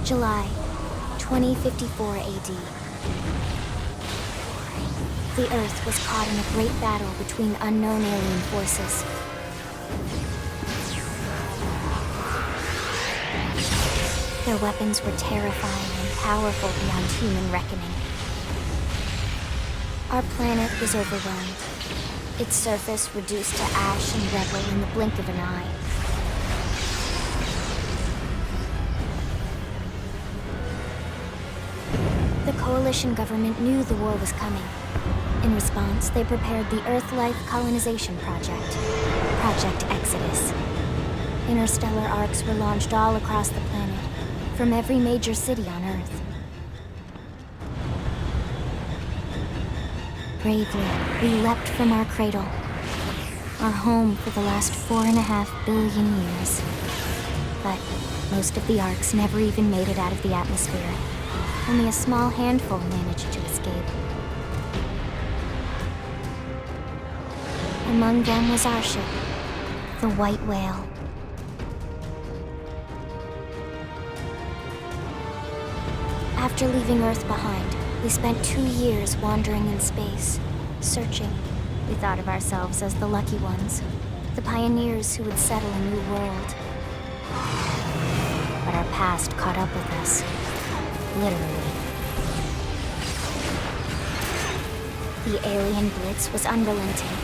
July 2054 AD. The Earth was caught in a great battle between unknown alien forces. Their weapons were terrifying and powerful beyond human reckoning. Our planet was overwhelmed, its surface reduced to ash and rubble in the blink of an eye. The Coalition government knew the war was coming. In response, they prepared the Earth-Life Colonization Project, Project Exodus. Interstellar arcs were launched all across the planet, from every major city on Earth. Bravely, we leapt from our cradle, our home for the last 4.5 billion years. But most of the arcs never even made it out of the atmosphere. Only a small handful managed to escape. Among them was our ship, the White Whale. After leaving Earth behind, we spent 2 years wandering in space, searching. We thought of ourselves as the lucky ones, the pioneers who would settle a new world. But our past caught up with us, literally. The alien blitz was unrelenting.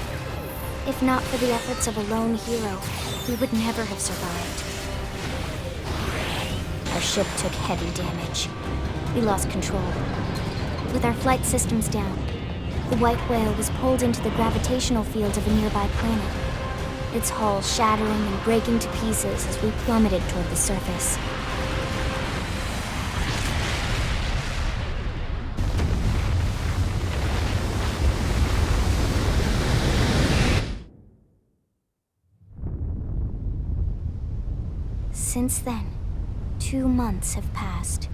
If not for the efforts of a lone hero, we would never have survived. Our ship took heavy damage. We lost control. With our flight systems down, the White Whale was pulled into the gravitational field of a nearby planet, its hull shattering and breaking to pieces as we plummeted toward the surface. Since then, 2 months have passed.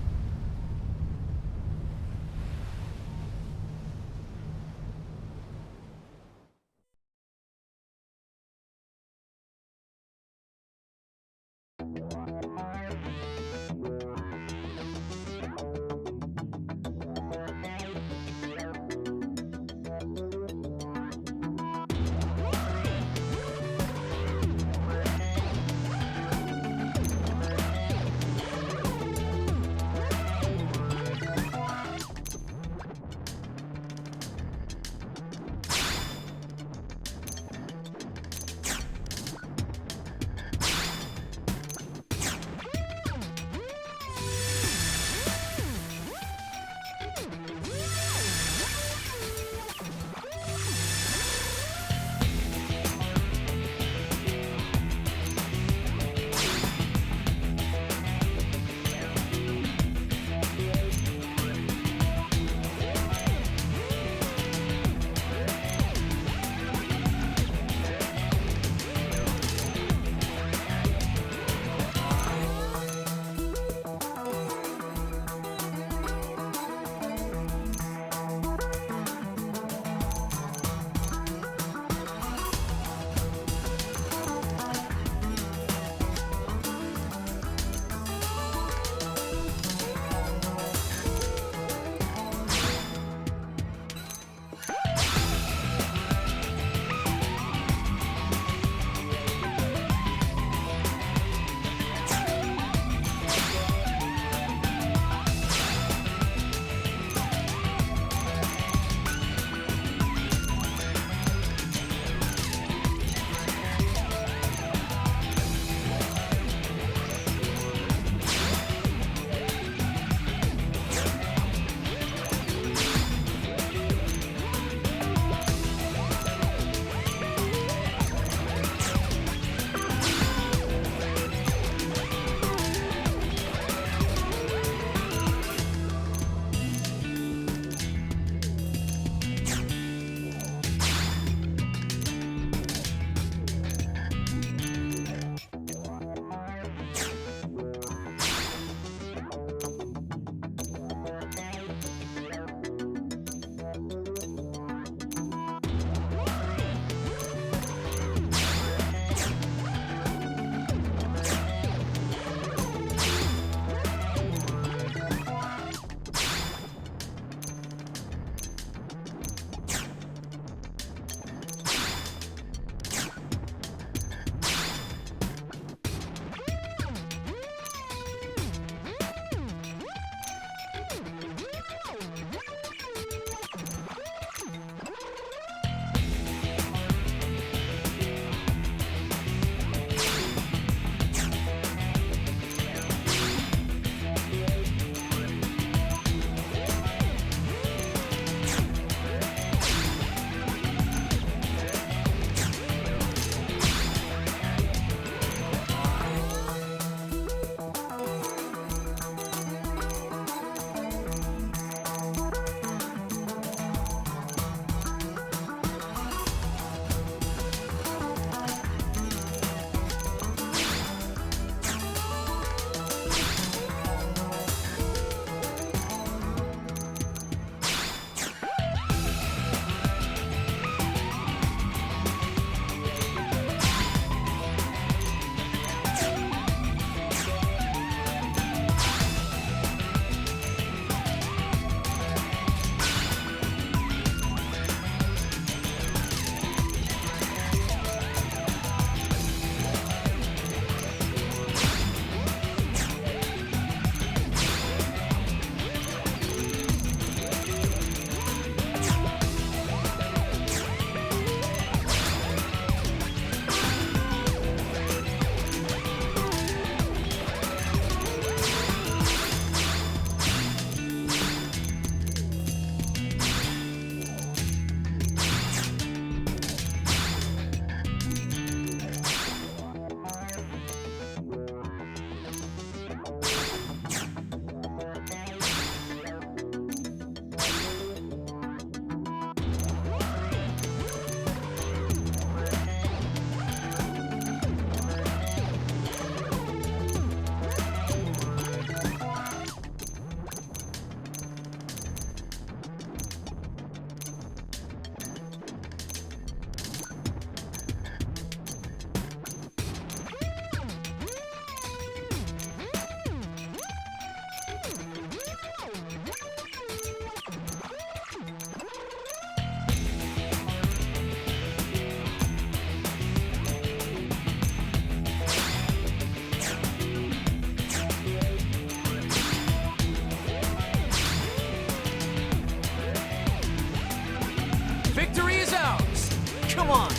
Come on!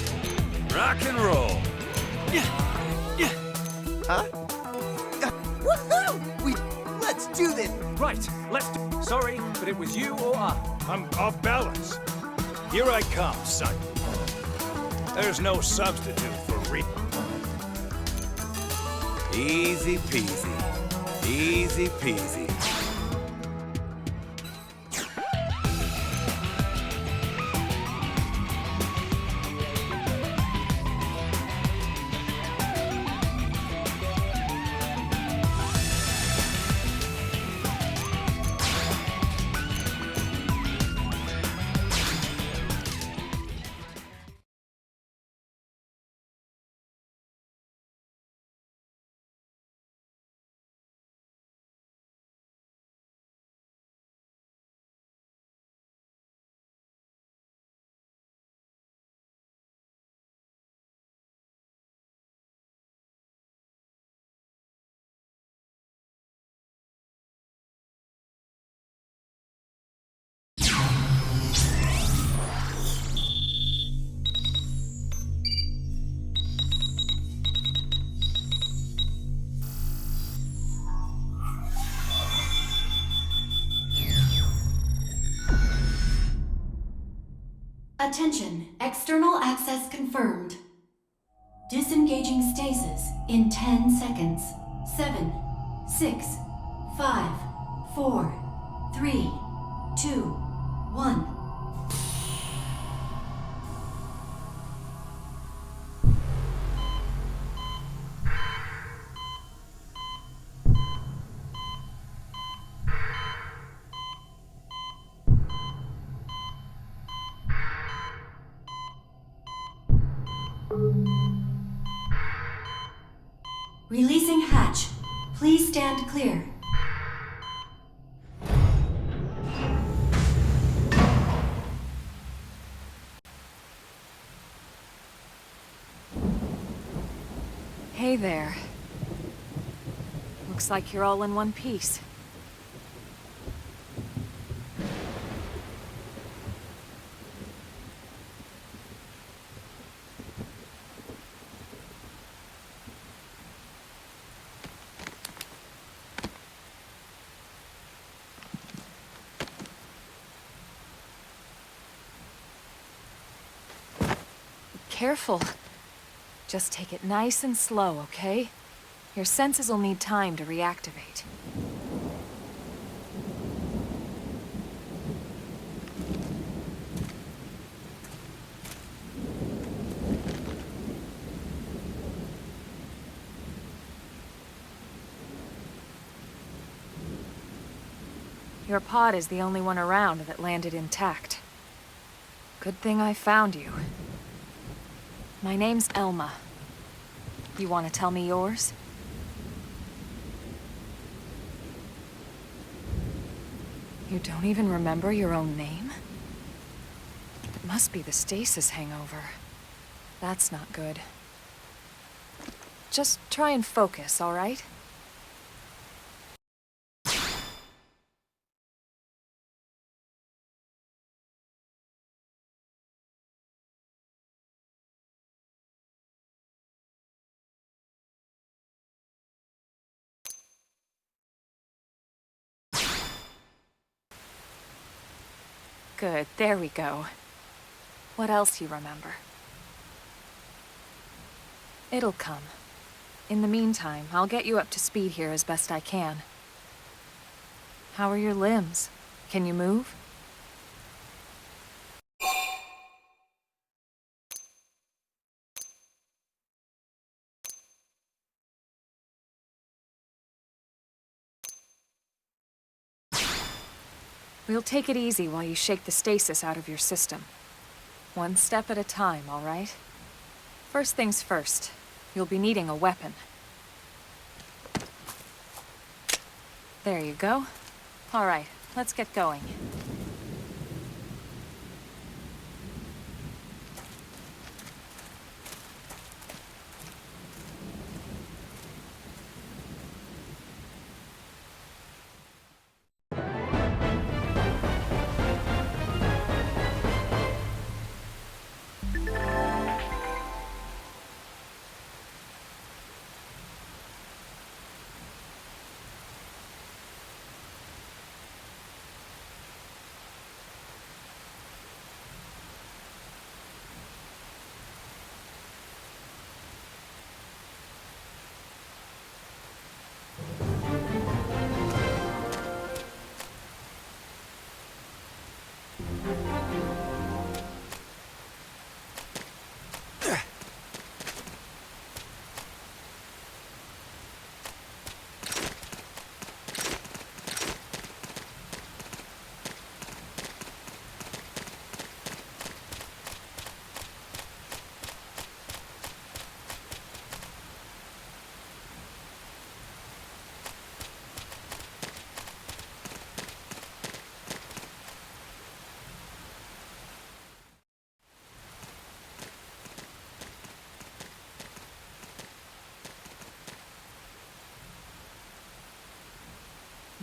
Rock and roll. Huh? Woohoo! Let's do this! Right, let's do. Sorry, but it was you or I. I'm off balance. Here I come, son. There's no substitute for Easy peasy. Easy peasy. Attention, external access confirmed. Disengaging stasis in 10 seconds. 7, 6, 5, 4, 3, 2, 1. Releasing hatch. Please stand clear. Hey there. Looks like you're all in one piece. Careful. Just take it nice and slow, okay? Your senses will need time to reactivate. Your pod is the only one around that landed intact. Good thing I found you. My name's Elma. You want to tell me yours? You don't even remember your own name? It must be the stasis hangover. That's not good. Just try and focus, all right? Good, there we go. What else you remember? It'll come. In the meantime, I'll get you up to speed here as best I can. How are your limbs? Can you move? We'll take it easy while you shake the stasis out of your system. One step at a time, all right? First things first, you'll be needing a weapon. There you go. All right, let's get going.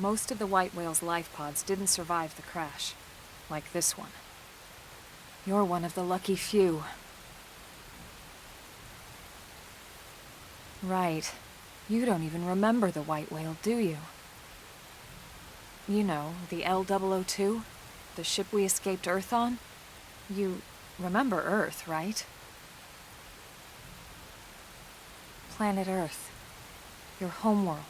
Most of the white whale's life pods didn't survive the crash, like this one. You're one of the lucky few. Right. You don't even remember the white whale, do you? You know, the L-002? The ship we escaped Earth on? You remember Earth, right? Planet Earth. Your homeworld.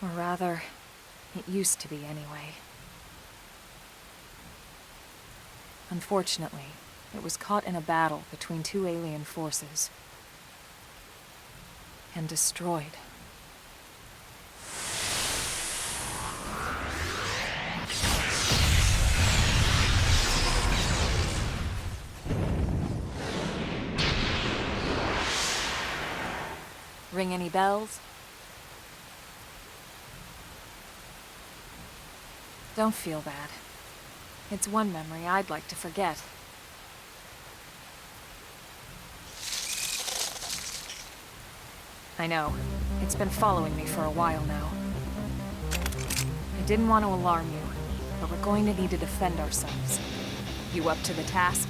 Or rather, it used to be anyway. Unfortunately, it was caught in a battle between two alien forces. And destroyed. Ring any bells? Don't feel bad. It's one memory I'd like to forget. I know. It's been following me for a while now. I didn't want to alarm you, but we're going to need to defend ourselves. You up to the task?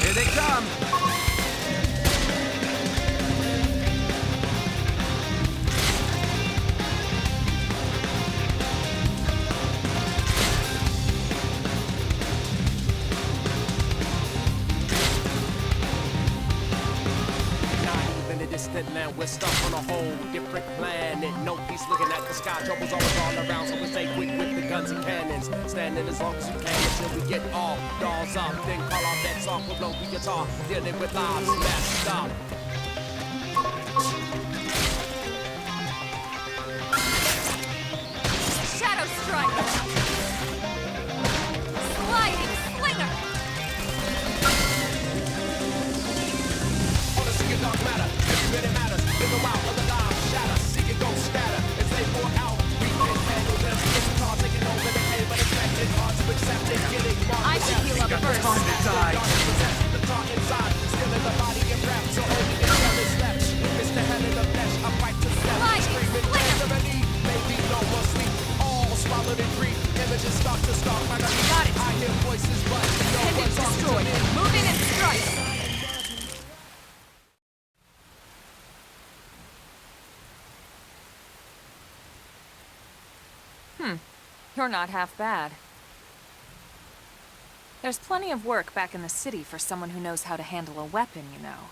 Here they come! Distant land, we're stuck on a whole different planet. No peace looking at the sky, trouble's always all around, so we stay quick with the guns and cannons. Standing as long as we can until we get all dolls up. Then call our bets off, we'll blow the guitar, dealing with lives messed up. Shadow Strike! Sliding Slinger! All the secret dark matter, every minute matters. In the wild of the lives shatter, seek it go scatter. As they pour out, we can handle this. It's the car taking over the head, but it's acting hard to accept it. Getting marked. I should heal up first. The car inside, still in the body and wrapped, so only the shell is left. Mr. Hell in the flesh, I fight to step. Screaming, destiny, maybe no more sleep. All swallowed in grief, images start to stalk. Got it. I hear voices, but no Pendant one's talking to destroyed. me. Move in and strike! You're not half bad. There's plenty of work back in the city for someone who knows how to handle a weapon, you know.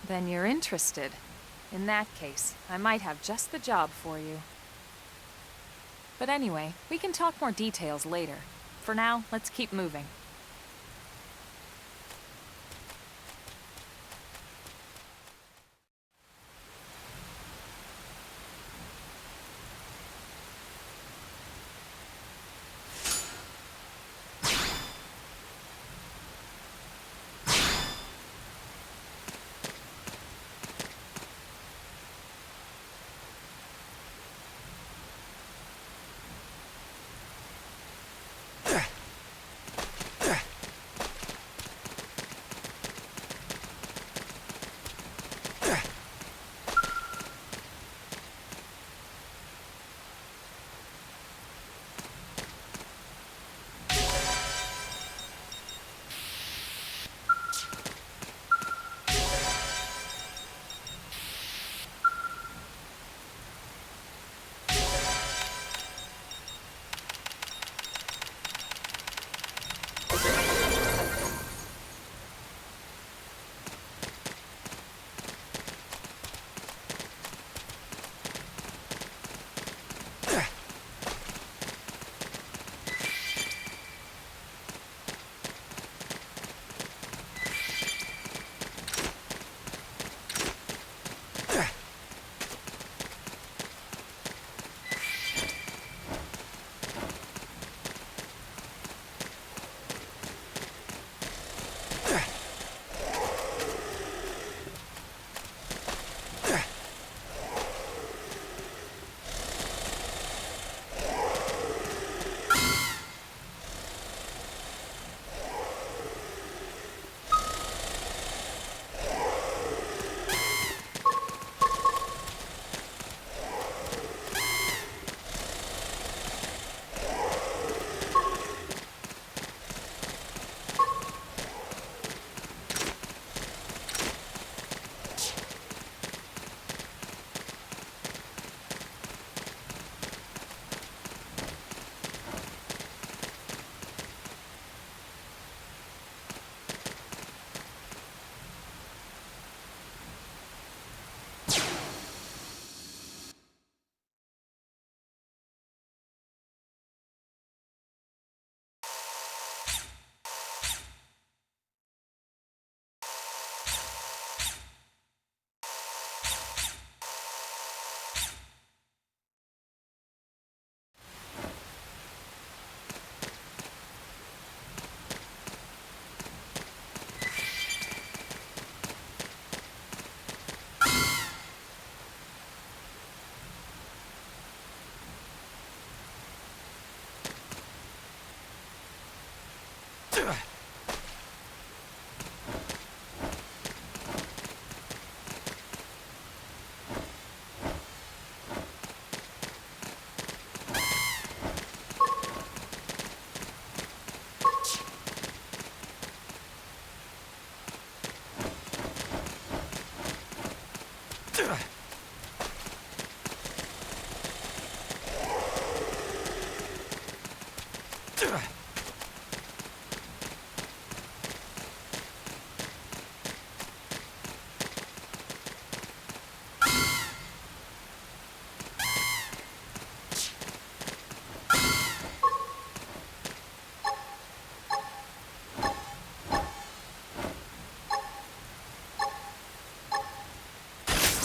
Then you're interested. In that case, I might have just the job for you. But anyway, we can talk more details later. For now, let's keep moving.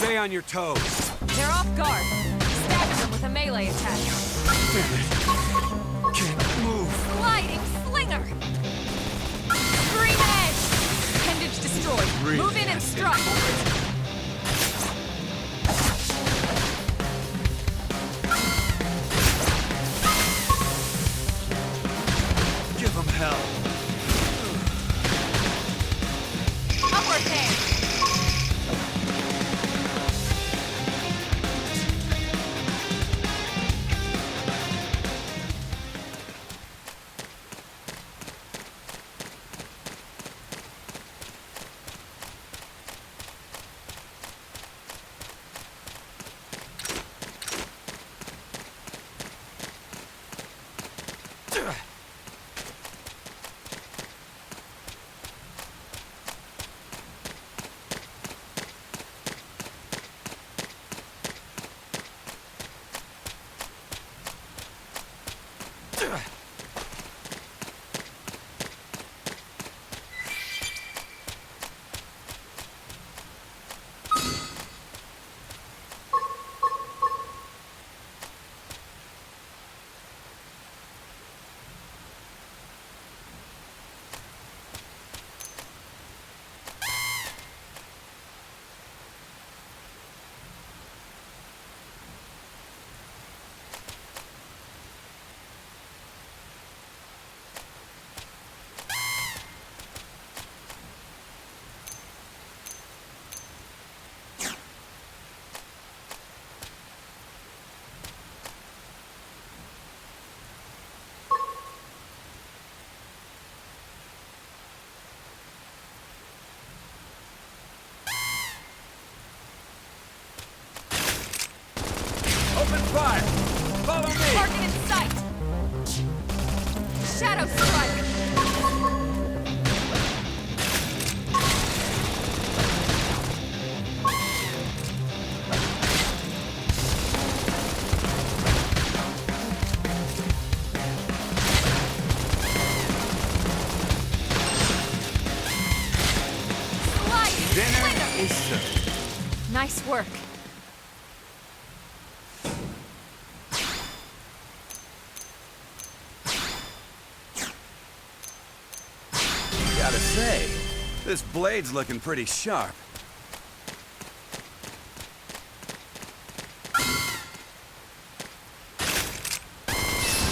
Stay on your toes. They're off guard. Stagger them with a melee attack. Damn it. Can't move. Sliding slinger! Scream edge! Appendage destroyed. Really Move in and strike. Give them hell. Upward hand! Open fire! Follow me! Target in sight! Shadow strike! Sliding Dinner slinger! is served. Nice work. Gotta say, this blade's looking pretty sharp.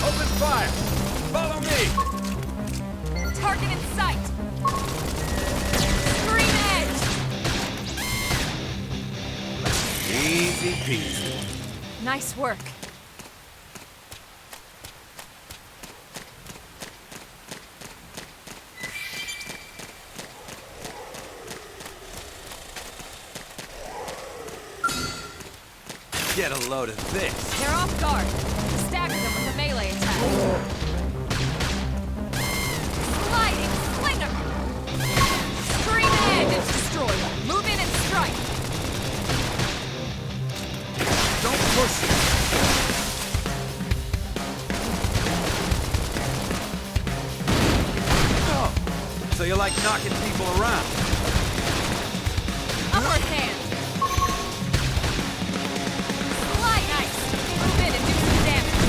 Open fire! Follow me! Target in sight! Scream edge! Easy peasy. Nice work. Get a load of this. They're off guard. Stagger them with a melee attack. Sliding slinger! Scream edge! It's destroyed. Move in and strike. Don't push it. Oh, so you like knocking people around? Upward hand. Slide nice. Move in and do some damage.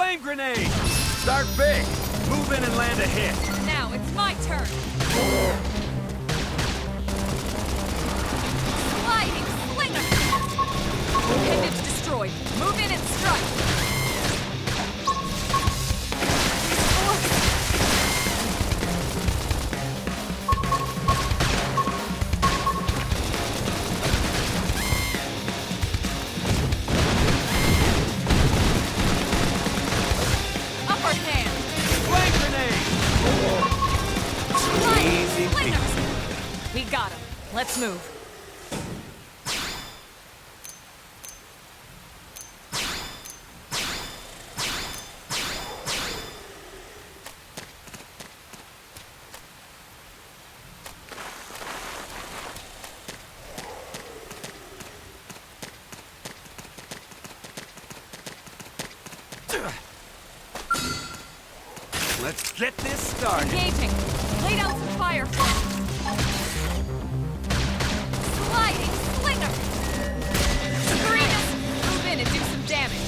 Flame grenade! Start big! Move in and land a hit! Now it's my turn! Sliding slinger! Appendage destroyed. Move in and strike! Upper hand! Flame grenade! Sliding Easy slinger! peasy. We got him. Let's move. Let's get this started. Engaging. Lay down some fire for me. Sliding slinger! Screamus! Move in and do some damage.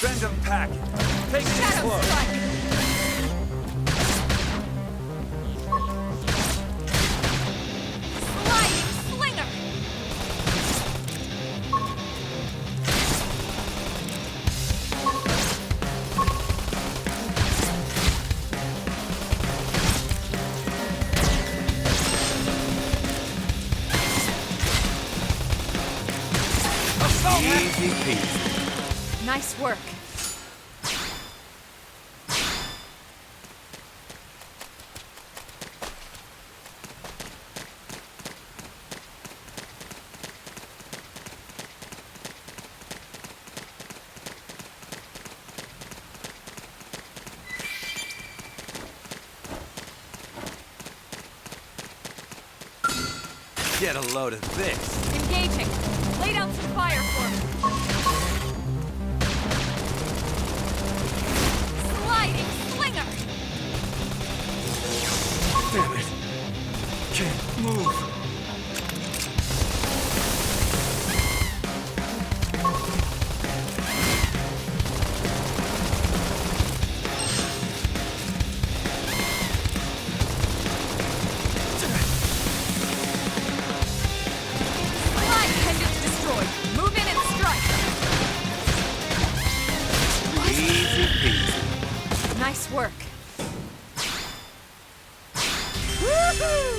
Send them packing. Take it Shadow slow. strike! Sliding slinger! Assault! Easy peasy. Nice work. Get a load of this. Engaging. Lay down some fire for me. Sliding slinger! Damn it. Can't move. Slide appendage destroyed. Move in and strike. Easy peasy. Nice work. Woohoo!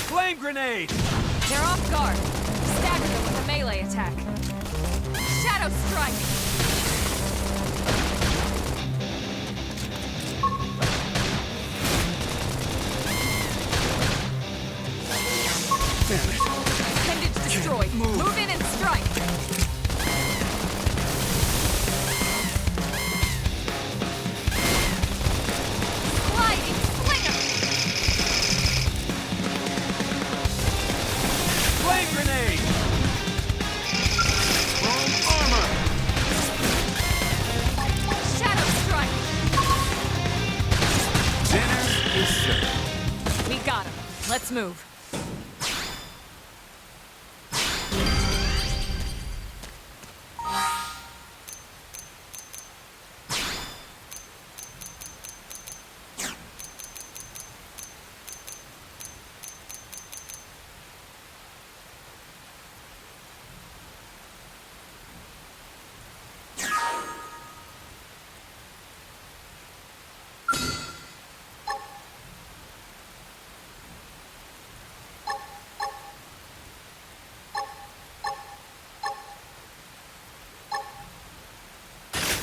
Flame grenade! They're off guard. Stagger them with a melee attack. Shadow strike! Damn it. Appendage destroyed. Move in and strike. Sliding slinger! Flame grenade! Chrome armor! Shadow strike! Dinner is served. We got him. Let's move.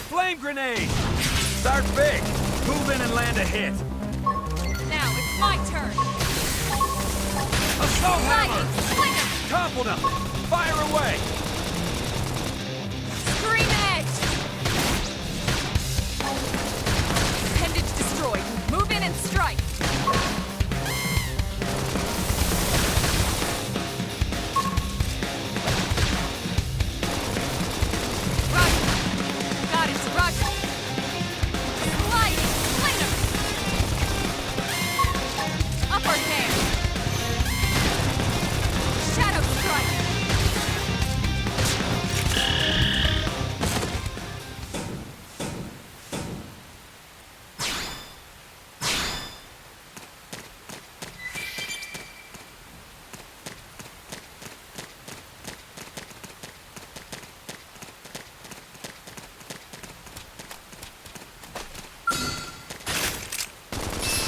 Flame grenade! Start big! Move in and land a hit. Now it's my turn. Assault hammer! Lightning slinger! Topple them! Fire away! Scream edge! Appendage destroyed. Move in and strike. Roger. Got it. Roger. Sliding slinger! Upper hand! Shadow strike!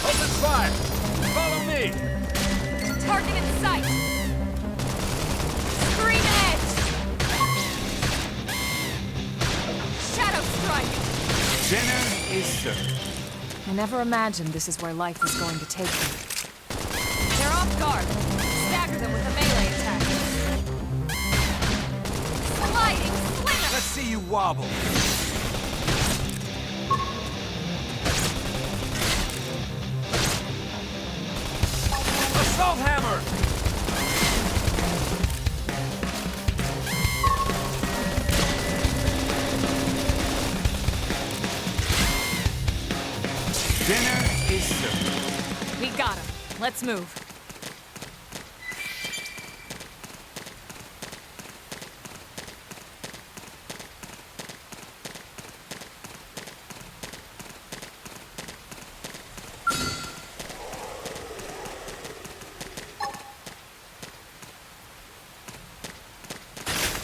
Open fire! Follow me! Target in sight! Scream edge! Shadow strike! Dinner is served. I never imagined this is where life was going to take me. They're off guard. Stagger them with a melee attack. Sliding slinger! Let's see you wobble. Assault hammer! Dinner is served. We got him. Let's move.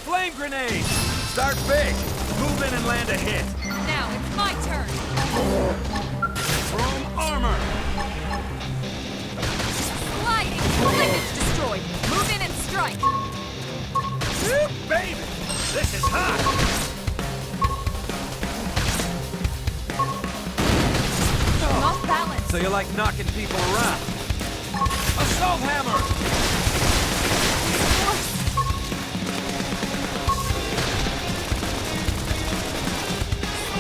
Flame grenade! Start big! Move in and land a hit. Now it's my turn. Chrome armor! Sliding appendage destroyed. Move in and strike. Woo, baby! This is hot! Off balance. So you like knocking people around? Assault hammer!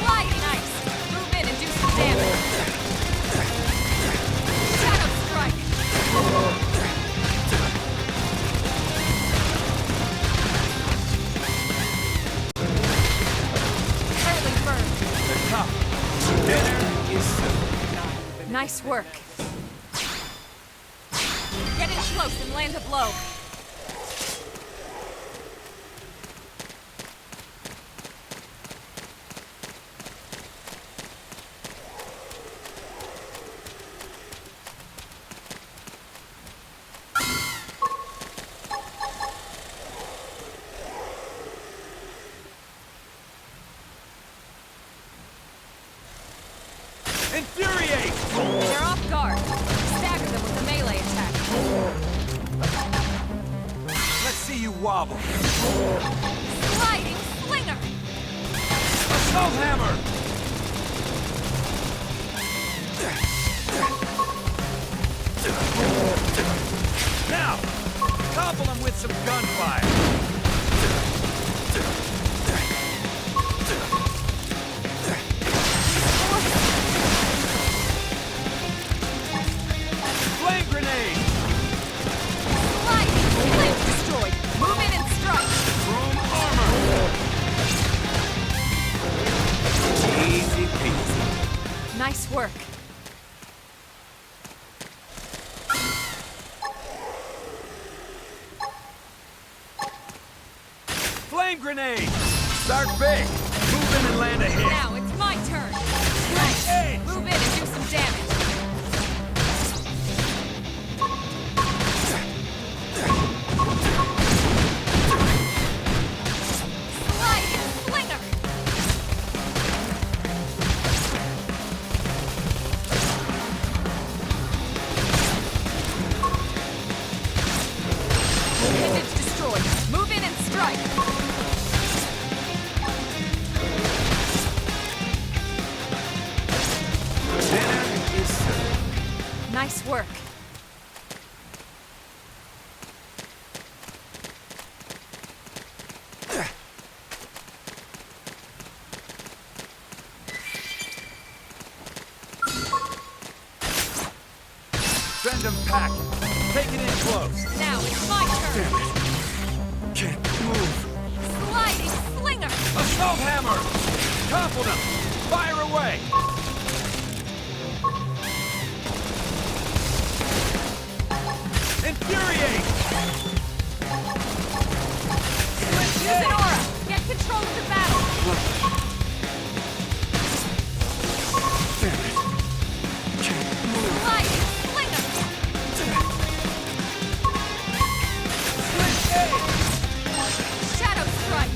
Sliding ice. Move in and do some damage. Shadow strike. Curling burn. The top. Dinner is served. Nice work. Get in close and land a blow. Infuriate! They're off guard. Stagger them with a melee attack. Let's see you wobble. Sliding slinger. Assault hammer! Now, topple them with some gunfire. Flame grenade! Sliding flame destroyed. Move in and strike. Chrome armor! Easy peasy. Nice work. Flame grenade! Start big! Move in and land a hit. Now it's my turn. Hey! Move in and do some damage. Sliding slinger. Appendage destroyed. Move in and strike. Nice work. Send them packing. Take it in close. Now it's my turn. Can't move. Sliding slinger. Assault hammer! Topple them! Fire away! Infuriate! Use an aura. Get control of the battle. Damn it. Can't move. Sliding slinger. Shadow strike.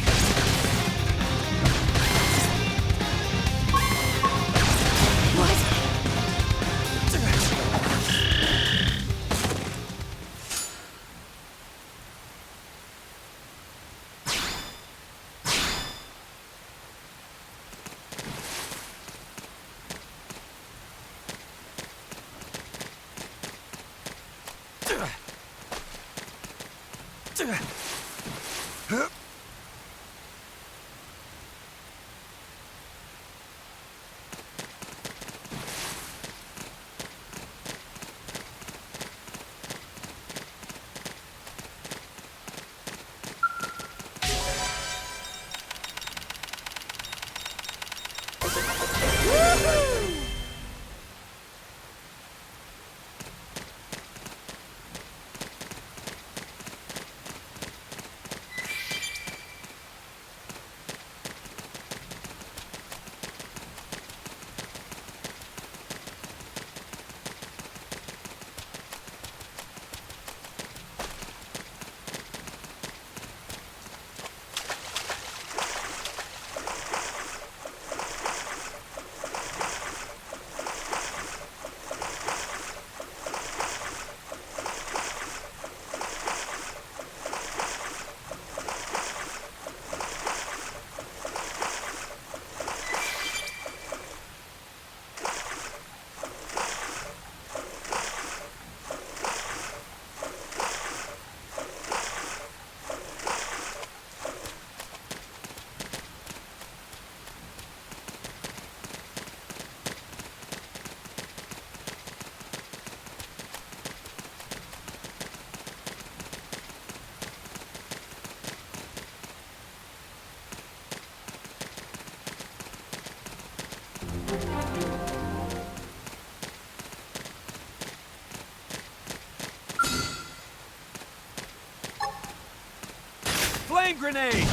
Flame grenade!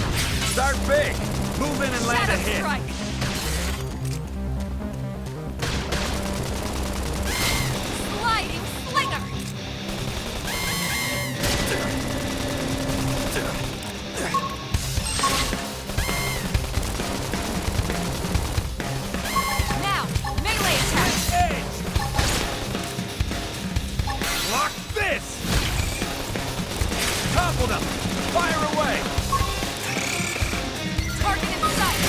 Start big! Move in and land a hit! Strike. Sliding slinger. Now, melee attack. Edge! Lock this! Topple them! Fire away! Target in sight.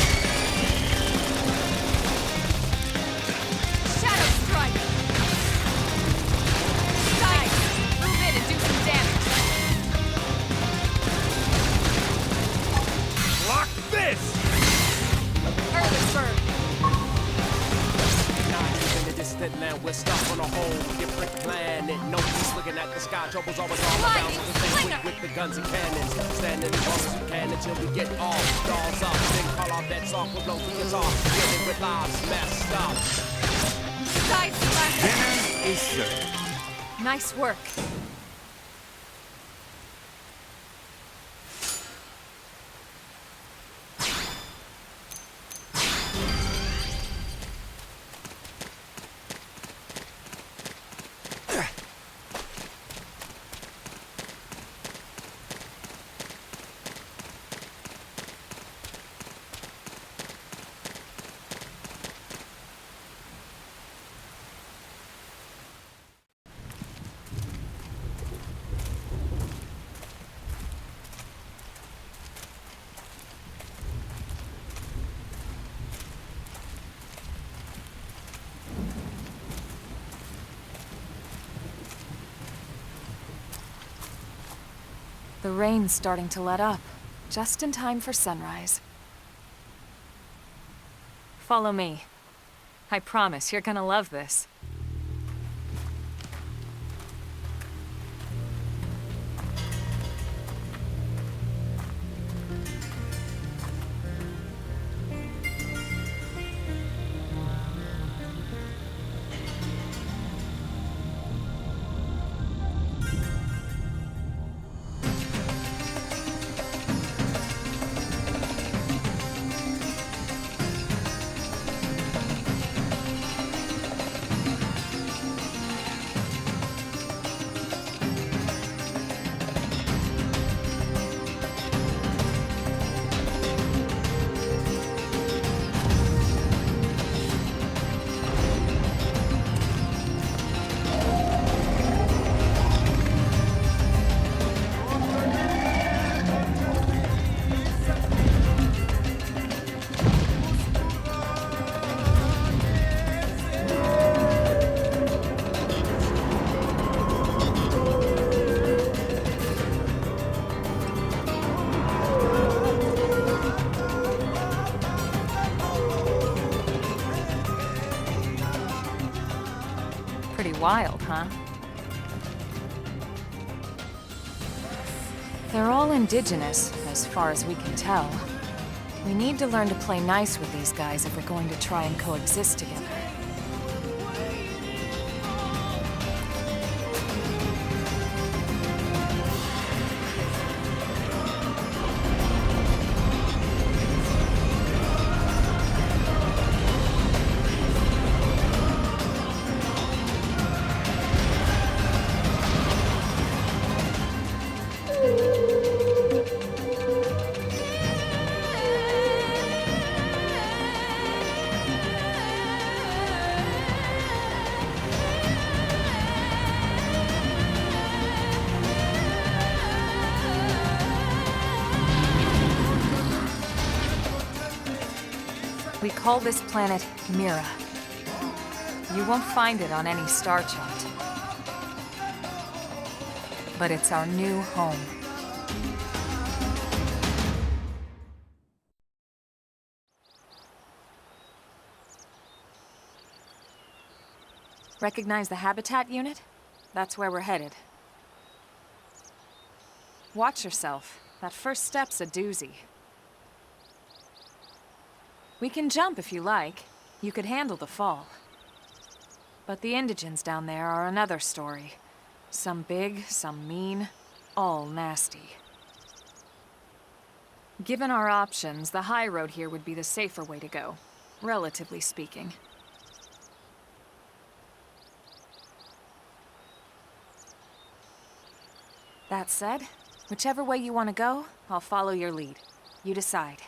Shadow strike. Nice. Move in and do some damage. Lock this! Early bird. Not even a distant land, we're stuck on a whole different planet. No peace looking at the sky, trouble's always all around. Lightning So we stay slinger. quick with the guns and cannons, standing as long as we can until we get all dolls up. Then call off that song, we'll blow the guitar, dealing with lives messed up. Side slash. Dinner is served. Nice work. The rain's starting to let up, just in time for sunrise. Follow me. I promise you're gonna love this. Pretty wild, huh? They're all indigenous, as far as we can tell. We need to learn to play nice with these guys if we're going to try and coexist together. We call this planet Mira. You won't find it on any star chart. But it's our new home. Recognize the habitat unit? That's where we're headed. Watch yourself. That first step's a doozy. We can jump if you like. You could handle the fall. But the indigents down there are another story. Some big, some mean, all nasty. Given our options, the high road here would be the safer way to go, relatively speaking. That said, whichever way you want to go, I'll follow your lead. You decide.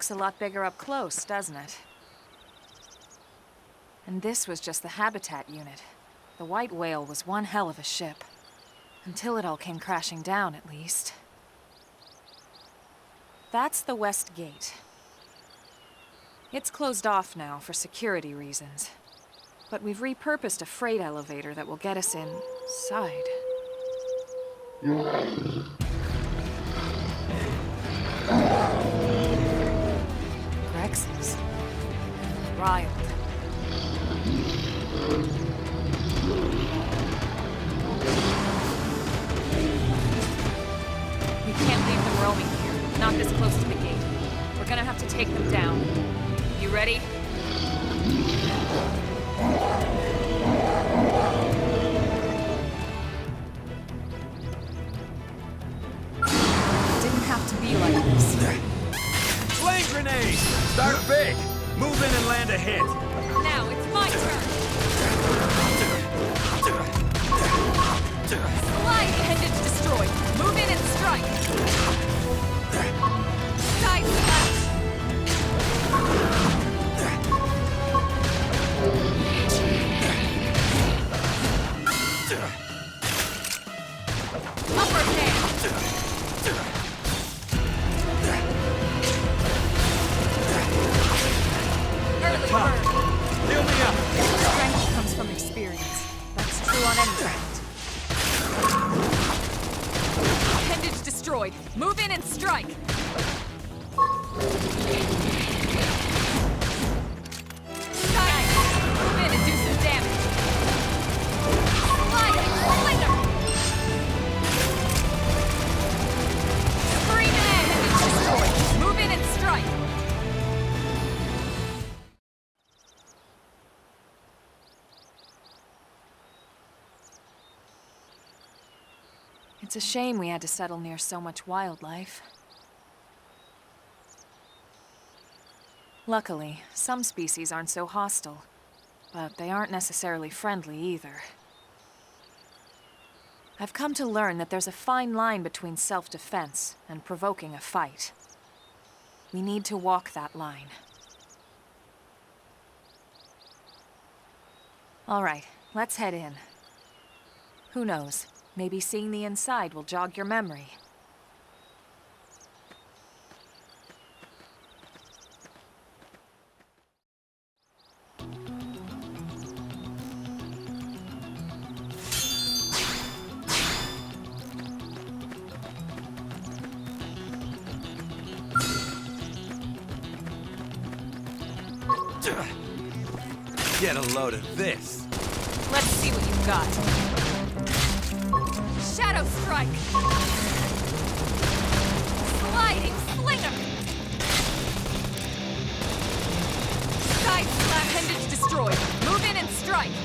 looks a lot bigger up close, doesn't it? And this was just the habitat unit. The white whale was one hell of a ship. Until it all came crashing down, at least. That's the west gate. It's closed off now for security reasons. But we've repurposed a freight elevator that will get us inside. Rexes. Riled. We can't leave them roaming here. Not this close to the gate. We're gonna have to take them down. You ready? Didn't have to be like this. Flame grenade! Start big! Move in and land a hit! Now it's my turn! Slide appendage destroyed. Move in and strike. Side slash. Upper hand. Early bird. Heal me up! Strength comes from experience. That's true on any round. Appendage destroyed. Move in and strike. Nice. Move in and do some damage. Sliding slinger. Scream in. Appendage destroyed. Move in and strike. It's a shame we had to settle near so much wildlife. Luckily, some species aren't so hostile, but they aren't necessarily friendly either. I've come to learn that there's a fine line between self-defense and provoking a fight. We need to walk that line. All right, let's head in. Who knows? Maybe seeing the inside will jog your memory. Get a load of this. Let's see what you've got. Shadow Strike! Sliding Slinger! Side Slap Appendage destroyed. Move in and strike.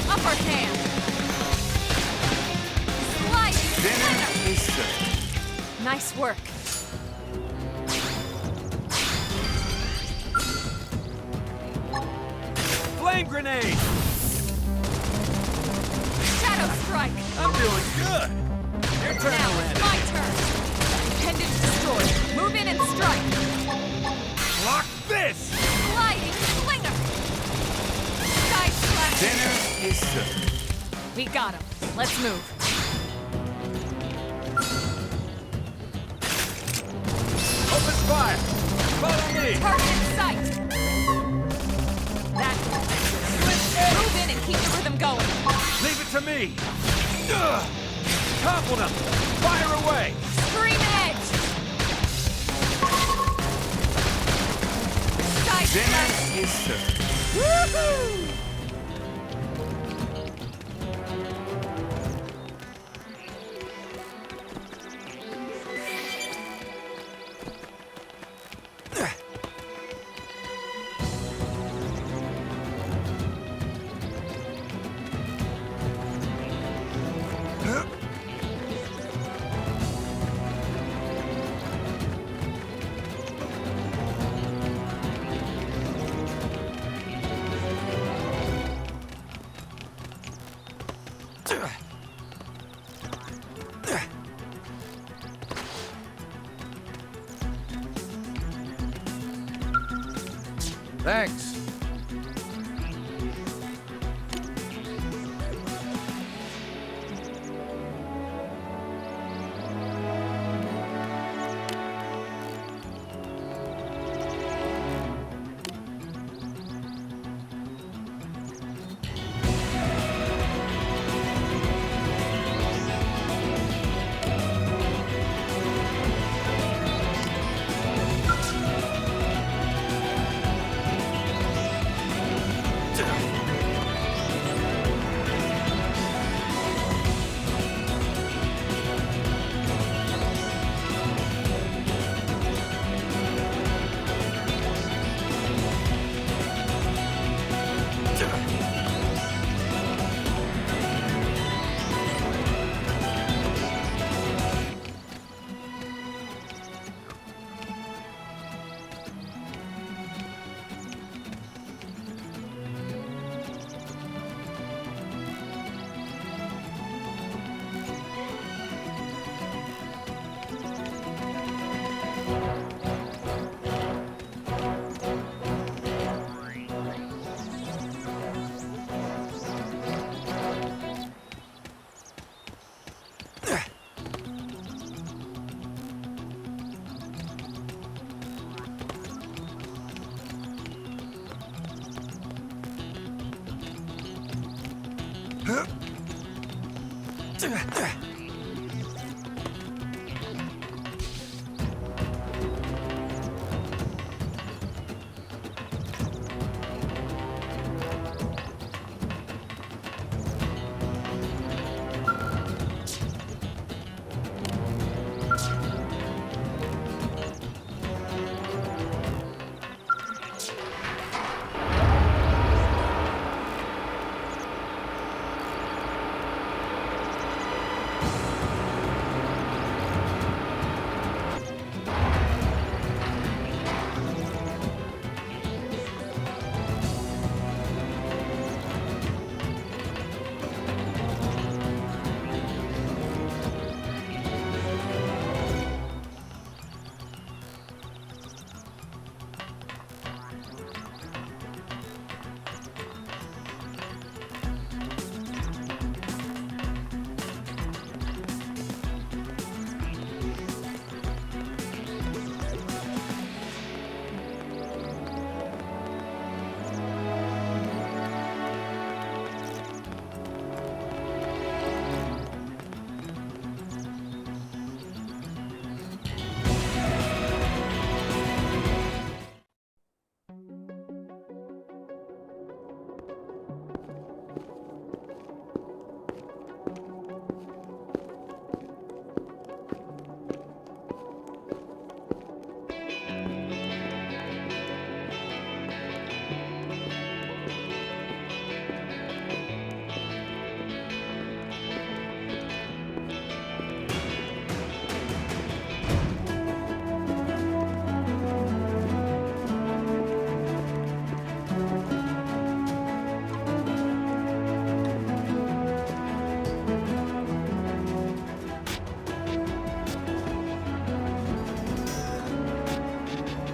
Upper hand. Sliding Slinger! Is served. Nice work. Flame grenade! Shadow Strike! I'm doing good! Your turn to Now land it's it. my turn. Appendage destroyed. Move in and strike. Block this! Sliding Slinger! Side Slap. Dinner is served. We got him. Let's move. Open fire! Follow me! Target in sight. That. Move in and keep the rhythm going. Leave it to me! Ugh. Topple them! Fire away! Scream edge. Side Dinner Slap. is served. Woohoo! Thanks.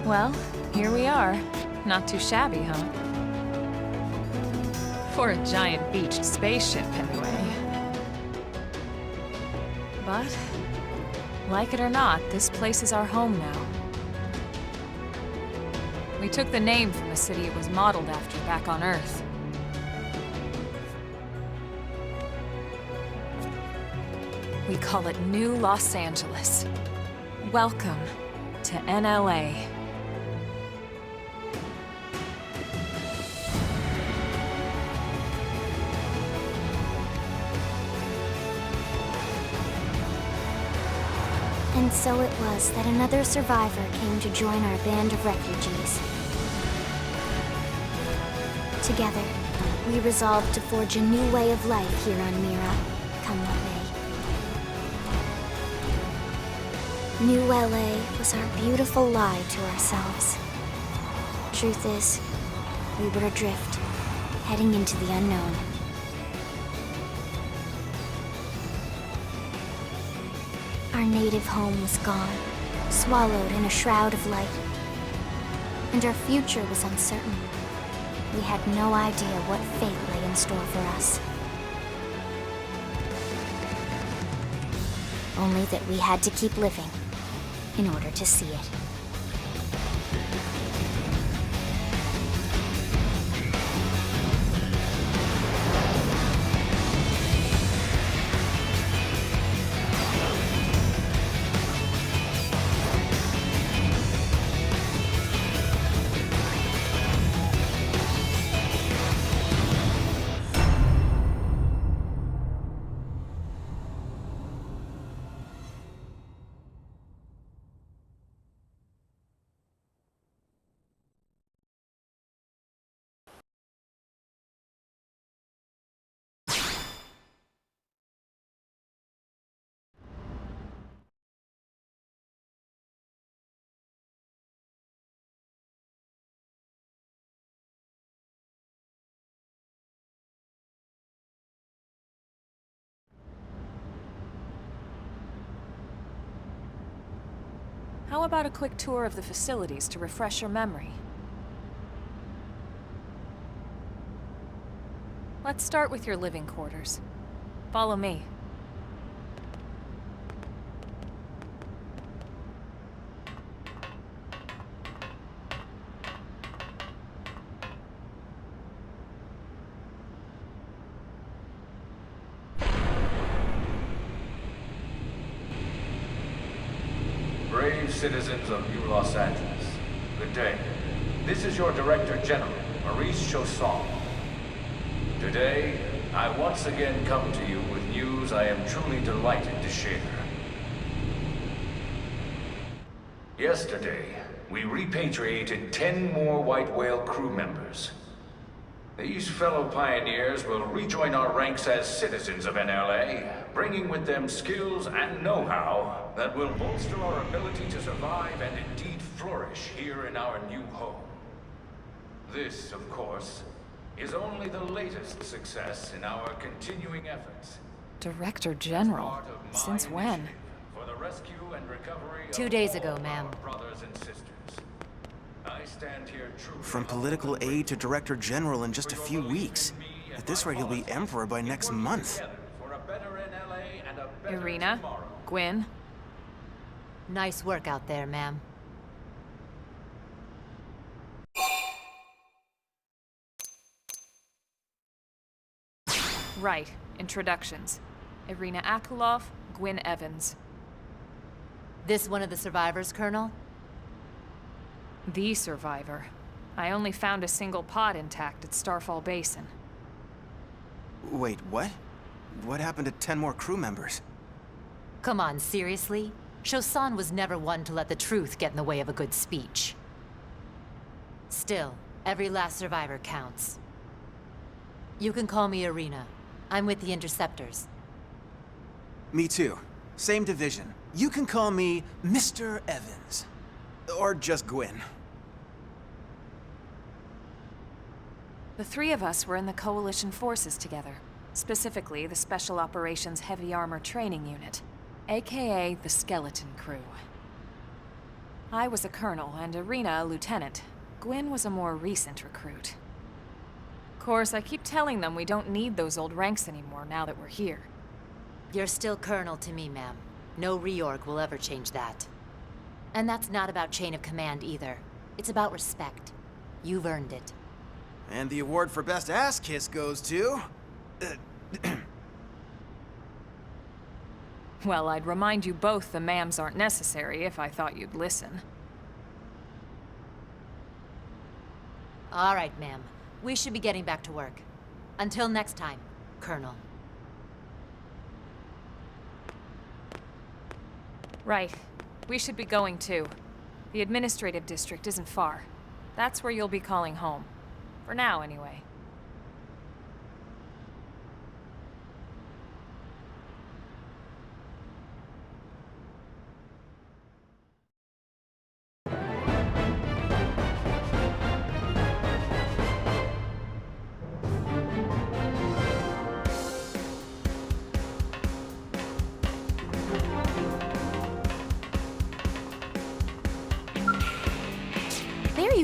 Well, here we are. Not too shabby, huh? For a giant beached spaceship, anyway. But, like it or not, this place is our home now. We took the name from the city it was modeled after back on Earth. We call it New Los Angeles. Welcome to NLA. And so it was that another survivor came to join our band of refugees. Together, we resolved to forge a new way of life here on Mira, come what may. New LA was our beautiful lie to ourselves. Truth is, we were adrift, heading into the unknown. Our native home was gone, swallowed in a shroud of light. And our future was uncertain. We had no idea what fate lay in store for us. Only that we had to keep living in order to see it. How about a quick tour of the facilities to refresh your memory? Let's start with your living quarters. Follow me. Brave citizens of New Los Angeles, good day. This is your Director General, Maurice Chausson. Today, I once again come to you with news I am truly delighted to share. Yesterday, we repatriated 10 more White Whale crew members. These fellow pioneers will rejoin our ranks as citizens of NLA, bringing with them skills and know-how that will bolster our ability to survive and indeed flourish here in our new home. This, of course, is only the latest success in our continuing efforts. Director General? Part of my Since when? initiative for the rescue and recovery of 2 days all ago, our ma'am. brothers and sisters. I stand here truly From political aide to Director General in just a few weeks. At this rate, he'll be Emperor by next month. for a better NLA and a better Irina? tomorrow. Gwyn? Nice work out there, ma'am. Right. Introductions. Irina Akulov, Gwyn Evans. This one of the survivors, Colonel? The survivor. I only found a single pod intact at Starfall Basin. Wait, what? What happened to 10 more crew members? Come on, seriously? Chausson was never one to let the truth get in the way of a good speech. Still, every last survivor counts. You can call me Irina. I'm with the Interceptors. Me too. Same division. You can call me Mr. Evans. Or just Gwyn. The three of us were in the Coalition forces together. Specifically, the Special Operations Heavy Armor Training Unit, aka the Skeleton Crew. I was a colonel and Irina a lieutenant. Gwyn was a more recent recruit. Of course, I keep telling them we don't need those old ranks anymore now that we're here. You're still Colonel to me, ma'am. No reorg will ever change that. And that's not about chain of command either. It's about respect. You've earned it. And the award for Best Ass Kiss goes to... Well, I'd remind you both the ma'ams aren't necessary if I thought you'd listen. All right, ma'am. We should be getting back to work. Until next time, Colonel. Right. We should be going too. The administrative district isn't far. That's where you'll be calling home. For now, anyway.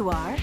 you are.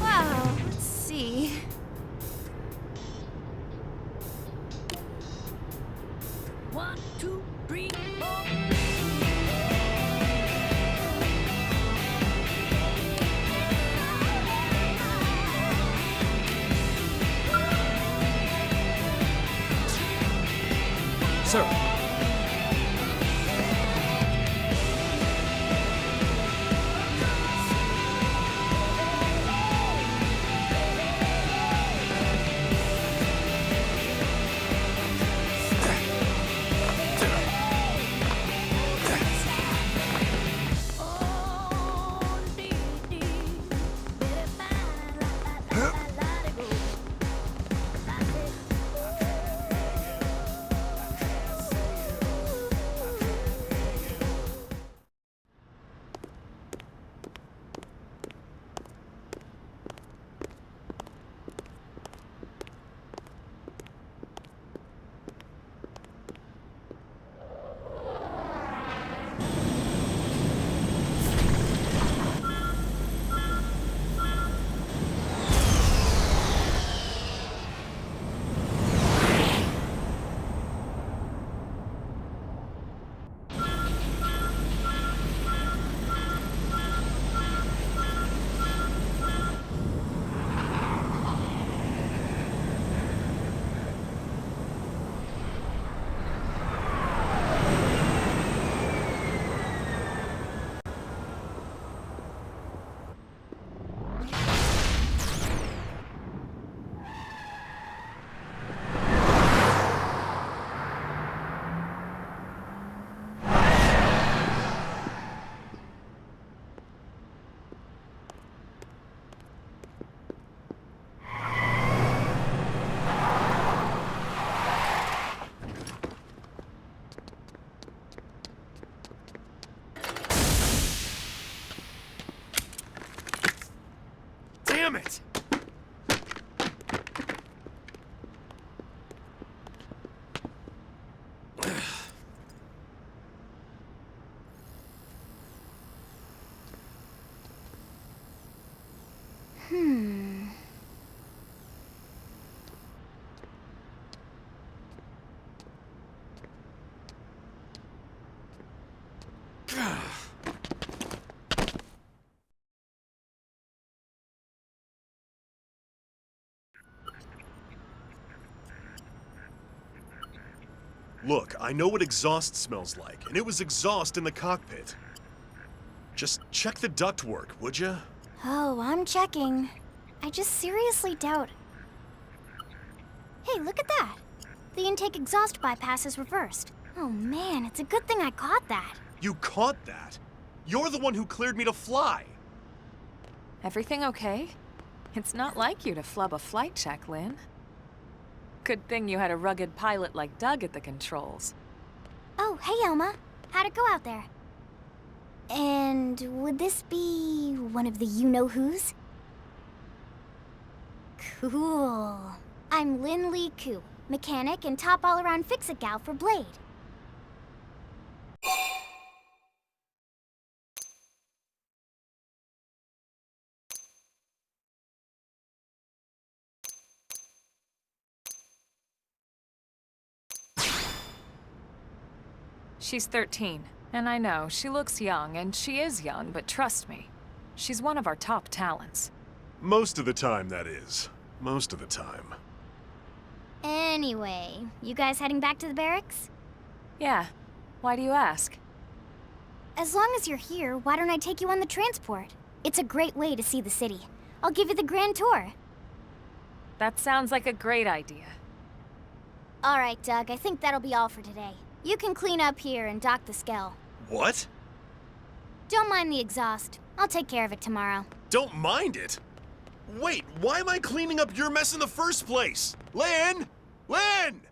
Wow, let's see. One, two, three, four. Sir. Damn it! Look, I know what exhaust smells like, and it was exhaust in the cockpit. Just check the ductwork, would ya? Oh, I'm checking. I just seriously doubt. Hey, look at that! The intake exhaust bypass is reversed. Oh man, it's a good thing I caught that. You caught that? You're the one who cleared me to fly! Everything okay? It's not like you to flub a flight check, Lynn. Good thing you had a rugged pilot like Doug at the controls. Oh, hey Elma. How'd it go out there? And would this be one of the you-know-whos? Cool. I'm Lynn Lee Koo, mechanic and top all-around fix-it gal for Blade. She's 13, and I know, she looks young, and she is young, but trust me, she's one of our top talents. Most of the time, that is. Most of the time. Anyway, you guys heading back to the barracks? Yeah. Why do you ask? As long as you're here, why don't I take you on the transport? It's a great way to see the city. I'll give you the grand tour. That sounds like a great idea. All right, Doug, I think that'll be all for today. You can clean up here and dock the Skell. What? Don't mind the exhaust. I'll take care of it tomorrow. Don't mind it? Wait, why am I cleaning up your mess in the first place? Lynn! Lynn!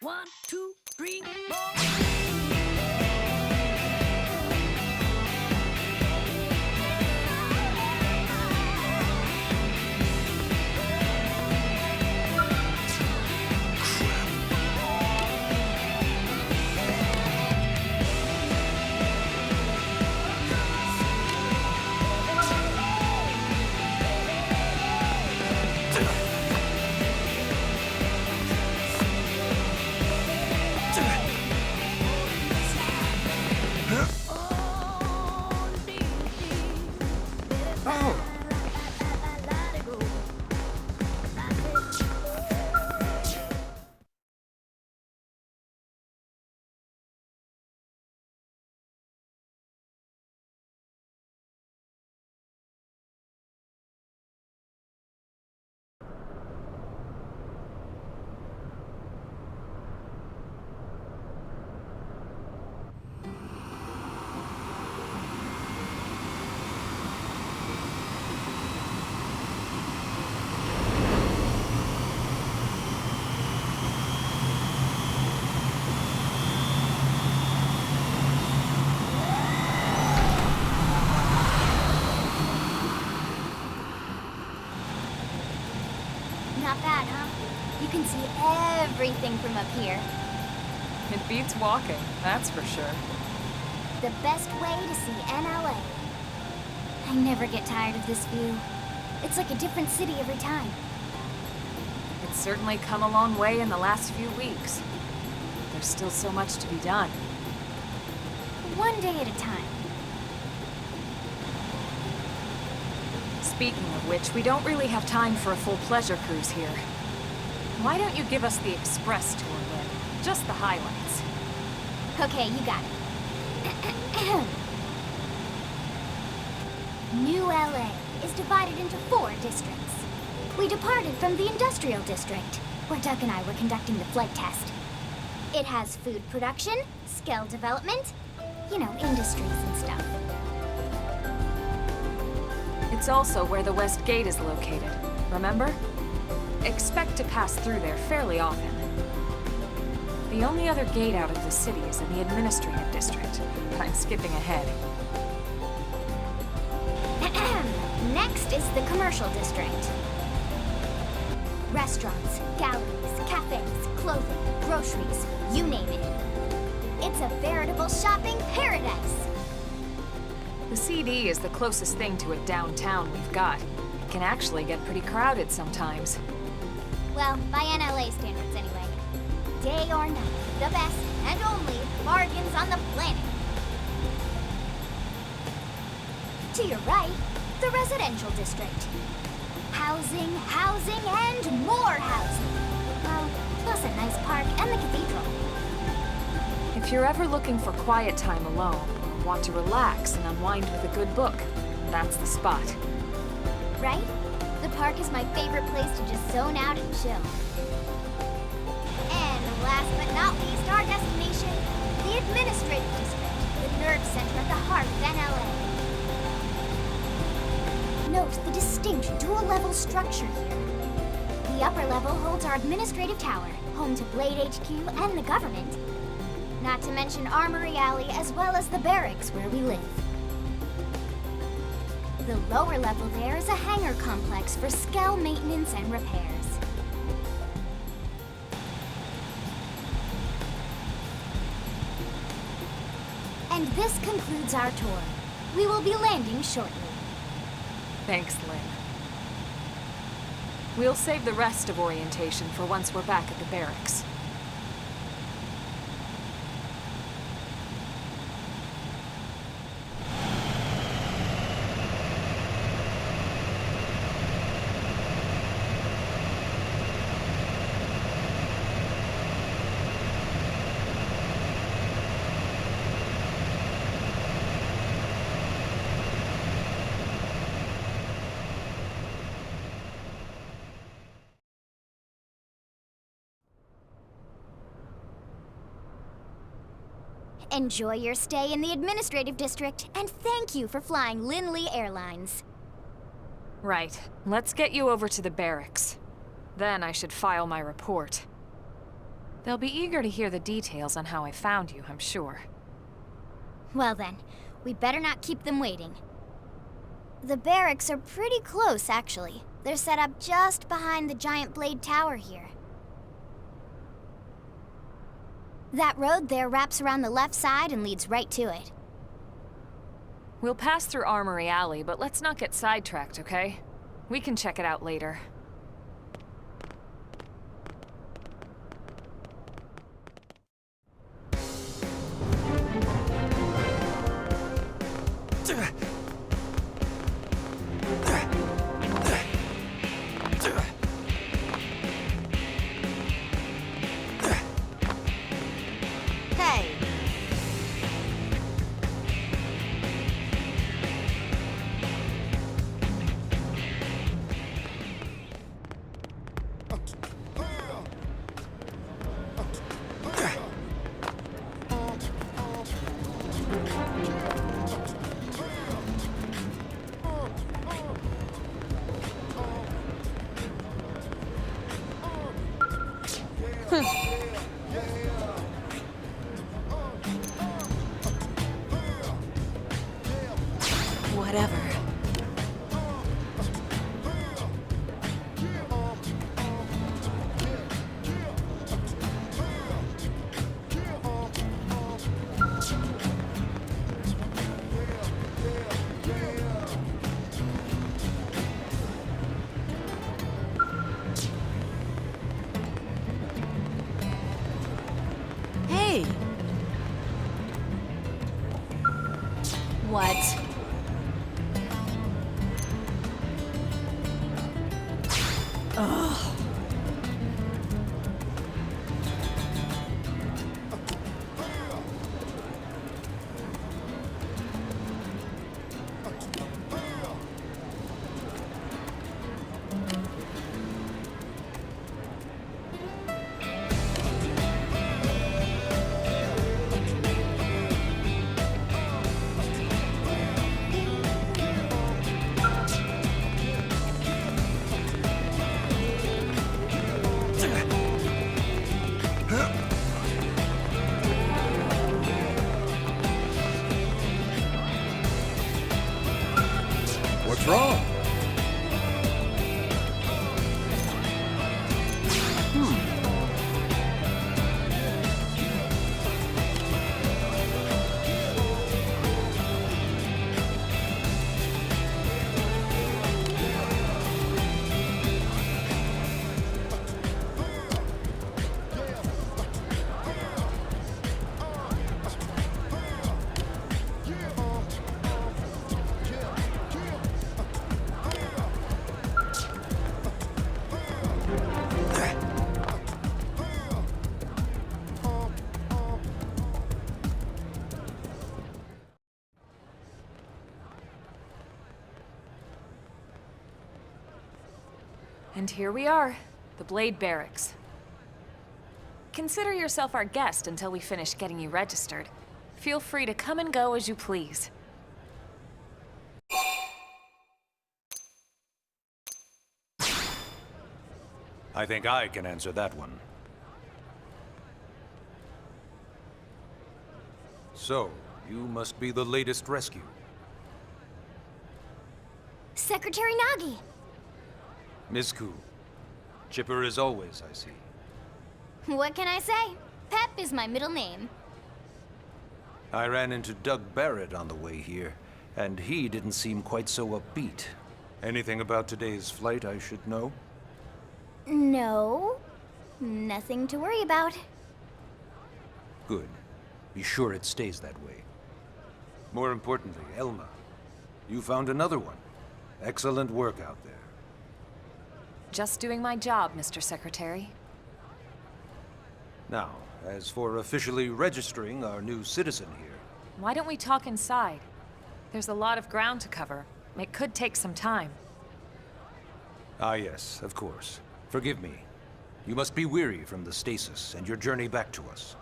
One, two, three, four. Not bad, huh? You can see everything from up here. It beats walking, that's for sure. The best way to see NLA. I never get tired of this view. It's like a different city every time. It's certainly come a long way in the last few weeks. There's still so much to be done. One day at a time. Speaking of which, we don't really have time for a full pleasure cruise here. Why don't you give us the express tour, Lynn? Just the highlights. Okay, you got it. New LA is divided into 4 districts. We departed from the industrial district, where Doug and I were conducting the flight test. It has food production, skill development, you know, industries and stuff. It's also where the West Gate is located, remember? Expect to pass through there fairly often. The only other gate out of the city is in the administrative district, but I'm skipping ahead. Next is the commercial district. Restaurants, galleries, cafes, clothing, groceries, you name it. It's a veritable shopping paradise. The CD is the closest thing to a downtown we've got. It can actually get pretty crowded sometimes. Well, by NLA standards anyway. Day or night, the best and only bargains on the planet. To your right, the residential district. Housing, housing, and more housing. Well, plus a nice park and the cathedral. If you're ever looking for quiet time alone, or want to relax and unwind with a good book, that's the spot. Right? The park is my favorite place to just zone out and chill. And last but not least, our destination, the administrative district, the nerve center at the heart of NLA. Note the distinct dual-level structure here. The upper level holds our administrative tower, home to Blade HQ and the government. Not to mention Armory Alley, as well as the barracks where we live. The lower level there is a hangar complex for Skell maintenance and repairs. And this concludes our tour. We will be landing shortly. Thanks, Lynn. We'll save the rest of orientation for once we're back at the barracks. Enjoy your stay in the administrative district, and thank you for flying Linley Airlines. Right. Let's get you over to the barracks. Then I should file my report. They'll be eager to hear the details on how I found you, I'm sure. Well then, we better not keep them waiting. The barracks are pretty close, actually. They're set up just behind the giant blade tower here. That road there wraps around the left side and leads right to it. We'll pass through Armory Alley, but let's not get sidetracked, okay? We can check it out later. Whatever. Hey! What? Ugh. What's wrong? And here we are, the Blade Barracks. Consider yourself our guest until we finish getting you registered. Feel free to come and go as you please. I think I can answer that one. So, you must be the latest rescue. Secretary Nagi! Ms. Ku. Chipper as always, I see. What can I say? Pep is my middle name. I ran into Doug Barrett on the way here, and he didn't seem quite so upbeat. Anything about today's flight I should know? No. Nothing to worry about. Good. Be sure it stays that way. More importantly, Elma, you found another one. Excellent work out there. Just doing my job, Mr. Secretary. Now, as for officially registering our new citizen here... Why don't we talk inside? There's a lot of ground to cover. It could take some time. Ah yes, of course. Forgive me. You must be weary from the stasis and your journey back to us.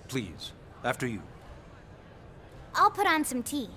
Please, after you. I'll put on some tea.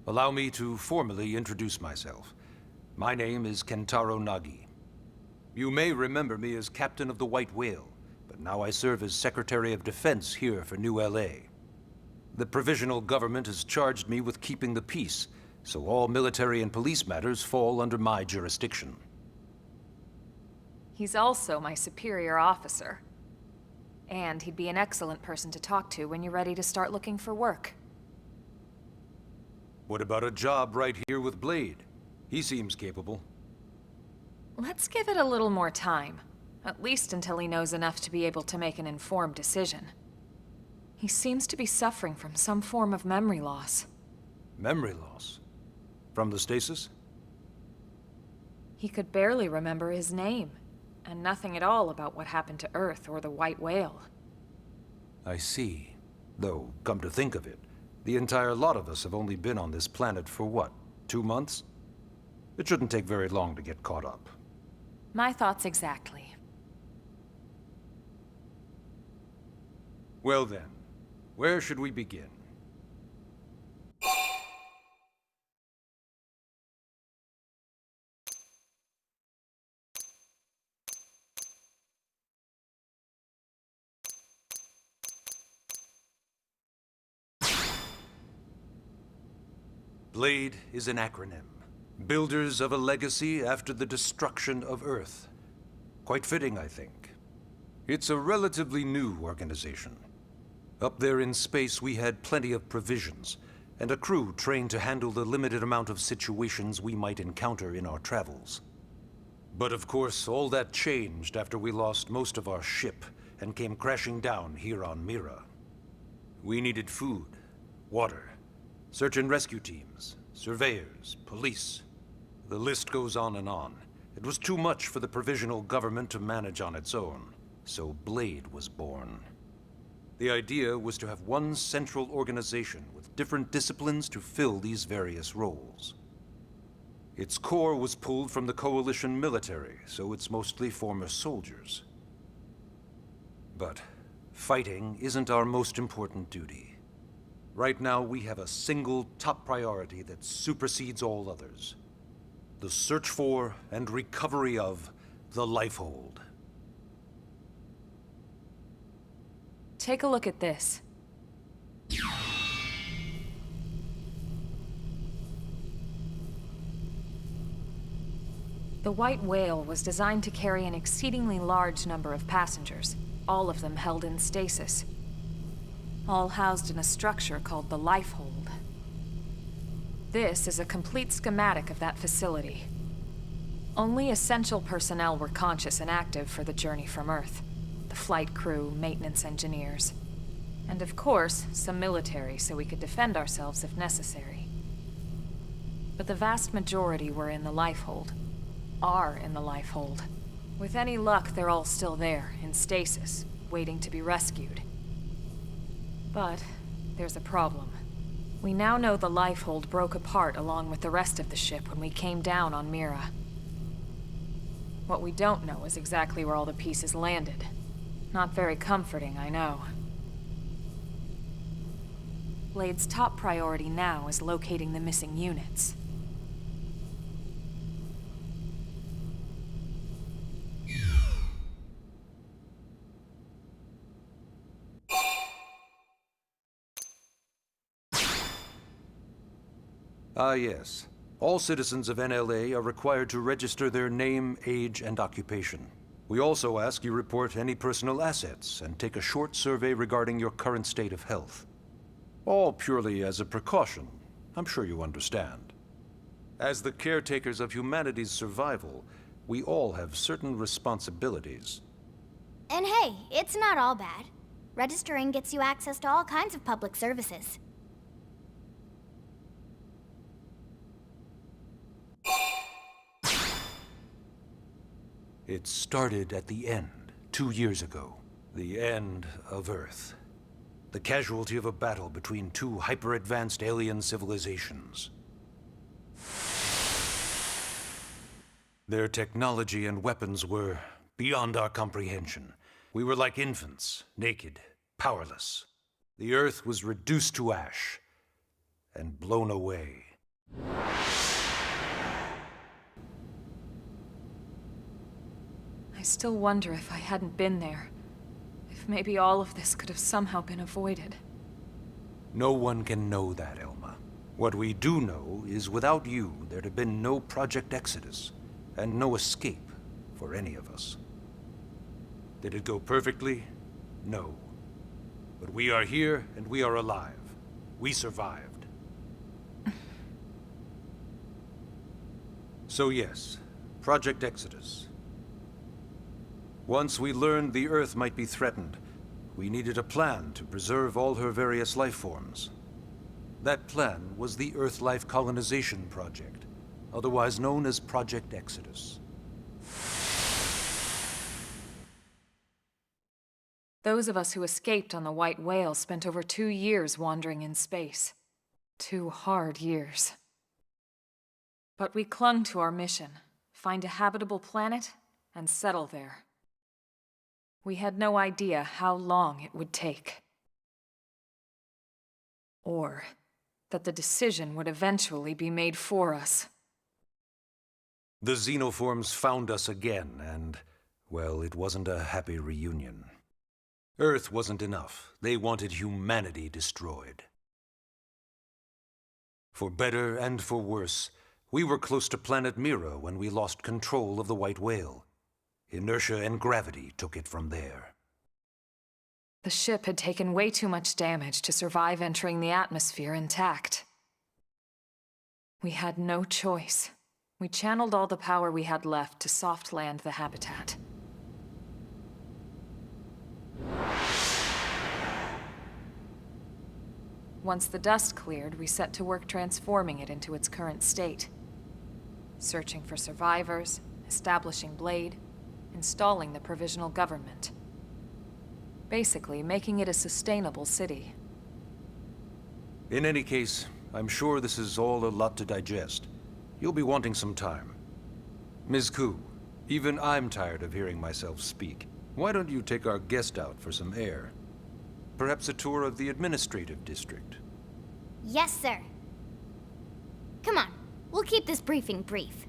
Allow me to formally introduce myself. My name is Kentaro Nagi. You may remember me as Captain of the White Whale, but now I serve as Secretary of Defense here for New LA. The provisional government has charged me with keeping the peace, so all military and police matters fall under my jurisdiction. He's also my superior officer. And he'd be an excellent person to talk to when you're ready to start looking for work. What about a job right here with Blade? He seems capable. Let's give it a little more time. At least until he knows enough to be able to make an informed decision. He seems to be suffering from some form of memory loss. Memory loss? From the stasis? He could barely remember his name, and nothing at all about what happened to Earth or the White Whale. I see. Though, come to think of it, the entire lot of us have only been on this planet for what, 2 months? It shouldn't take very long to get caught up. My thoughts exactly. Well then, where should we begin? Blade is an acronym. Builders of a legacy after the destruction of Earth. Quite fitting, I think. It's a relatively new organization. Up there in space, we had plenty of provisions, and a crew trained to handle the limited amount of situations we might encounter in our travels. But of course, all that changed after we lost most of our ship and came crashing down here on Mira. We needed food, water, search and rescue teams, surveyors, police. The list goes on and on. It was too much for the provisional government to manage on its own, so Blade was born. The idea was to have one central organization with different disciplines to fill these various roles. Its core was pulled from the Coalition military, so it's mostly former soldiers. But fighting isn't our most important duty. Right now, we have a single top priority that supersedes all others. The search for and recovery of the Lifehold. Take a look at this. The White Whale was designed to carry an exceedingly large number of passengers, all of them held in stasis. All housed in a structure called the Lifehold. This is a complete schematic of that facility. Only essential personnel were conscious and active for the journey from Earth. The flight crew, maintenance engineers, and of course, some military so we could defend ourselves if necessary. But the vast majority were in the Lifehold. Are in the Lifehold. With any luck, they're all still there, in stasis, waiting to be rescued. But there's a problem. We now know the Lifehold broke apart along with the rest of the ship when we came down on Mira. What we don't know is exactly where all the pieces landed. Not very comforting, I know. Blade's top priority now is locating the missing units. Ah, yes. All citizens of NLA are required to register their name, age, and occupation. We also ask you report any personal assets and take a short survey regarding your current state of health. All purely as a precaution. I'm sure you understand. As the caretakers of humanity's survival, we all have certain responsibilities. And hey, it's not all bad. Registering gets you access to all kinds of public services. It started at the end, 2 years ago. The end of Earth. The casualty of a battle between two hyper-advanced alien civilizations. Their technology and weapons were beyond our comprehension. We were like infants, naked, powerless. The Earth was reduced to ash and blown away. I still wonder if I hadn't been there. If maybe all of this could have somehow been avoided. No one can know that, Elma. What we do know is without you, there'd have been no Project Exodus, and no escape for any of us. Did it go perfectly? No. But we are here, and we are alive. We survived. So yes, Project Exodus. Once we learned the Earth might be threatened, we needed a plan to preserve all her various life forms. That plan was the Earth Life Colonization Project, otherwise known as Project Exodus. Those of us who escaped on the White Whale spent over 2 years wandering in space. 2 hard years. But we clung to our mission, find a habitable planet and settle there. We had no idea how long it would take. Or that the decision would eventually be made for us. The xenoforms found us again, and, well, it wasn't a happy reunion. Earth wasn't enough. They wanted humanity destroyed. For better and for worse, we were close to planet Mira when we lost control of the White Whale. Inertia and gravity took it from there. The ship had taken way too much damage to survive entering the atmosphere intact. We had no choice. We channeled all the power we had left to soft land the habitat. Once the dust cleared, we set to work transforming it into its current state. Searching for survivors, establishing Blade, installing the provisional government. Basically, making it a sustainable city. In any case, I'm sure this is all a lot to digest. You'll be wanting some time. Ms. Koo, even I'm tired of hearing myself speak. Why don't you take our guest out for some air? Perhaps a tour of the administrative district. Yes, sir. Come on, we'll keep this briefing brief.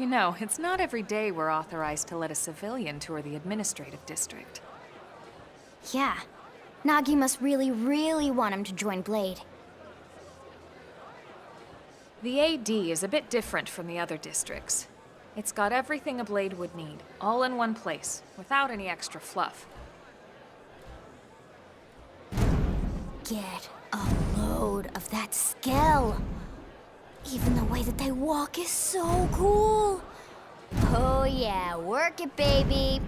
You know, it's not every day we're authorized to let a civilian tour the administrative district. Yeah. Nagi must really, really want him to join Blade. The AD is a bit different from the other districts. It's got everything a Blade would need, all in one place, without any extra fluff. Get a load of that skill. Even the way that they walk is so cool. Oh yeah, work it, baby.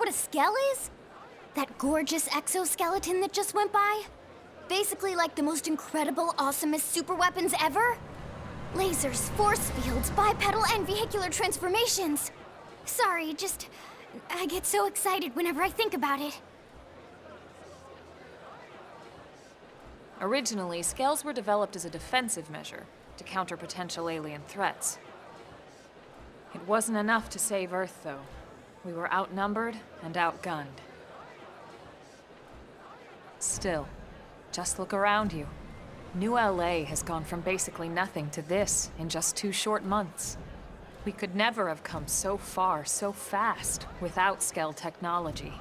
what a skell is? That gorgeous exoskeleton that just went by? Basically like the most incredible, awesomest super weapons ever? Lasers, force fields, bipedal and vehicular transformations. Sorry, I get so excited whenever I think about it. Originally, scales were developed as a defensive measure to counter potential alien threats. It wasn't enough to save Earth, though. We were outnumbered and outgunned. Still, just look around you. New LA has gone from basically nothing to this in just 2 short months. We could never have come so far, so fast, without Skell technology.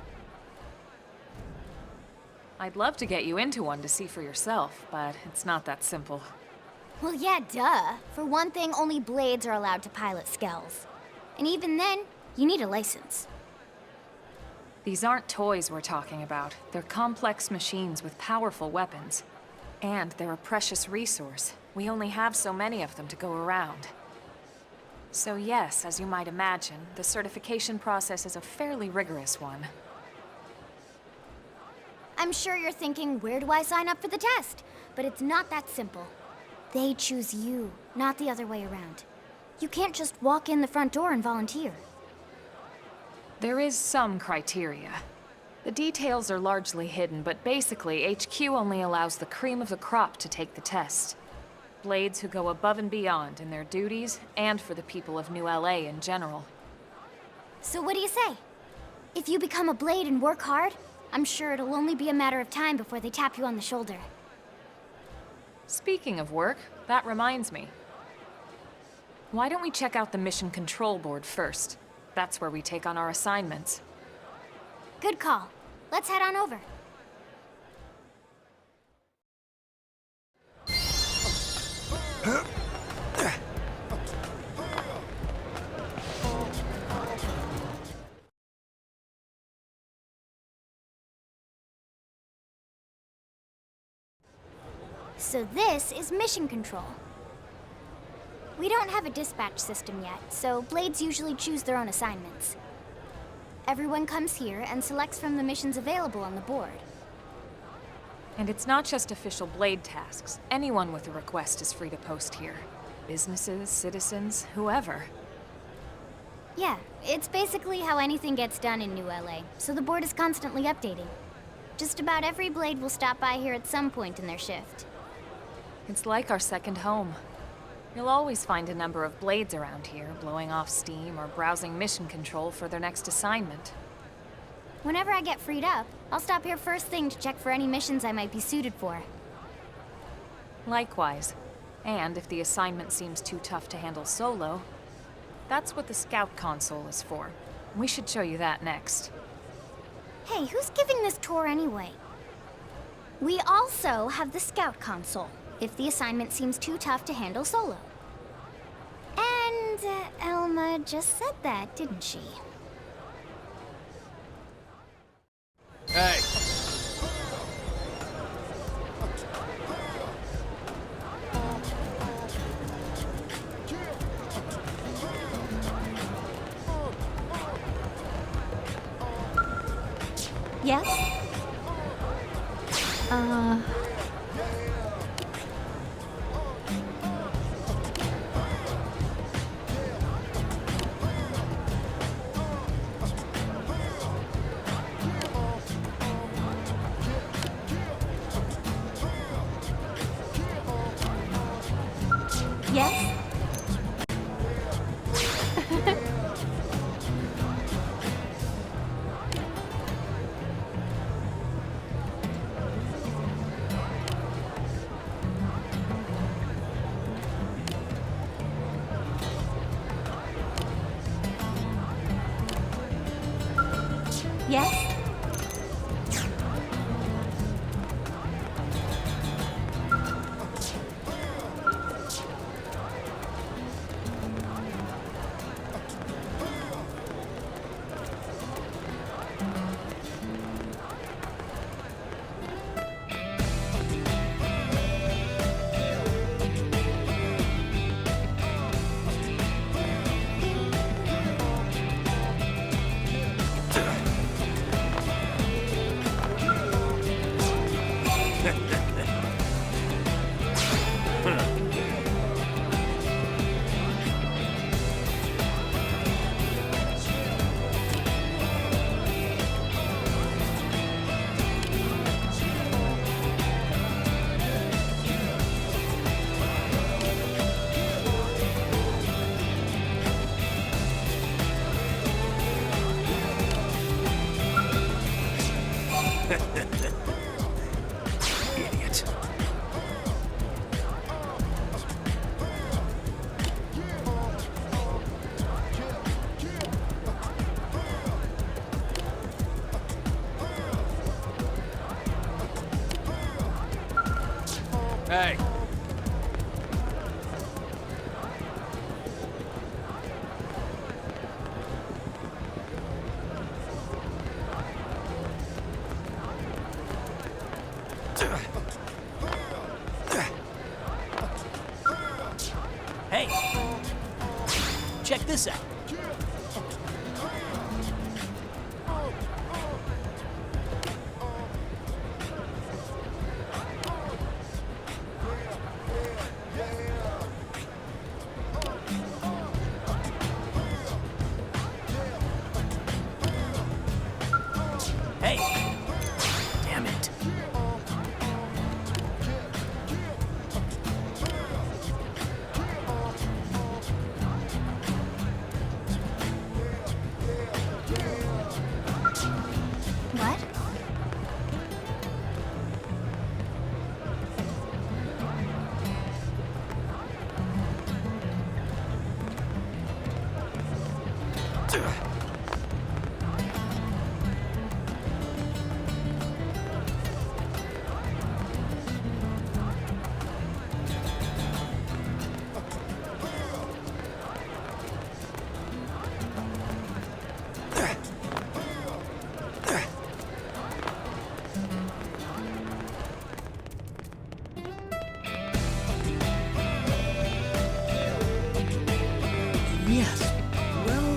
I'd love to get you into one to see for yourself, but it's not that simple. Well, yeah, duh. For one thing, only Blades are allowed to pilot Skells. And even then, you need a license. These aren't toys we're talking about. They're complex machines with powerful weapons. And they're a precious resource. We only have so many of them to go around. So yes, as you might imagine, the certification process is a fairly rigorous one. I'm sure you're thinking, where do I sign up for the test? But it's not that simple. They choose you, not the other way around. You can't just walk in the front door and volunteer. There is some criteria. The details are largely hidden, but basically, HQ only allows the cream of the crop to take the test. Blades who go above and beyond in their duties, and for the people of New LA in general. So what do you say? If you become a Blade and work hard, I'm sure it'll only be a matter of time before they tap you on the shoulder. Speaking of work, that reminds me. Why don't we check out the Mission Control Board first? That's where we take on our assignments. Good call. Let's head on over. So this is Mission Control. We don't have a dispatch system yet, so Blades usually choose their own assignments. Everyone comes here and selects from the missions available on the board. And it's not just official Blade tasks. Anyone with a request is free to post here. Businesses, citizens, whoever. Yeah, it's basically how anything gets done in New LA, so the board is constantly updating. Just about every Blade will stop by here at some point in their shift. It's like our second home. You'll always find a number of Blades around here, blowing off steam or browsing mission control for their next assignment. Whenever I get freed up, I'll stop here first thing to check for any missions I might be suited for. Likewise. And if the assignment seems too tough to handle solo, that's what the Scout console is for. We should show you that next. Hey, who's giving this tour anyway? We also have the Scout console, if the assignment seems too tough to handle solo. And Elma just said that, didn't she? Hey! Yes? Yes? Yes? Idiot. Hey. Hey, check this out. Hey, damn it. What? Yes, well...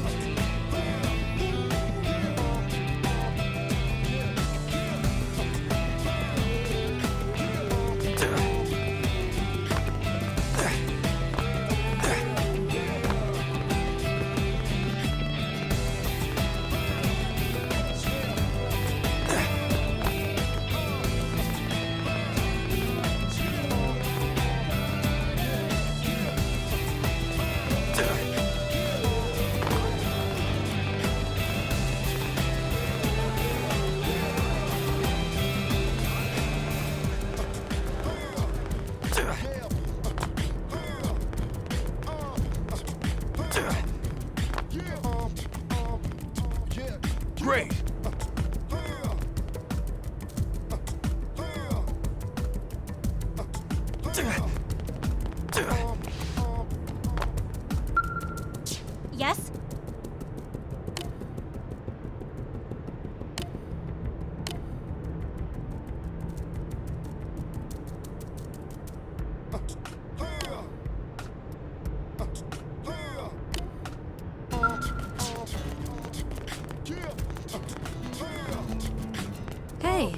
Great. Yes? Hey.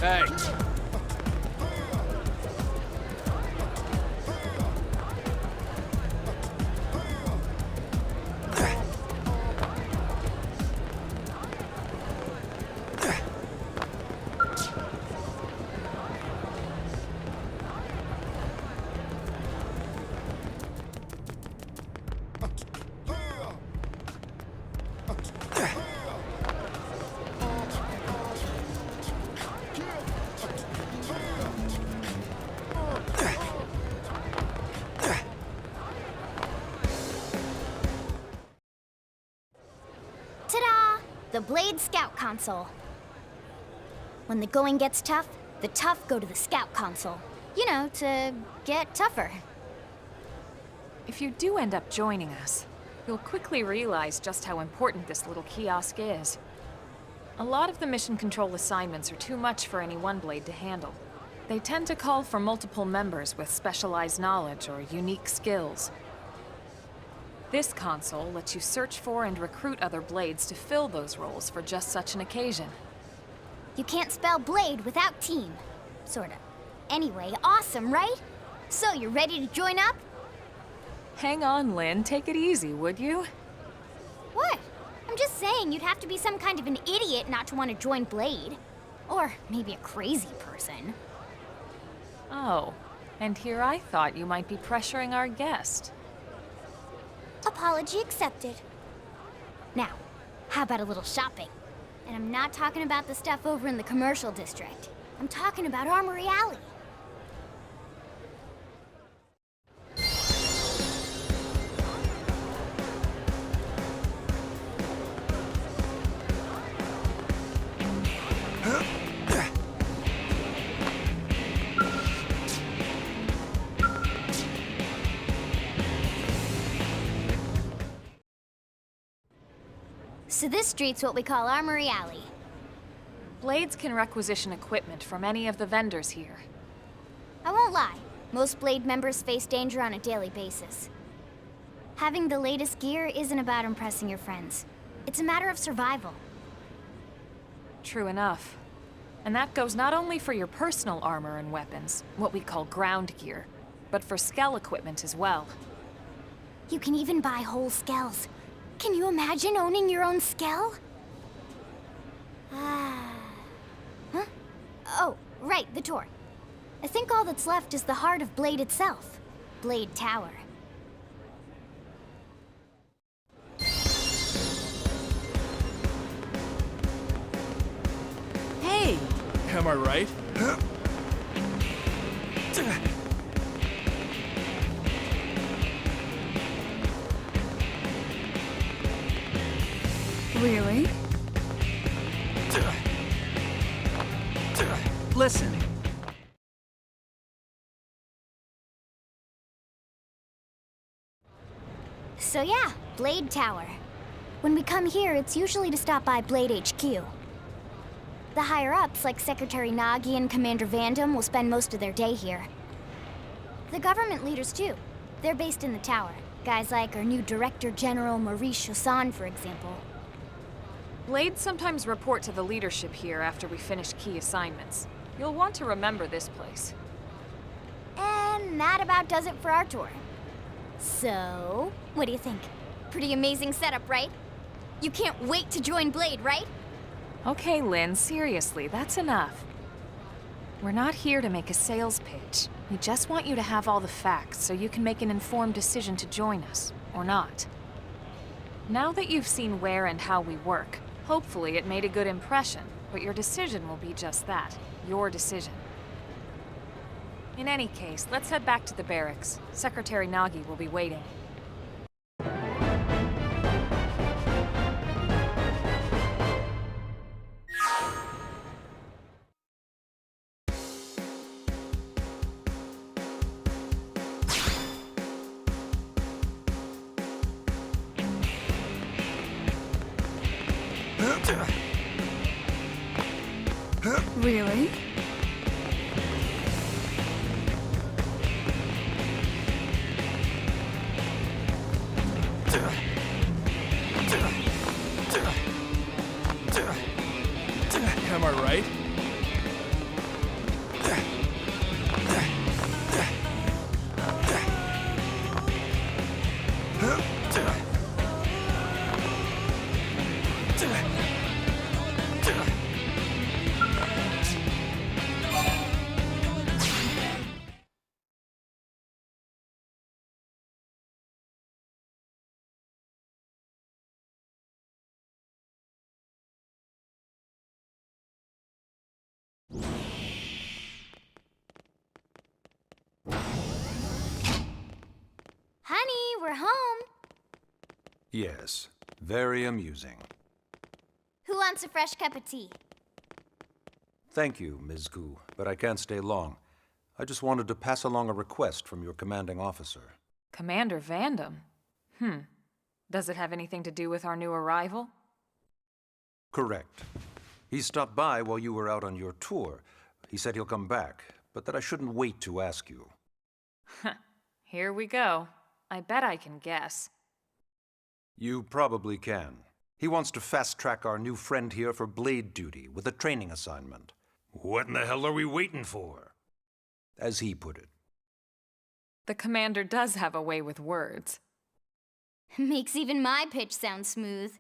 Hey. Ta-da! The Blade Scout Console. When the going gets tough, the tough go to the Scout Console. You know, to get tougher. If you do end up joining us, you'll quickly realize just how important this little kiosk is. A lot of the mission control assignments are too much for any one Blade to handle. They tend to call for multiple members with specialized knowledge or unique skills. This console lets you search for and recruit other Blades to fill those roles for just such an occasion. You can't spell Blade without team. Sorta. Anyway, awesome, right? So, you're ready to join up? Hang on, Lynn. Take it easy, would you? What? I'm just saying you'd have to be some kind of an idiot not to want to join Blade. Or maybe a crazy person. Oh, and here I thought you might be pressuring our guest. Apology accepted. Now, how about a little shopping? And I'm not talking about the stuff over in the commercial district. I'm talking about Armory Alley. So this street's what we call Armory Alley. Blades can requisition equipment from any of the vendors here. I won't lie, most Blade members face danger on a daily basis. Having the latest gear isn't about impressing your friends. It's a matter of survival. True enough. And that goes not only for your personal armor and weapons, what we call ground gear, but for skell equipment as well. You can even buy whole skells. Can you imagine owning your own skell? Huh? Oh, right, the tour. I think all that's left is the heart of Blade itself. Blade Tower. Hey! Am I right? Really? Listen. So yeah, Blade Tower. When we come here, it's usually to stop by Blade HQ. The higher-ups, like Secretary Nagi and Commander Vandam, will spend most of their day here. The government leaders, too. They're based in the tower. Guys like our new Director General Maurice Chassan, for example. Blades sometimes report to the leadership here after we finish key assignments. You'll want to remember this place. And that about does it for our tour. So, what do you think? Pretty amazing setup, right? You can't wait to join Blade, right? Okay, Lynn, seriously, that's enough. We're not here to make a sales pitch. We just want you to have all the facts so you can make an informed decision to join us, or not. Now that you've seen where and how we work, hopefully it made a good impression, but your decision will be just that, your decision. In any case, let's head back to the barracks. Secretary Nagi will be waiting. Really? Am I right? Honey, we're home. Yes, very amusing. Who wants a fresh cup of tea? Thank you, Ms. Gu, but I can't stay long. I just wanted to pass along a request from your commanding officer. Commander Vandam? Does it have anything to do with our new arrival? Correct. He stopped by while you were out on your tour. He said he'll come back, but that I shouldn't wait to ask you. Here we go. I bet I can guess. You probably can. He wants to fast-track our new friend here for blade duty with a training assignment. What in the hell are we waiting for? As he put it. The commander does have a way with words. Makes even my pitch sound smooth.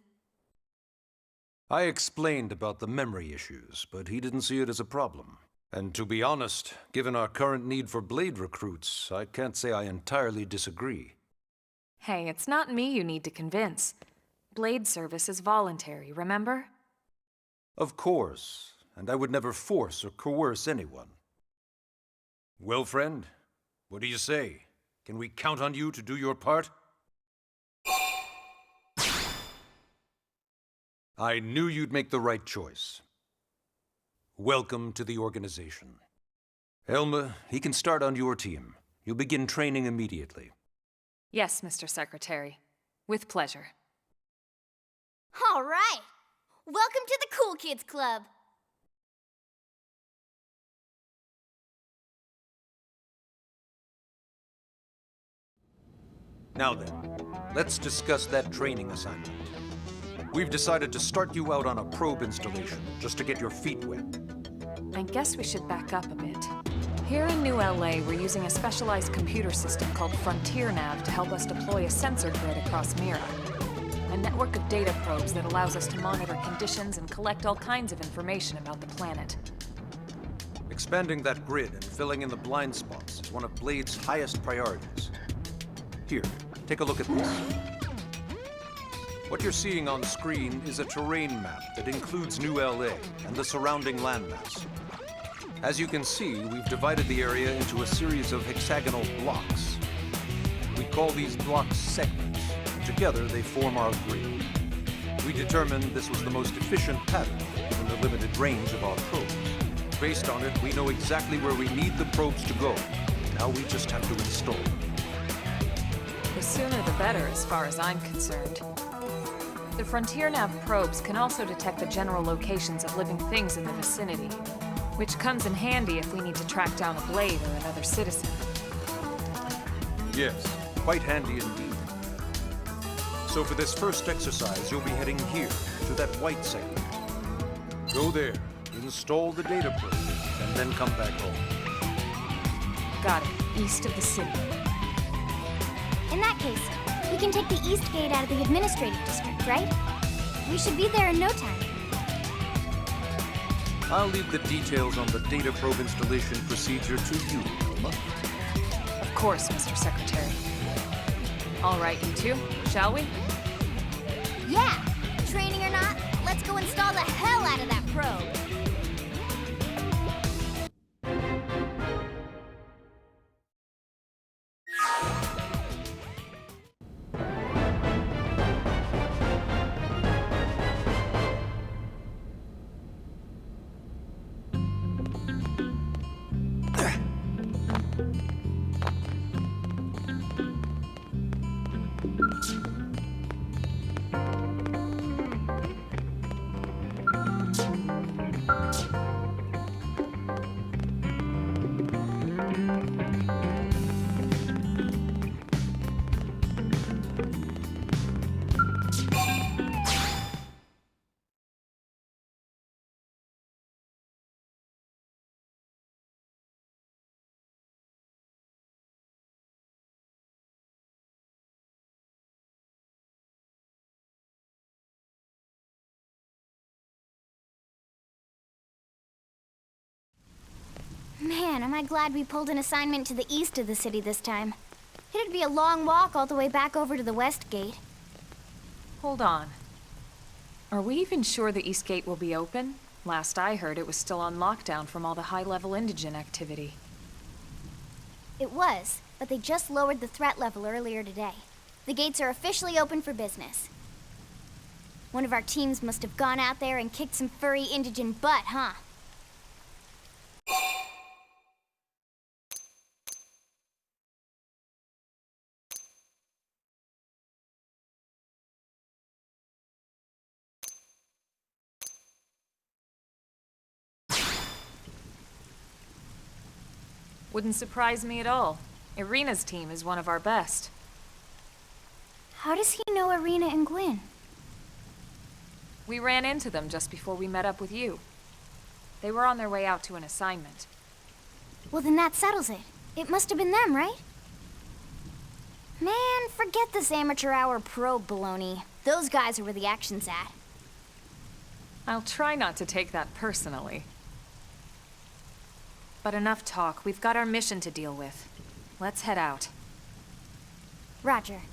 I explained about the memory issues, but he didn't see it as a problem. And to be honest, given our current need for blade recruits, I can't say I entirely disagree. Hey, it's not me you need to convince. Blade service is voluntary, remember? Of course, and I would never force or coerce anyone. Well, friend, what do you say? Can we count on you to do your part? I knew you'd make the right choice. Welcome to the organization. Elma, he can start on your team. You'll begin training immediately. Yes, Mr. Secretary. With pleasure. All right. Welcome to the Cool Kids Club. Now then, let's discuss that training assignment. We've decided to start you out on a probe installation, just to get your feet wet. I guess we should back up a bit. Here in New LA, we're using a specialized computer system called Frontier Nav to help us deploy a sensor grid across Mira. A network of data probes that allows us to monitor conditions and collect all kinds of information about the planet. Expanding that grid and filling in the blind spots is one of Blade's highest priorities. Here, take a look at this. What you're seeing on screen is a terrain map that includes New LA and the surrounding landmass. As you can see, we've divided the area into a series of hexagonal blocks. We call these blocks segments. Together, they form our grid. We determined this was the most efficient pattern, given the limited range of our probes. Based on it, we know exactly where we need the probes to go. Now we just have to install them. The sooner the better, as far as I'm concerned. The Frontier Nav probes can also detect the general locations of living things in the vicinity, which comes in handy if we need to track down a blade or another citizen. Yes, quite handy indeed. So for this first exercise, you'll be heading here, to that white segment. Go there, install the data probe, and then come back home. Got it. East of the city. In that case, we can take the East Gate out of the administrative district, right? We should be there in no time. I'll leave the details on the data probe installation procedure to you, Elma. Of course, Mr. Secretary. All right, you two, shall we? Yeah! Training or not, let's go install the hell out of that probe! Man, am I glad we pulled an assignment to the east of the city this time. It'd be a long walk all the way back over to the West Gate. Hold on. Are we even sure the East Gate will be open? Last I heard, it was still on lockdown from all the high-level indigen activity. It was, but but they just lowered the threat level earlier today. The gates are officially open for business. One of our teams must have gone out there and kicked some furry indigent butt, huh? Wouldn't surprise me at all. Irina's team is one of our best. How does he know Irina and Gwyn? We ran into them just before we met up with you. They were on their way out to an assignment. Well, then that settles it. It must have been them, right? Man, forget this amateur hour pro baloney. Those guys are where the action's at. I'll try not to take that personally. But enough talk. We've got our mission to deal with. Let's head out. Roger.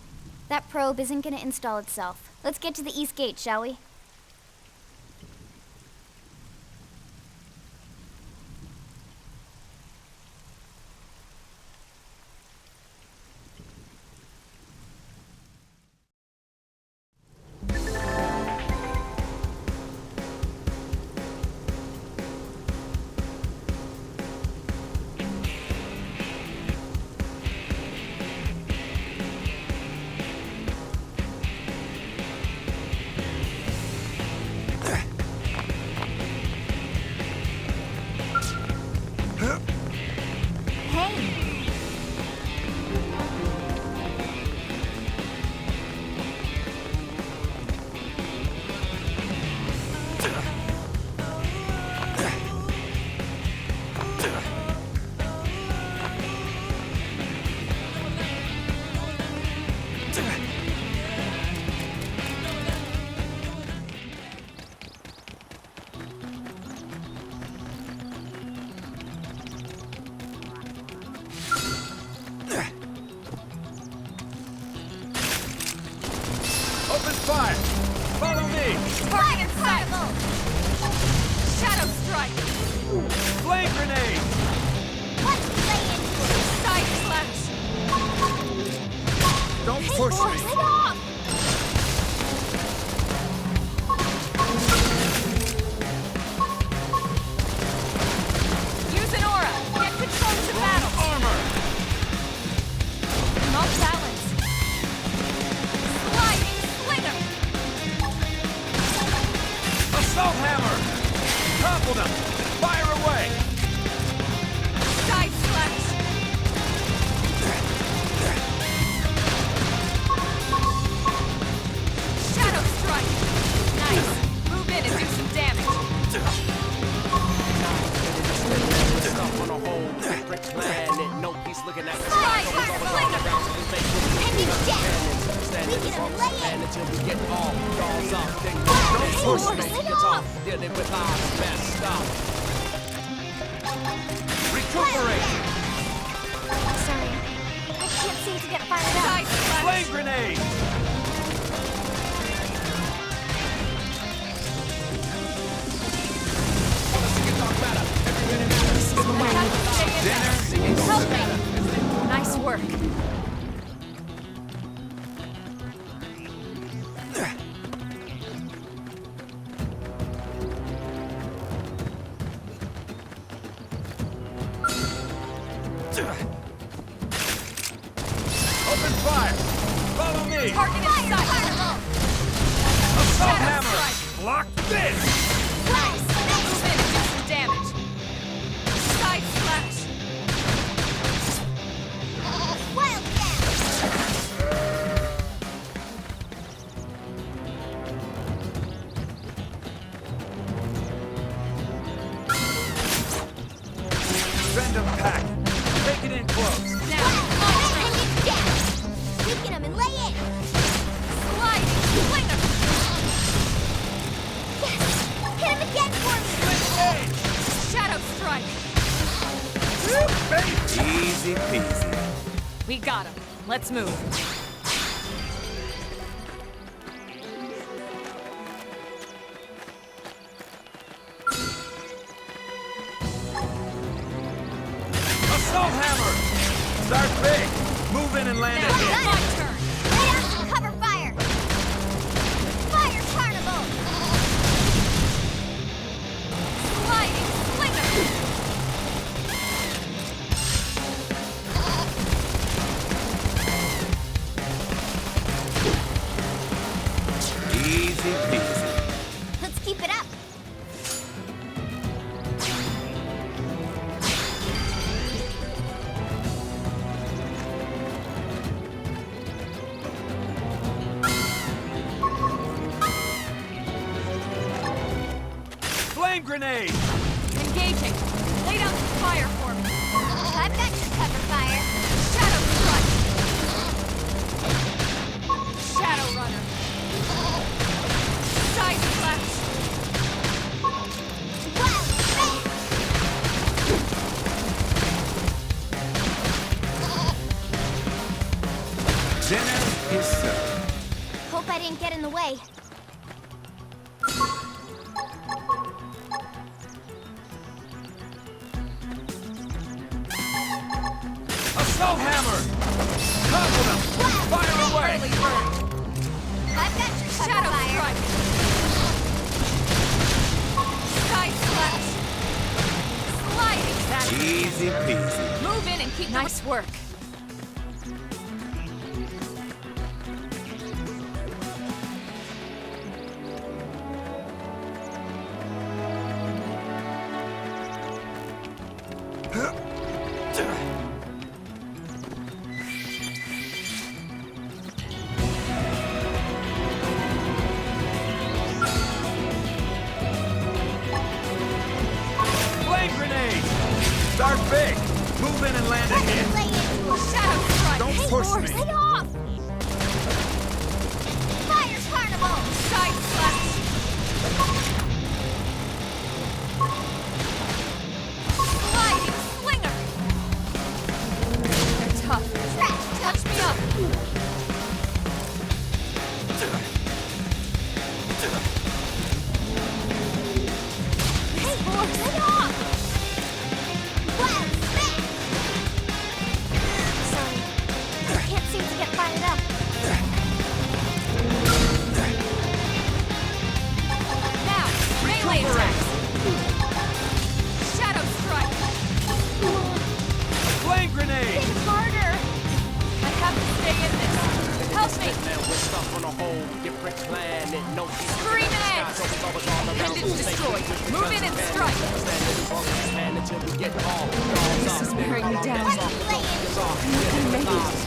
That probe isn't gonna install itself. Let's get to the East Gate, shall we? Fire! Follow me! Target in sight! Shadow strike! Flame grenade! Let's play into it! Side slash! Don't push me! Get off! Use an aura! Get control to battle! Armor! Not balance! Sliding slinger! Assault hammer! Topple them! Fire away! Side slash! Shadow strike! Nice! Move in and do some damage! Stuff on a whole different planet. No peace looking at the sky. Always all around so we face with standing as long as we can until we get all dolls up. Then don't push me. It's off. Dealing with our best stuff. Recuperate! Sorry. I can't seem to get fired up. Side slash! Flame grenade! Help me! Nice work. Open fire! Follow me! Target in sight! Assault Shadow hammer! strike! Block this! Move in and do some damage. Side slash! Random pack! Take it in close! Now, monster! Weaken him and lay in! Sliding slinger! Yes! Hit him again for me! Shadow strike! Easy peasy. We got him. Let's move. Assault hammer! Start big! and land a Now, hit. my turn. Lay out some cover fire. Fire carnival. Sliding slinger. Easy peasy. Let's keep it up. Flame grenade! Engaging. Lay down some fire for me. I've got your cover fire. Shadow strike. Shadow runner. Side slash. Wild Dinner is served. Hope I didn't get in the way. Assault hammer! Topple them! Fire away! Early bird. I've got your cover Shadow fire. strike. Side slash. Sliding. Easy peasy. Move in and keep nice work. Flame grenade! Start big! Move in and land a hit. Lay into it. Shadow strike. Don't Hey, push Morse, me. lay off. Fire carnival. Side slash. Sliding slinger. They're tough. Touch me up. Hey, Morse, lay off. Wild smack. Sorry, I can't seem to get fired up. Now, melee attacks. Shadow strike. Flame grenade! It's harder. I have to stay in this. Help me. Man, we're stuck on a whole different planet. No Scream edge. Appendage destroyed. Move in and strike. This is wearing me down. Let me lay into it.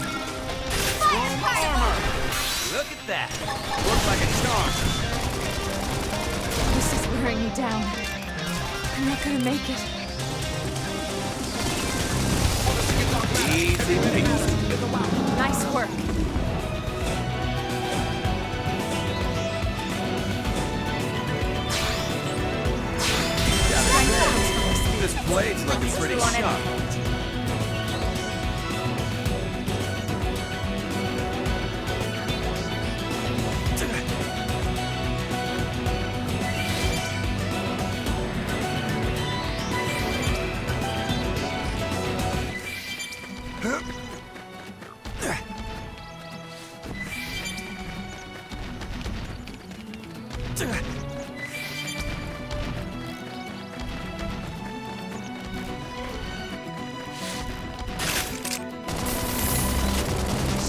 Fire carnival. Look at that! Looks like a charm. This is wearing me down. I'm not gonna make it. Easy peasy. Nice work. This blade's looking pretty sharp.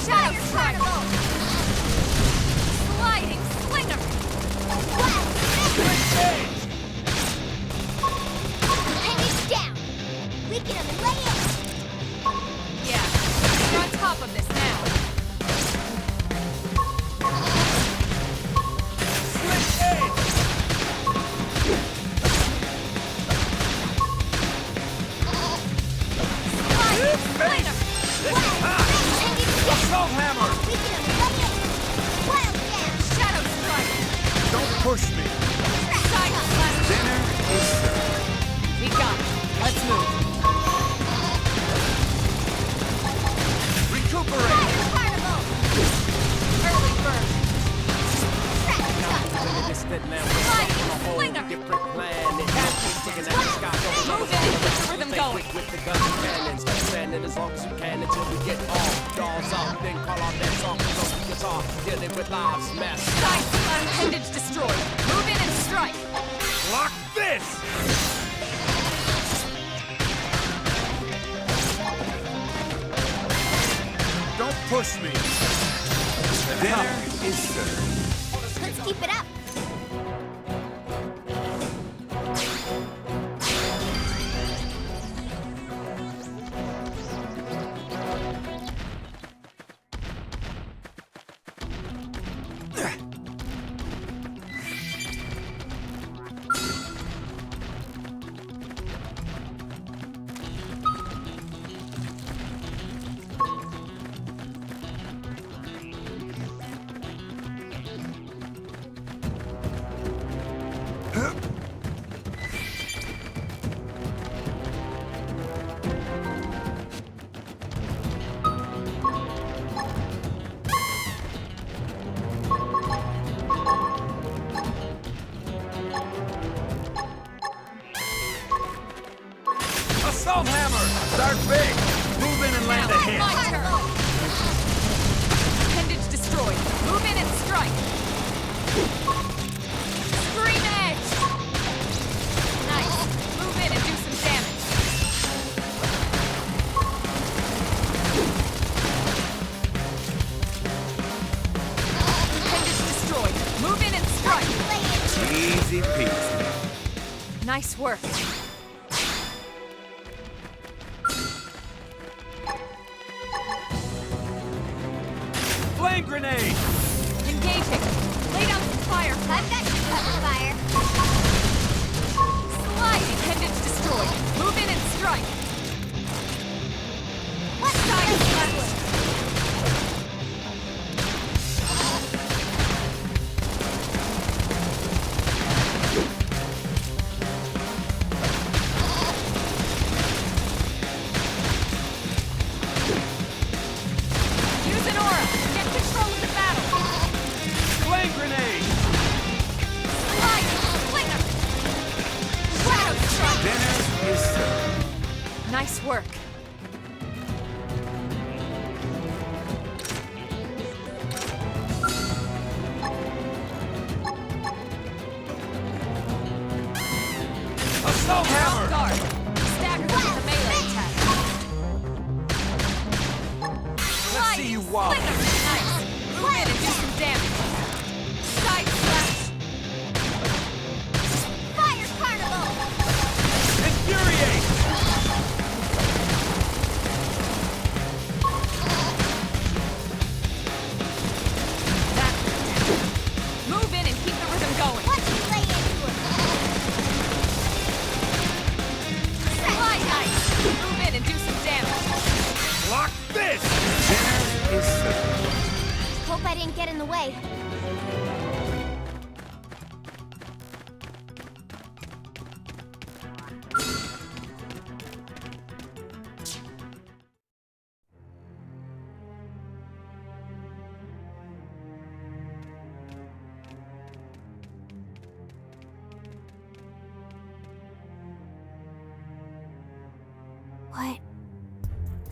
Shadow carnival. Sliding slinger. Wild smack. Appendage down. Weaken him and lay in. Yeah, you're on top of this now. Sliding slinger. Assault hammer! Weaken him and lay in. Wild dash. Shadow strike. Don't push me. Side slash. Dinner is served. We got it. Let's move. Recuperate! Fire carnival. Early bird. Crack shot. Sliding slinger. Different planet. No peace looking at the sky. Move in and get the rhythm going. With the guns and cannons. then call off that soft guitar, dealing with lives mess. Side slam appendage destroyed. Move in and strike. Block this! Don't push me. Dinner is served. Let's keep it up. Assault hammer! Start big! Move in and land a hit! My turn. Appendage destroyed. Move in and strike. Scream edge. Nice. Move in and do some damage. Appendage destroyed. Move in and strike. Easy peasy. Nice work. Flame grenade! Engaging. Lay down some fire. I've got you covered, fire. Slide. Appendage destroyed. Move in and strike. What Side slash. Use an aura. Get control of the battle. Flame grenade! Slide. Slinger. Shadow strike. Dinner is served. Nice work. Assault hammer! Guard. Stagger with the melee attack. Let's see you walk. Slinger. Nice. Move in and do some damage. Side slash. Fire carnival. Infuriate! That's it. Move in and keep the rhythm going. Watch me lay into it. Slide ice. Move in and do some damage. Block this! Dinner is served. Hope I didn't get in the way. What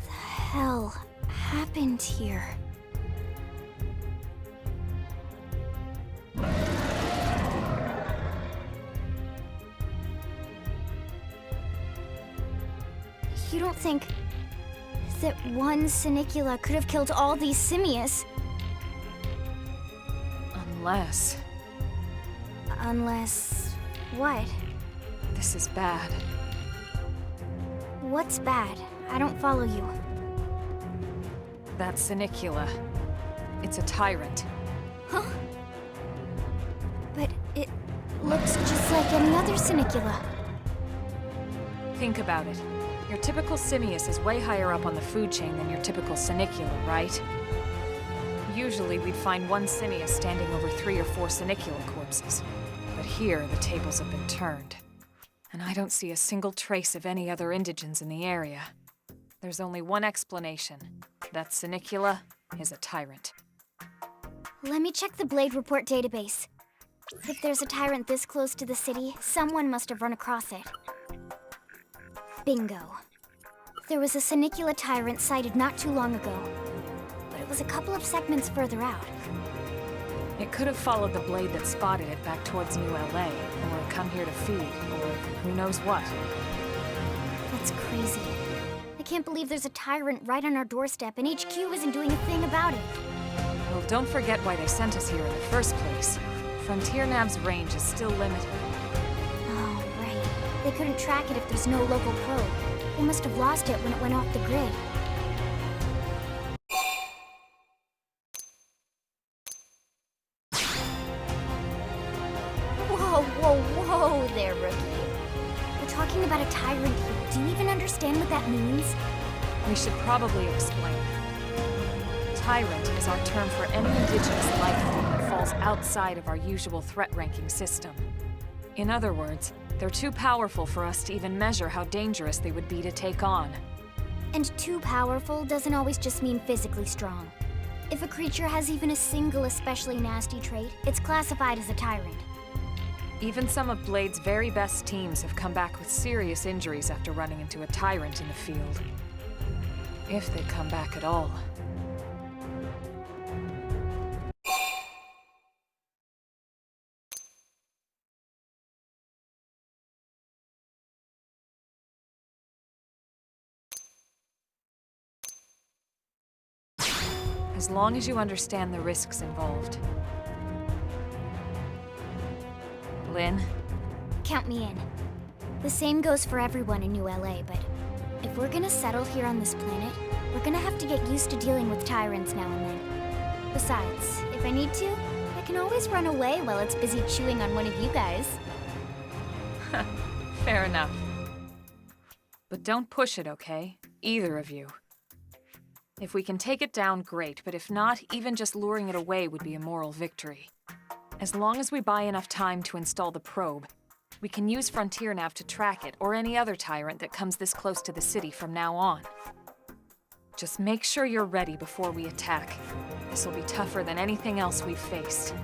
the hell happened here? You don't think that one Sinicula could have killed all these simius? Unless Unless... what? this is bad. What's bad? I don't follow you. That Sinicula. It's a tyrant. Huh? But it looks just like any other Sinicula. Think about it. Your typical simius is way higher up on the food chain than your typical Sinicula, right? Usually we'd find one simius standing over 3 or 4 Sinicula corpses. But here, the tables have been turned. And I don't see a single trace of any other indigents in the area. There's only one explanation. That Sinicula is a tyrant. Let me check the Blade Report database. If there's a tyrant this close to the city, someone must have run across it. Bingo. There was a Sinicula tyrant sighted not too long ago. But it was a couple of segments further out. It could have followed the blade that spotted it back towards New LA, or come here to feed, or who knows what. That's crazy. I can't believe there's a tyrant right on our doorstep and HQ isn't doing a thing about it. Well, don't forget why they sent us here in the first place. Frontier Nav's range is still limited. Oh, right. They couldn't track it if there's no local probe. They must have lost it when it went off the grid. Whoa there, rookie. We're talking about a tyrant here. Do you even understand what that means? We should probably explain. Tyrant is our term for any indigenous life form that falls outside of our usual threat ranking system. In other words, they're too powerful for us to even measure how dangerous they would be to take on. And too powerful doesn't always just mean physically strong. If a creature has even a single especially nasty trait, it's classified as a tyrant. Even some of Blade's very best teams have come back with serious injuries after running into a tyrant in the field. If they come back at all. As long as you understand the risks involved. Lynn? Count me in. The same goes for everyone in New LA, but if we're gonna settle here on this planet, we're gonna have to get used to dealing with tyrants now and then. Besides, if I need to, I can always run away while it's busy chewing on one of you guys. Fair enough. But don't push it, okay? Either of you. If we can take it down, great, but if not, even just luring it away would be a moral victory. As long as we buy enough time to install the probe, we can use Frontier Nav to track it or any other tyrant that comes this close to the city from now on. Just make sure you're ready before we attack. This will be tougher than anything else we've faced.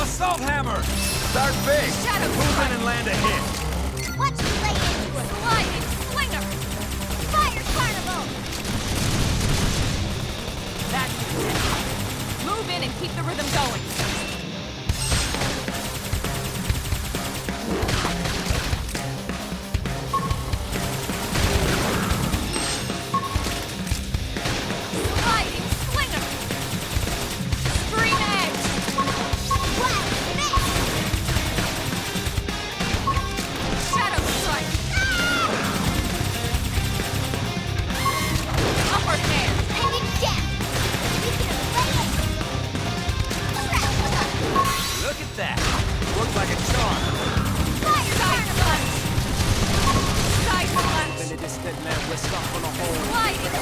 Assault hammer! Start big! Shadow Move in and land a hit! Watch me lay into it! Sliding slinger! Fire carnival! That's it. Move in and keep the rhythm going. Sliding slinger! Scream edge! Wild mist! Shadow strike! Upper hand! Pending death! We can lay it! Look at that! Looks like a charm! Side punch! Side punch! In the distant land, we're stuck on a hole. Sliding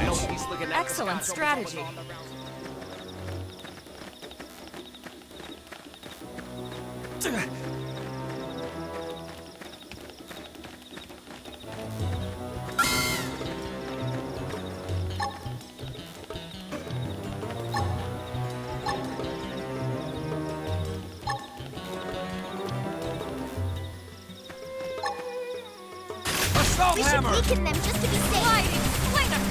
No peace looking at the Excellent sky, strategy. all around. Assault We should hammer! weaken them just to be safe. Sliding slinger!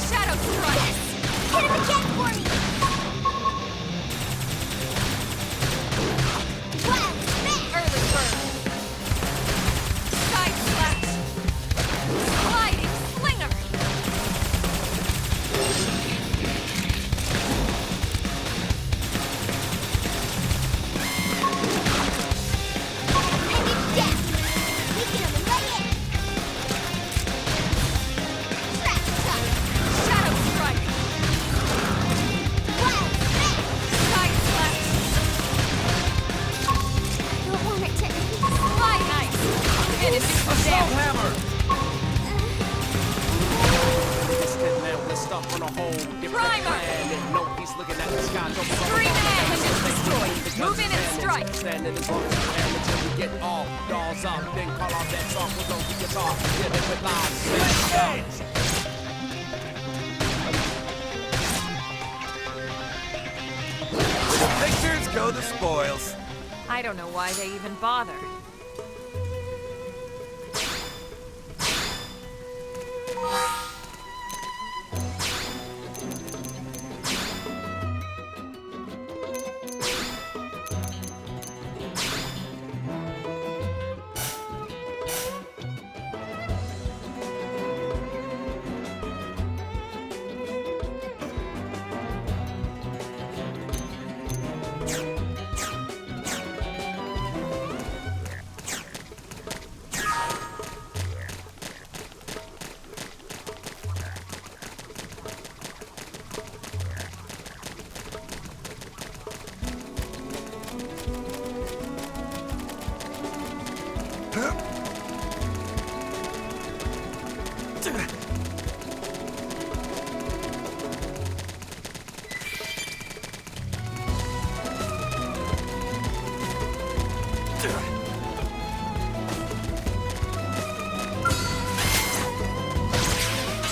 Shadow strike! Yes! Hit him again for me! Wild mist! Early bird! Side slash! Sliding slinger! Pending death! Weaken him and lay it! Scratch tuck! Shadow strike! Wild mist! Side slash! I don't want it to end. Slide nice! Finish it for Assault damage! hammer! Distant land, we're stuck on a whole different Primer! planet. No peace looking at the sky. Scream edge! Destroyed! Move in and strike! Standing as long as we can until we get all dolls up. Then call off that song with no guitar. Get it with live. Where the pictures go the spoils. I don't know why they even bother.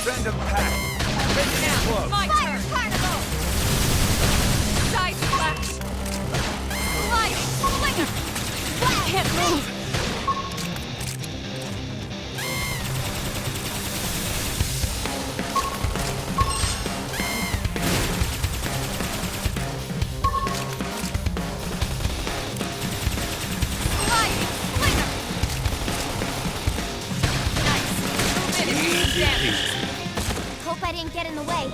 Send them pack. Make it close. My Fire turn! carnival! Side slash! Sliding slinger! Can't move! Sliding slinger! Nice! Move in and do damage! Hope I didn't get in the way.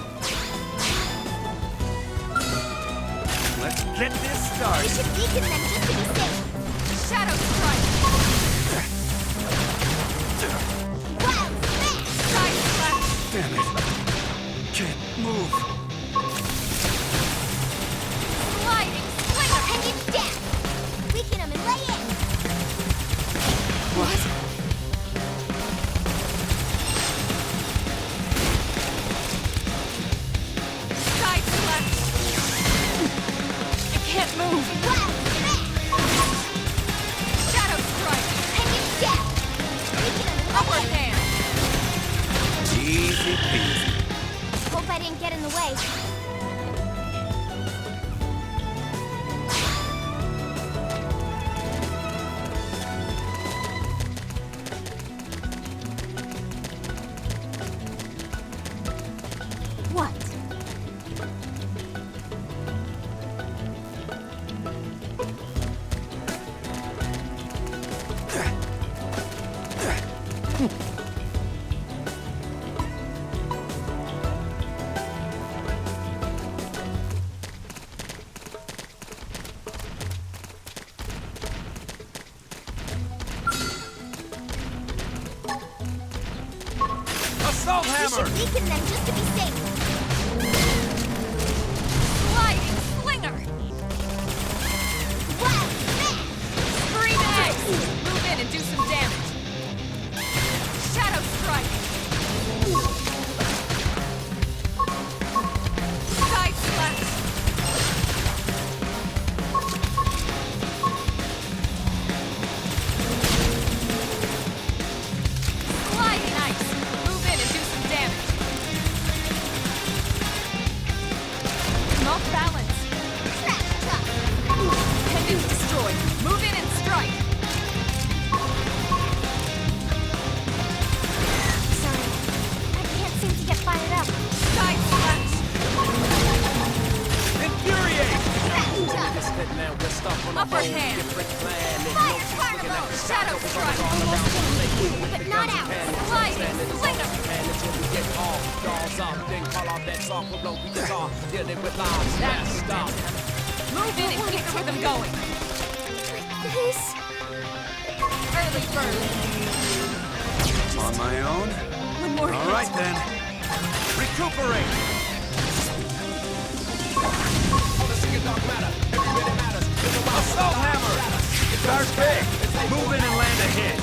Let's get this We started. should weaken them just to be safe. Shadow strike! Wild mist! Side slash! Damn it. Can't move. Sliding slinger! Pending death! Weaken him and lay it! What? I didn't get in the way. What? Assault We hammer! should weaken them just to be safe. Sliding slinger! Wow! Scream eggs! Move in and do some damage. Shadow strike! Side slash! Sliding ice! Move in and do some damage. Off balance. Trash truck! Pendant destroyed. Move in and strike. Sorry. I can't seem to get fired up. Side slash. Infuriate! Trash truck! Now we're stuck on a Upper whole hand. different planet. Fire No she's looking at the sky, Shadow opals strike. all around. So we stay quick with But the not guns out. and cannons. Sliding Standing as slinger. long as we can until we get all dolls up. Then call off that song for blow we guitar. Dealing with lives. That's That's stop. Move in and keep the rhythm going. This? Early bird. On my own? One more All hit. right then. Recuperate! Wanna see a dark matter? Every minute matters. There's a wild Assault hammer! Start big! Move in and land a hit!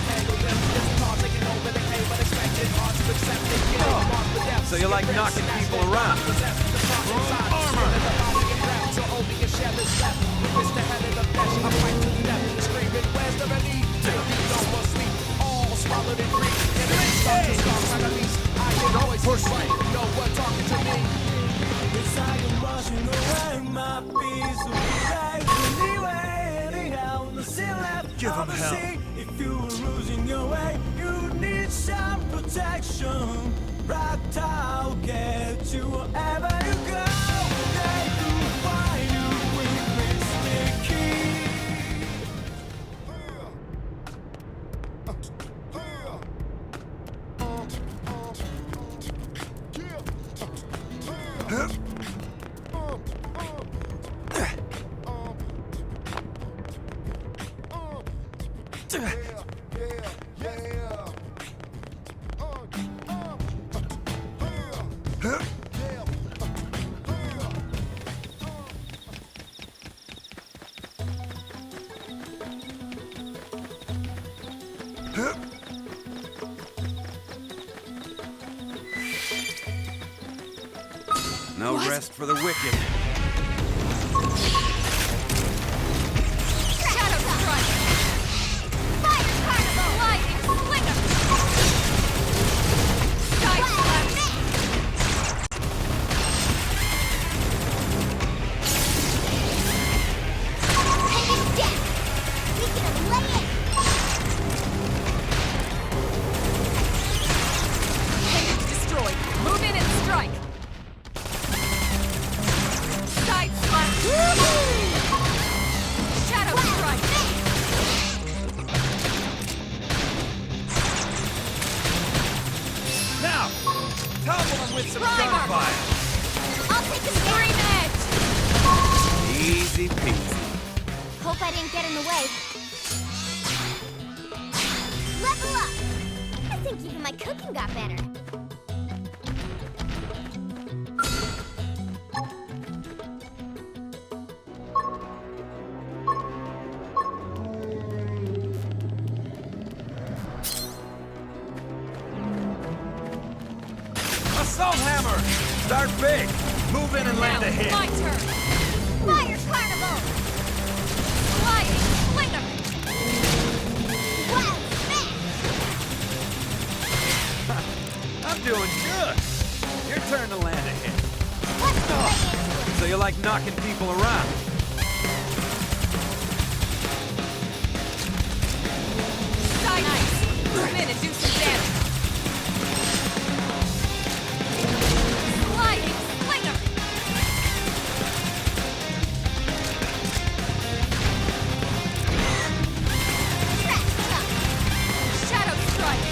So you like knocking people around? Armor! Don't push me. No one talking to me. Give him hell. If you were losing your way, you need some protection. Right, I'll get you wherever you go. They will find you with sticky. No rest for the wicked. Shadow strike. Fire carnival. Lightning slinger. Side slash. Pendant death! We can lay it! Pendant destroyed. Move in and strike. Side slash. Shadow strike. Now, topple them with some Primer. gunfire. I'll take a Scream edge. Easy peasy. Hope I didn't get in the way. Level up! I think even my cooking got better. Assault hammer! Start big! Move in and land a hit! My turn. Fire carnival! Sliding slinger. Wild smash! I'm doing good! Your turn to land a hit. So you like knocking people around? Nice. Move in and do some damage. Sliding slinger. Shadow strike.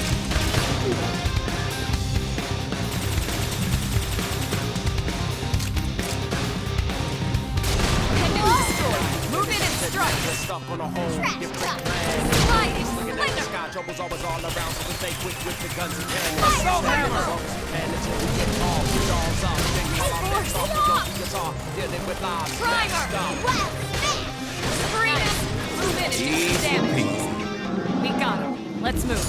Stuck on a whole different plan. Looking at the sky, trouble's always all around, so we stay quick with the guns and cannons. Assault hammer! And until we get off, the jaws up, then we all that talk, we don't be guitar, dealing with lives. Primer! Scream it! Move in and do some damage. We got him. Let's move.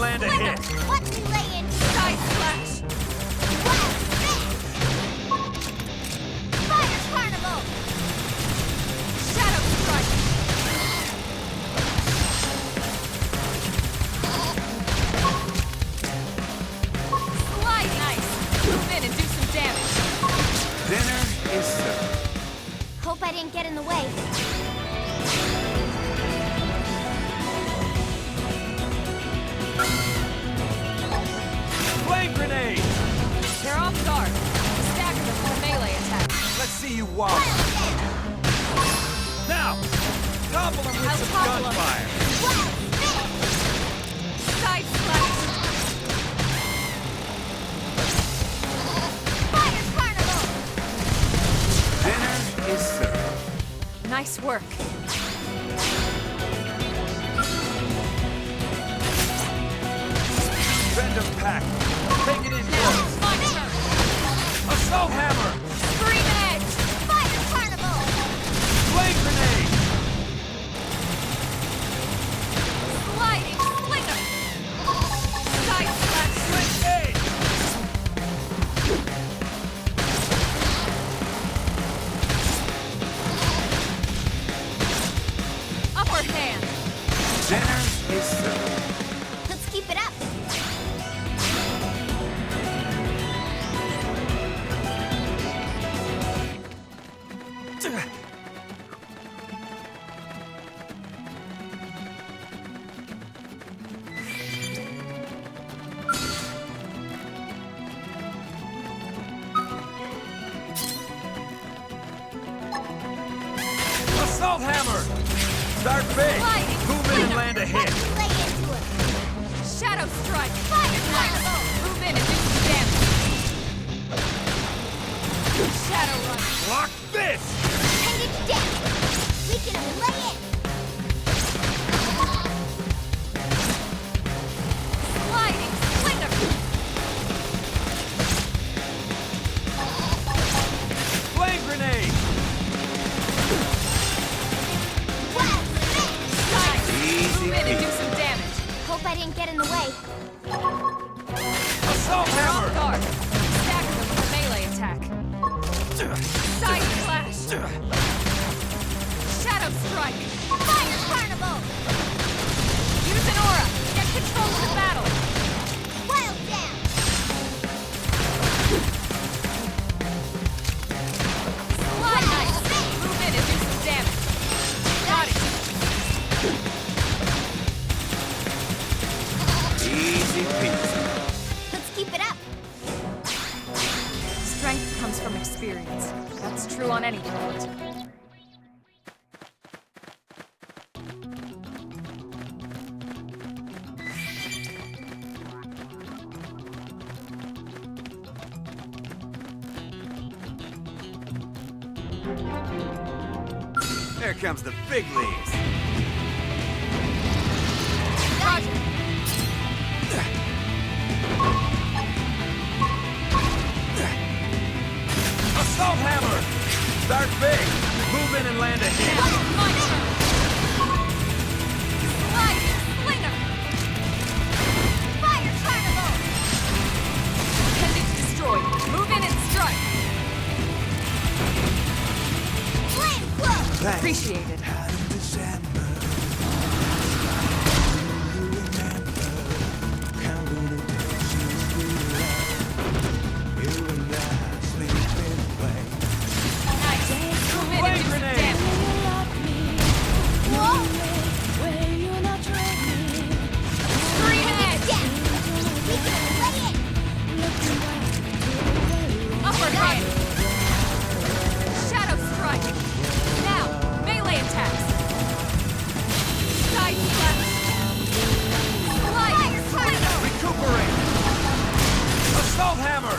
Land a hit. What you laying? Side slash. Fire carnival! Shadow strike. Slide nice. Move in and do some damage. Dinner is served. Hope I didn't get in the way. Flame grenade! They're off guard. Stagger them for melee attack. Let's see you wobble. Now! Topple them with I'll some topple 'em. gunfire! Side slash. Fire carnival! Dinner is served. Nice work. Random pack! Take it in close! My turn. Assault hammer! Scream edge. Fire carnival! Flame grenade! Sliding slinger. Side slash. Hey! Upper hand. Dinner is served. Let's keep it up. Assault hammer! Start big! Sliding Move in and land a hit! Lay into it. Shadow strike. Fire carnival! Move in and do some damage. Shadow run. Block this! And it's dead. We can lay it. Sliding slinger. Hope I didn't get in the way. Assault hammer! Guard. Stagger them with a melee attack. Side slash. Shadow strike. Fire carnival! Use an aura. Get control of the battle. Wild down! Slide knife. Move in and do some damage. Got it. Easy peasy. Let's keep it up. Strength comes from experience. That's true on any front. There comes the big leagues. Roger. Assault hammer! Start big. Move in and land a hit. My turn. Sliding slinger. Fire carnival! Appendage destroyed. Move in and strike. Flame flow! Appreciated. Nice. Move in and do some damage. Whoa! Scream ahead. We can play it! Uppercut. Shadow strike. Now, melee attacks. Side slash. Slide. Slinger. Recuperate. Assault hammer!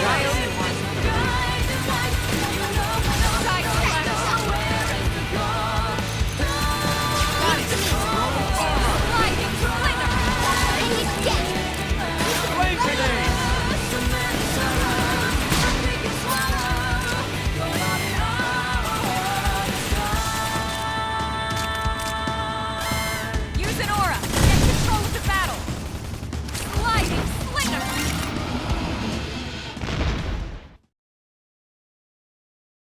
I only want side slash. Got it. Sliding slinger. And he's dead! Flame grenade! Use an aura. Get control of the battle. Sliding slinger.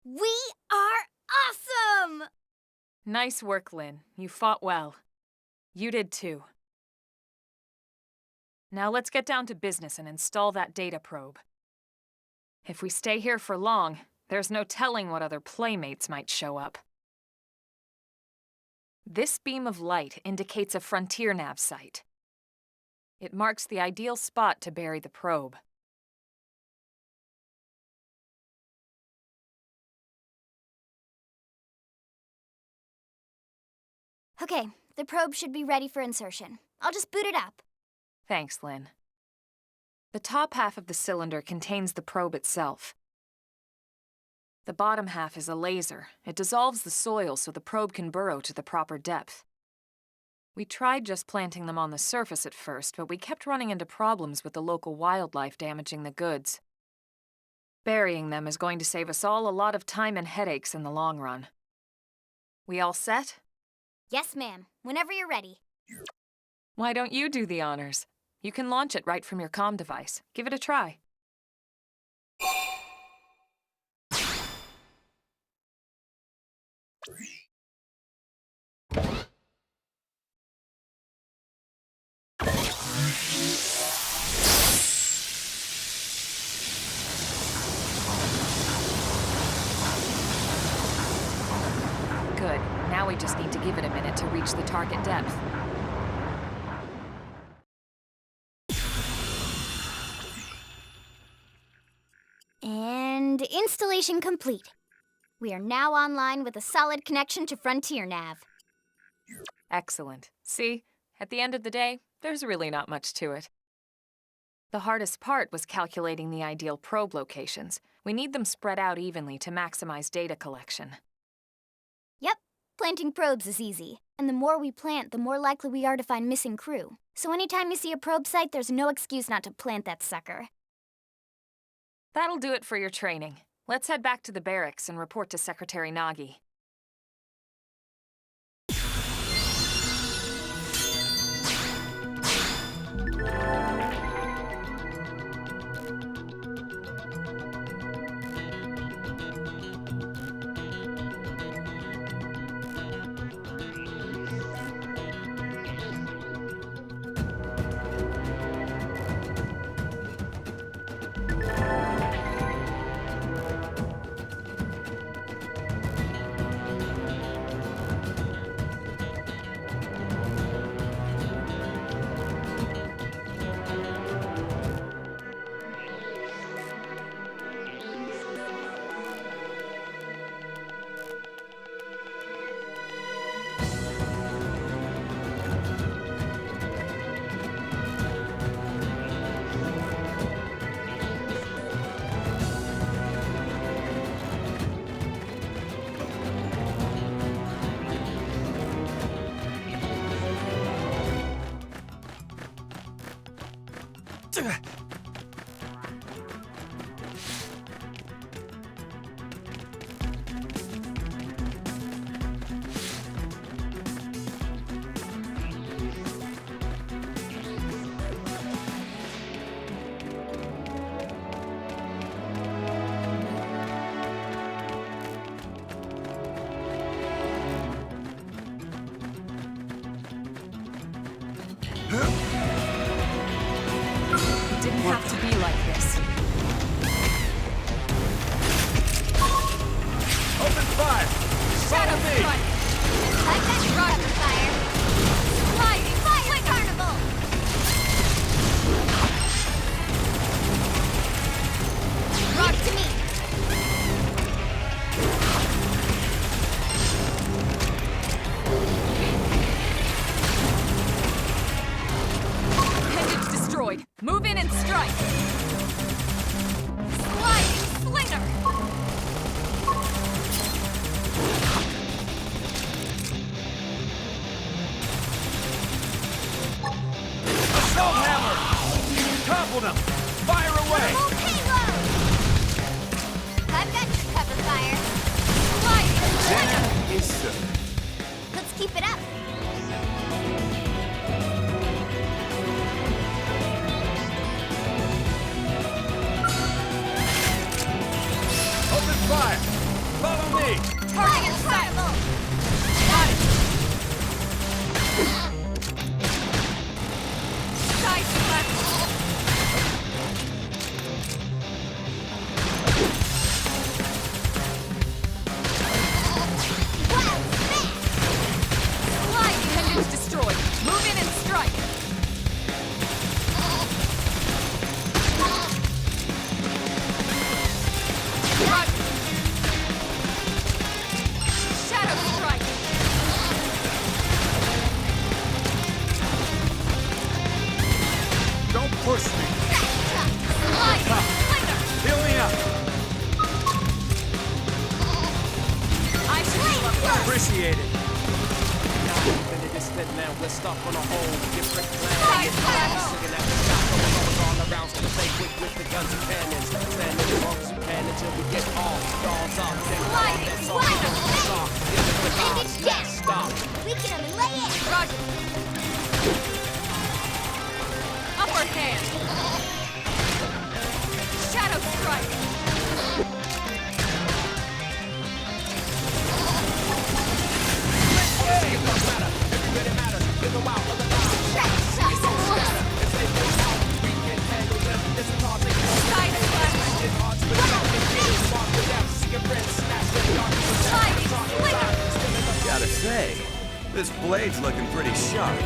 We are awesome! Nice work, Lynn. You fought well. You did too. Now let's get down to business and install that data probe. If we stay here for long, there's no telling what other playmates might show up. This beam of light indicates a frontier nav site. It marks the ideal spot to bury the probe. Okay, the probe should be ready for insertion. I'll just boot it up. Thanks, Lynn. The top half of the cylinder contains the probe itself. The bottom half is a laser. It dissolves the soil so the probe can burrow to the proper depth. We tried just planting them on the surface at first, but we kept running into problems with the local wildlife damaging the goods. Burying them is going to save us all a lot of time and headaches in the long run. We all set? Yes, ma'am. Whenever you're ready. Why don't you do the honors? You can launch it right from your comm device. Give it a try. Good. Now we just need to give it a minute to reach the target depth. And installation complete. We are now online with a solid connection to Frontier Nav. Excellent. See, at the end of the day, there's really not much to it. The hardest part was calculating the ideal probe locations. We need them spread out evenly to maximize data collection. Yep, planting probes is easy. And the more we plant, the more likely we are to find missing crew. So anytime you see a probe site, there's no excuse not to plant that sucker. That'll do it for your training. Let's head back to the barracks and report to Secretary Nagi. Didn't have to be like this. Open fire! Shadow Follow me! strike! I've got rocket fire. Sliding Fire carnival. Rock to me. Appendage destroyed. Move in and strike. Sliding slinger. Assault hammer! Topple them! Fire away! Full payload. I've got your cover fire. Sliding slinger. Dinner is served. Let's keep it up. Open fire! Follow me! Target set. Carnival. Got it. Side left. Wild smash. Sliding appendage destroyed. Move in and strike. Got it. Shadow strike. Don't push me! Sliding slinger. Heal me up! I should heal up first. Appreciate it! Now we're in this fit now, we're stuck on a whole different Slide planet. slinger. Looking at the sky, going all around, so stay quick with the guns and cannons. Standing as long as you can until we get all dolls up. Then Sliding that's all we slinger. can stop. Give it the odds, Bandage down. stop. Weaken them and lay in. Roger. Upper hand. Shadow strike. See it don't matter, every bit it matters. Give them out of the line. Track shot. If they push out, we can handle them. It's a hard thing. Side left. It's hard to without it. It's hard to death. See your friends snatch their darkness. Sliding slinger. Gotta say, this blade's looking pretty sharp.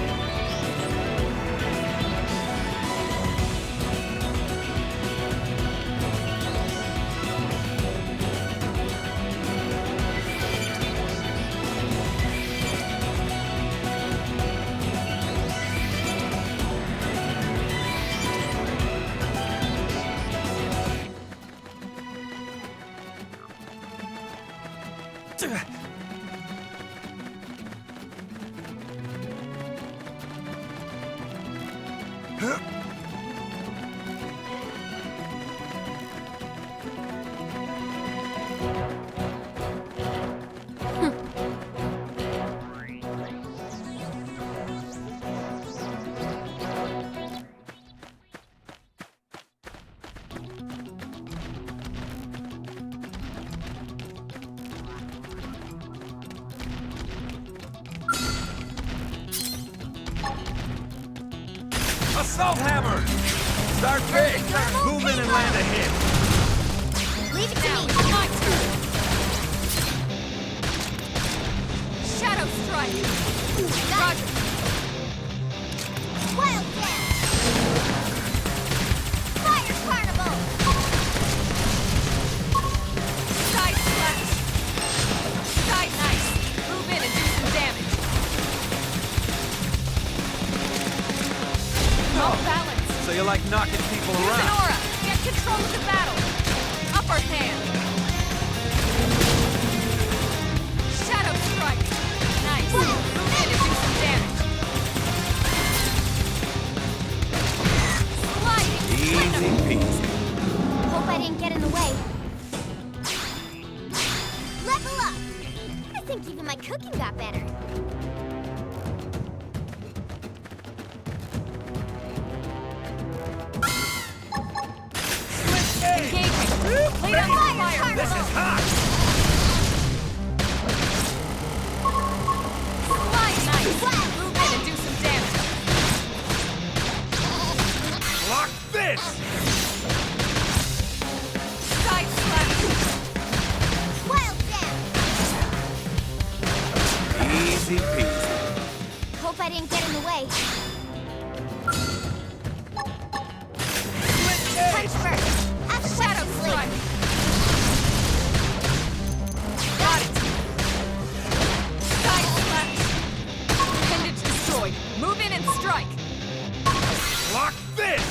Assault hammer! Start big! Move in and land a hit! Leave it to Now me. it's my turn. Shadow strike. Roger. Wild Blast! Fire Carnival! Side slash. Side nice. Move in and do some damage. Off balance. So you like knocking people Use an around? aura. Get control of the battle. Upper hand. Shadow strike. Nice. Move in and do some damage. Sliding. Easy peasy. Hope I didn't get in the way. Level up! I think even my cooking got better. Engaging. Lead on fire. This is hot! Slide nice. Move in and do some damage. Block this! Side slash. Wild Blast! Easy peasy. Hope I didn't get in the way. Punch first. Shadow strike. Got it. Side slash. Appendage destroyed. Move in and strike. Block this!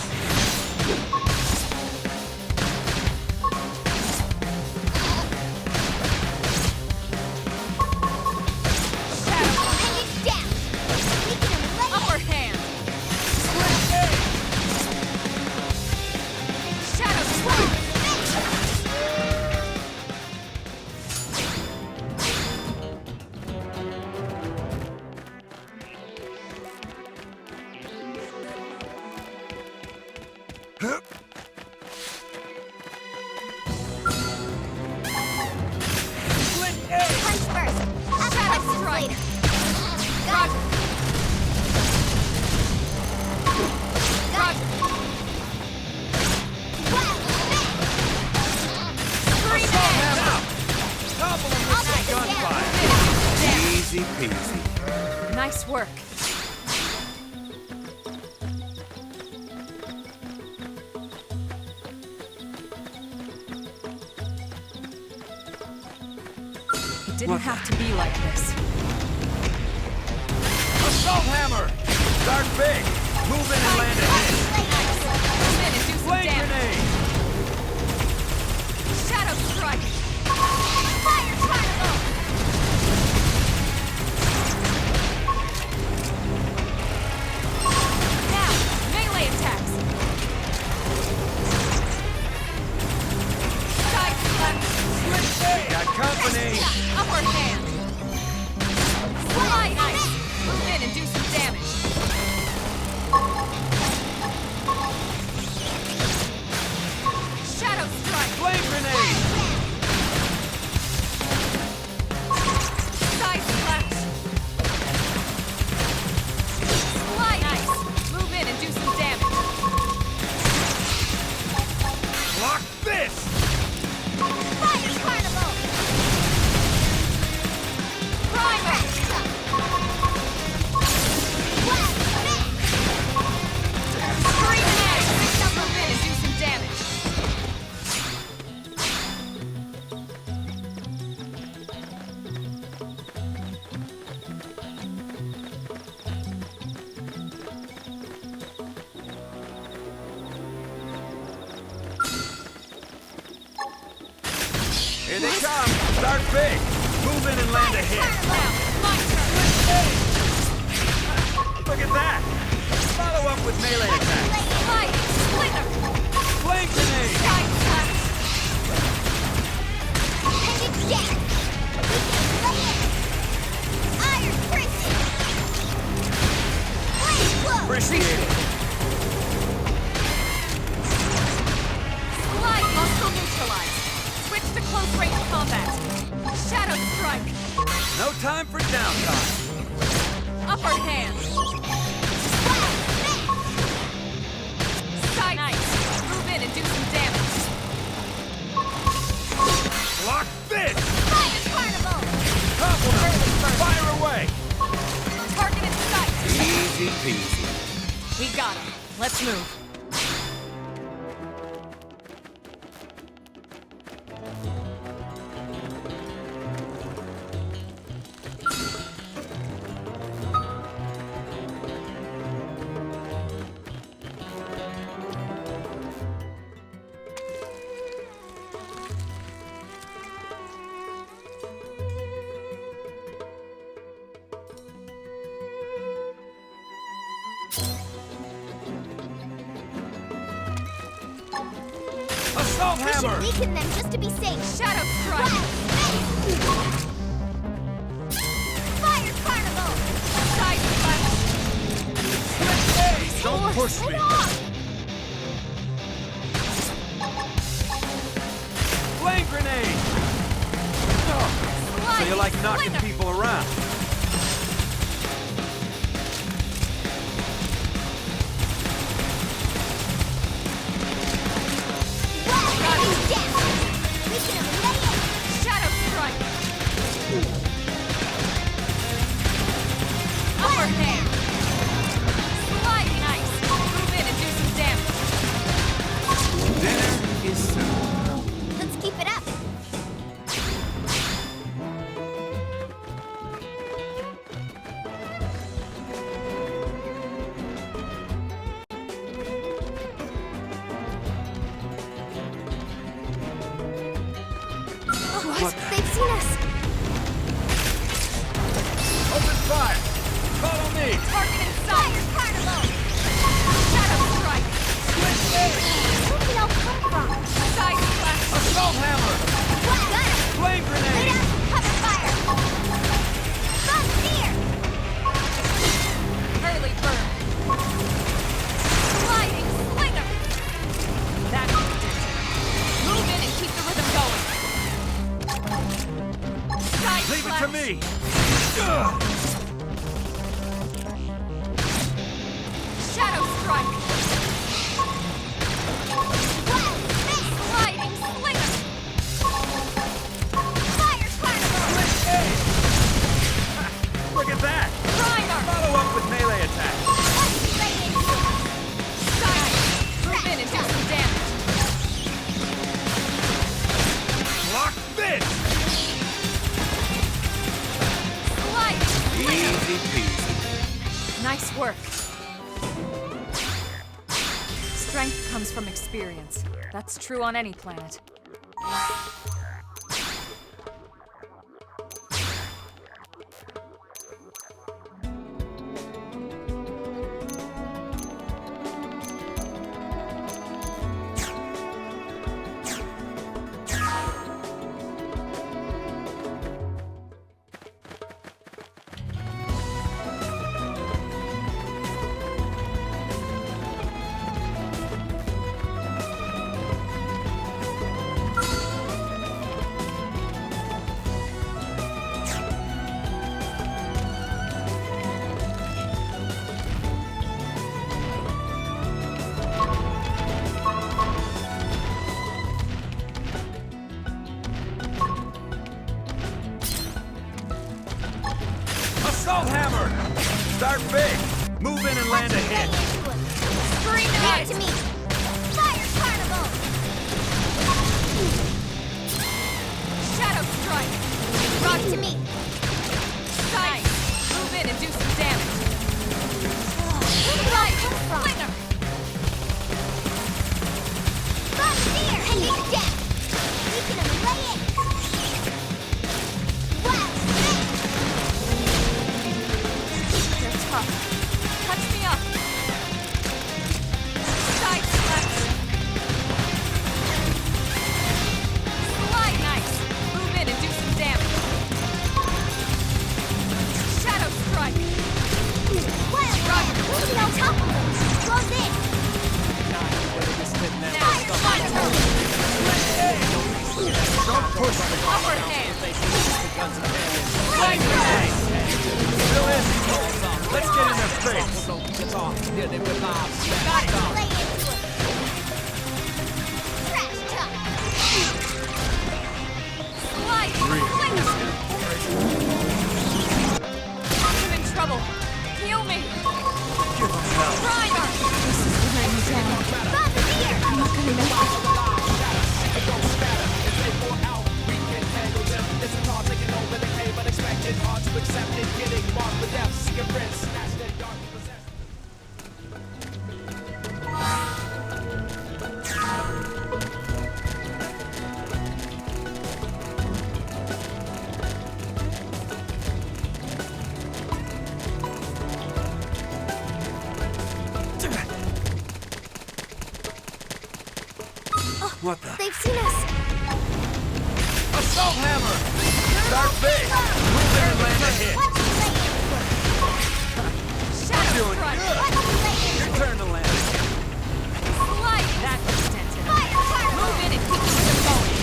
Shadow. Appendage down. Taking him away. Upper hand. Shadow strike. Punch first. Shadow Punch strike. later. Got it. Roger. Wild Blast! Scream Assault in. hammer! Topple him I'll with take some him down. gunfire! Easy peasy. Nice work. It didn't have to be like this. Assault hammer! Start big! Move in and land a hit! Move in and do some Flame damage. grenade! Shadow strike. Fire Carnival! Now, melee attacks. Side slash. Got company! Upper hand. Slide nice. Move in and do some damage. Shadow strike. Flame grenade! Side slash. Slide nice. Move in and do some damage. Block this! Fire Carnival! Primer. Wild Blast! Scream egg. Move in and do some damage. Here they come! Start big! Move in and land a hit! Now, my turn. Look at that! Follow up with melee attack! Slide. Slither. Flame grenade! Side slash. Appendage down. Iron Prison! Flame Whoa! Appreciate it! Slide muscle neutralized. Switch to close range combat. Shadow strike. No time for downtime! Upper hand. Easy peasy. We got him. Let's move. Assault We should hammer! weaken them just to be safe. Shadow strike! Fire carnival! Side slash! Don't push me! Flame grenade! So you like knocking people around? Shadow strike! Upper hand! Sliding ice! Move in and do some damage! Dinner is served. Let's keep it up. What? They've seen us. Open fire! Follow me! Target inside! Fire carnival! Shadow strike! Where did they all come from? Side slash! Assault hammer! Got him. Flame Lay grenade! down some cover fire. From here. Early bird! Sliding slinger! That did it. Move in and keep the rhythm going! Side Leave it slash! to me! Shadow strike! Sliding slinger! Fire carnival. Look at that! Grinder! Follow up with melee attack! Right into it. Side! Move in and do some damage! Block this! Sliding slinger! Easy peasy. Nice work. Strength comes from experience. That's true on any planet. Assault hammer! Start big! Move in and land a hit! Screen Back eyes! to me. Fire carnival. Shadow strike! Back to me. Side! Move in and do some damage! Right. Slinger. From here. Pending death. We can lay it. Wow. You're tough. Touch me up! Side slash! Slide nice! Move in and do some damage! Shadow strike! Wild rod. Moving on top of them. Close in. Now, my turn! Don't push me! Upper hand! Flame grenade! Still in! Let's get in their face! Got it! Lay into it. Trash talk. Slide! Slinger! I'm in trouble! Heal me! What the? They've seen us. Assault hammer! Start big! Move in and land a hit! Shadow Doing strike! good! Your turn to land. Slide! That's extensive. Move in and keep the rhythm going.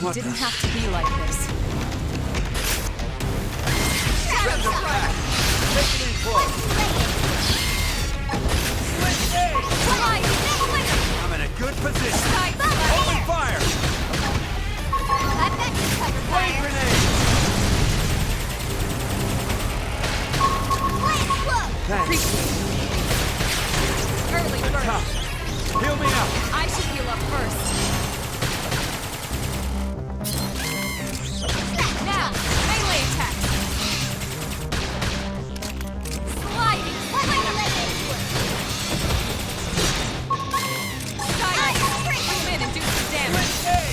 What Didn't the? have to be like this. Send them back! Take it in close! Slide! Slinger! I'm in a good position! Side Open slash! fire! I bet you cover Flame fire. grenade! Thanks. Early bird. Tough. Heal me up! I should heal up first. Now, melee attack. Sliding slinger. Side move in and do some damage. Hey!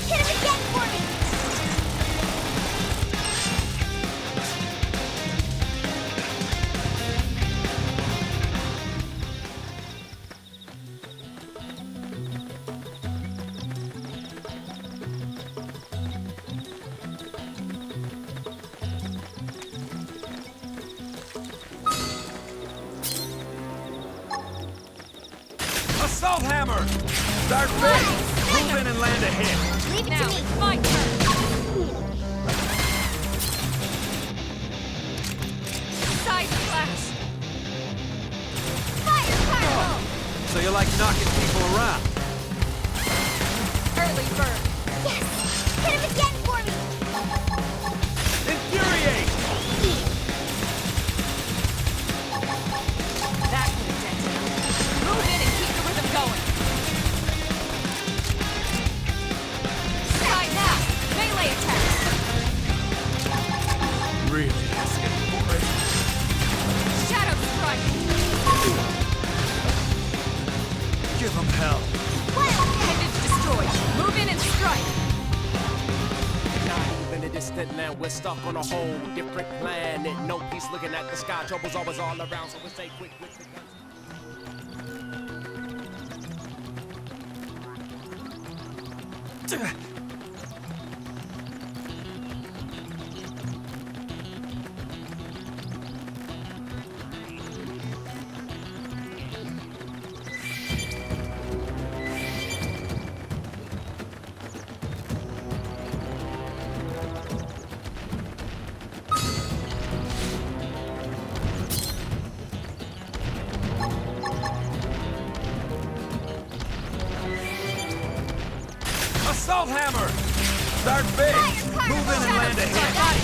Hit him again for me. Assault hammer! Start big! Move in and land a hit! Leave it Now, to me. it's my turn. Side slash. Fire particle. So you like knocking people around? Early bird. Yes. Hit him again for me. Infuriate! That could have dented him. Move in and keep the rhythm going. Side now. Melee attack. Really asking for it. Shadow strike. Give them hell. Appendage destroyed. Move in and strike. Not even a distant land, we're stuck on a whole different planet. No peace looking at the sky, trouble's always all around, so we stay quick with the guns. Assault hammer! Start big! Move in and land a hit! Got it.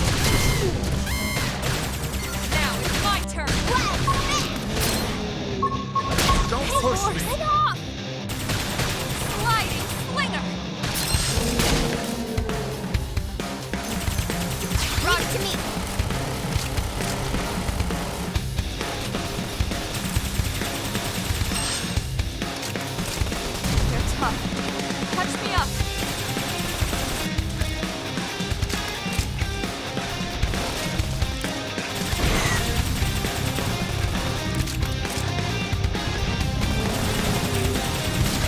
Now it's my turn. Don't push me! Get off. Sliding slinger. Leave it to me. They're tough. Touch me up.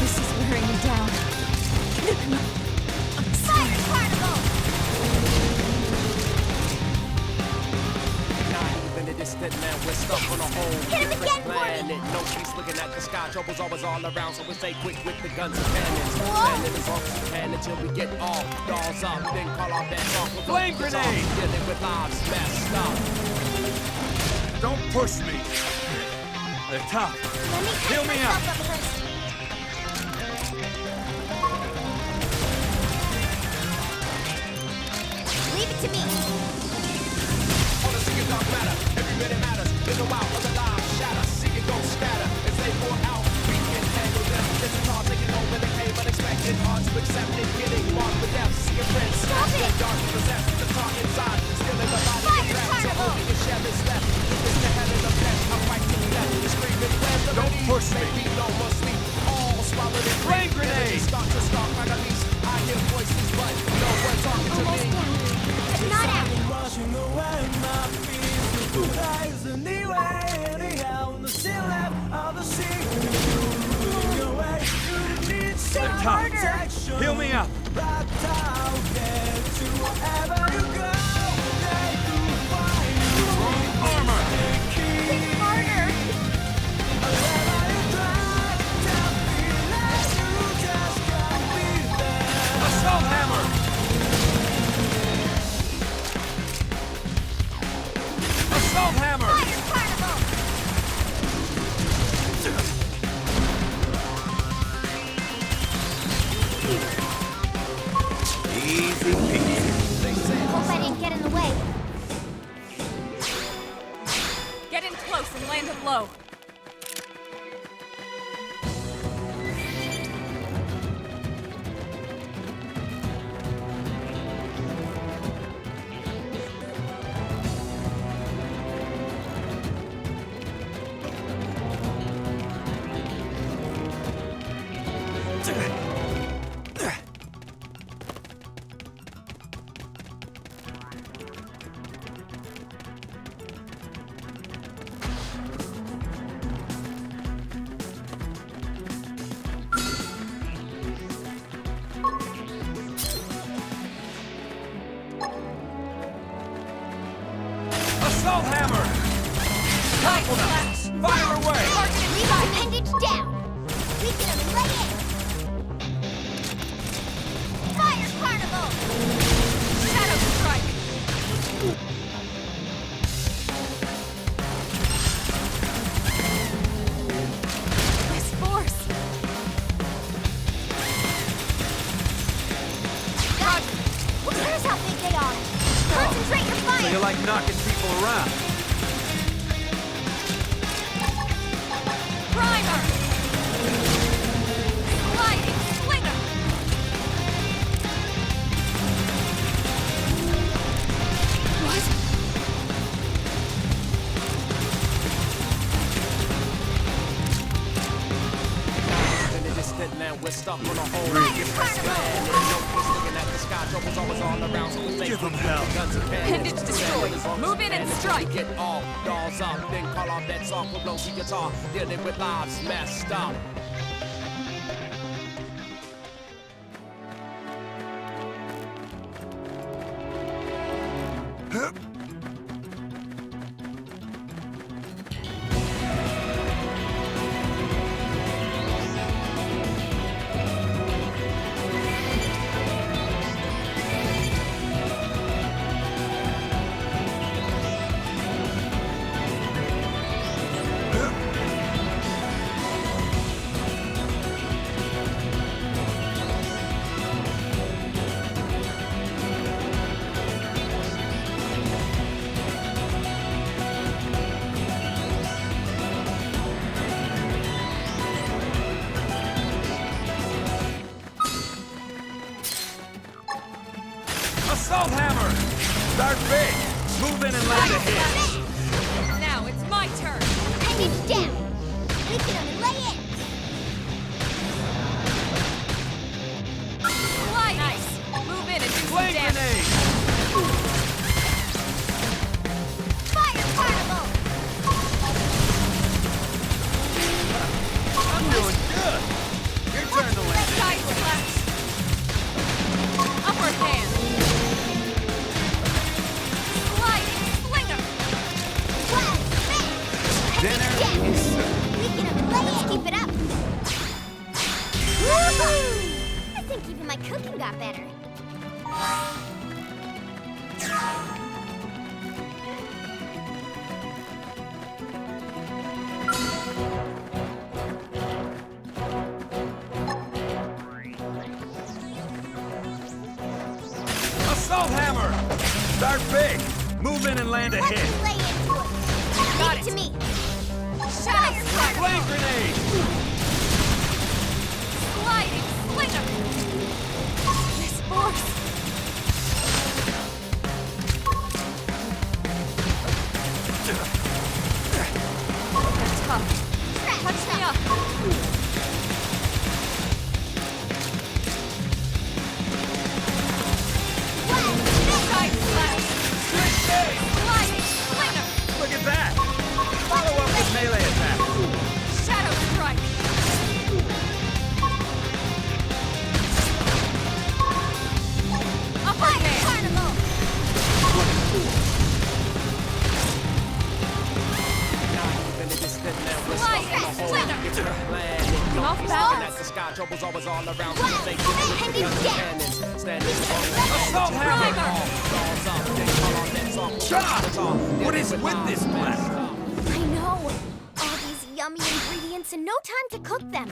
This is wearing me down. Fire particle. Not even a distant land, we're stuck on a whole Hit him different again for me. planet. No peace looking at the sky, trouble's always all around, so we stay quick with the guns and cannons. Standing as long as we can until we get all dolls up, then call our best off with Flame grenade! Dealing with lives messed up. Don't push me! They're tough. Let me Heal catch me myself up. up first. Leave it to me. All the singing dark matter, every minute matters. In the wild, other lives shatter, seeking don't scatter. As they pour out, we can handle them. This is our lies anyway. Anyhow, in the still left of the sea, moving away. You need some protection. Heal me up. Right now, get to wherever you go. They will find you. Armor. Think harder! Wherever you try, don't feel like you just can't be there. Assault hammer. Assault hammer. Fire carnival! Easy peasy. Hope I didn't get in the way. Get in close and land it low. Assault hammer. Nice. Fire away. We got appendage down. We can lay it. Fire carnival! Shadow strike. This force. Who cares how big they are? Concentrate your fire! So you like knocking people around? Primer. Sliding slinger. What? In the distant land, we're stuck on a whole different plan. And no place looking at the sky, trouble's always all around. So we make Give 'em hell. guns and cannons. Appendage destroyed. Move in and strike. Get all dolls up, then call off that song for blows guitar. Dealing with lives messed up. Assault hammer. Start big. Move in and land a hit. Now it's my turn. Appendage down. We can lay it. Slide. Nice. Move in and do some Flame damage. grenade. Fire carnival! I'm doing good. Your turn to land. Side slash. Upper hand. Sliding slinger. Well, Dinner down. is served. We can lay it. Keep it up. Woo! I think even my cooking got better. Assault hammer. Start big. Move in and land a Let me hit. lay into it. Got Leave it to it. me. Shadow strike. Flame grenade. Sliding slinger. This force. Tough. Touch me up. Side slash. Sliding slinger. Look at that. whole different planet. No peace looking at the sky, troubles always all around. So we stay quick with the guns and cannons. Standing Assault hammer! dolls up, then call on that song. Shut up! What is with this place? I know. All these yummy ingredients and no time to cook them.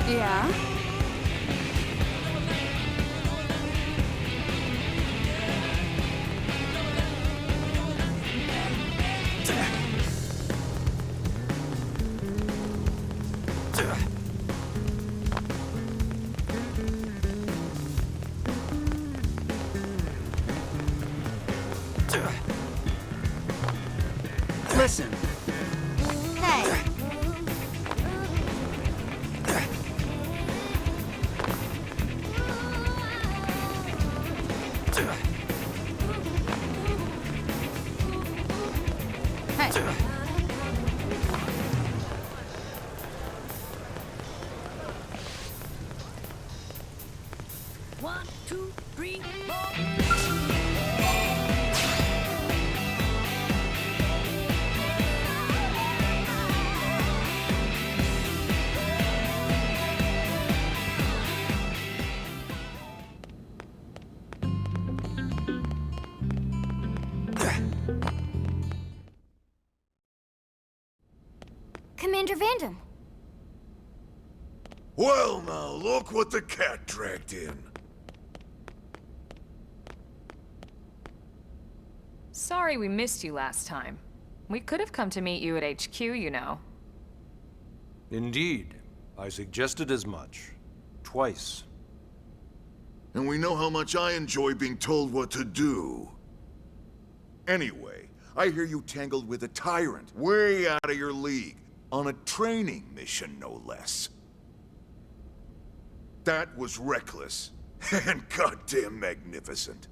Yeah? Listen. Hey. One, two, three, four. Commander Vandam. Well, now, look what the cat dragged in. Sorry we missed you last time. We could have come to meet you at HQ, you know. Indeed. I suggested as much. Twice. And we know how much I enjoy being told what to do. Anyway, I hear you tangled with a tyrant, way out of your league, on a training mission, no less. That was reckless, and goddamn magnificent.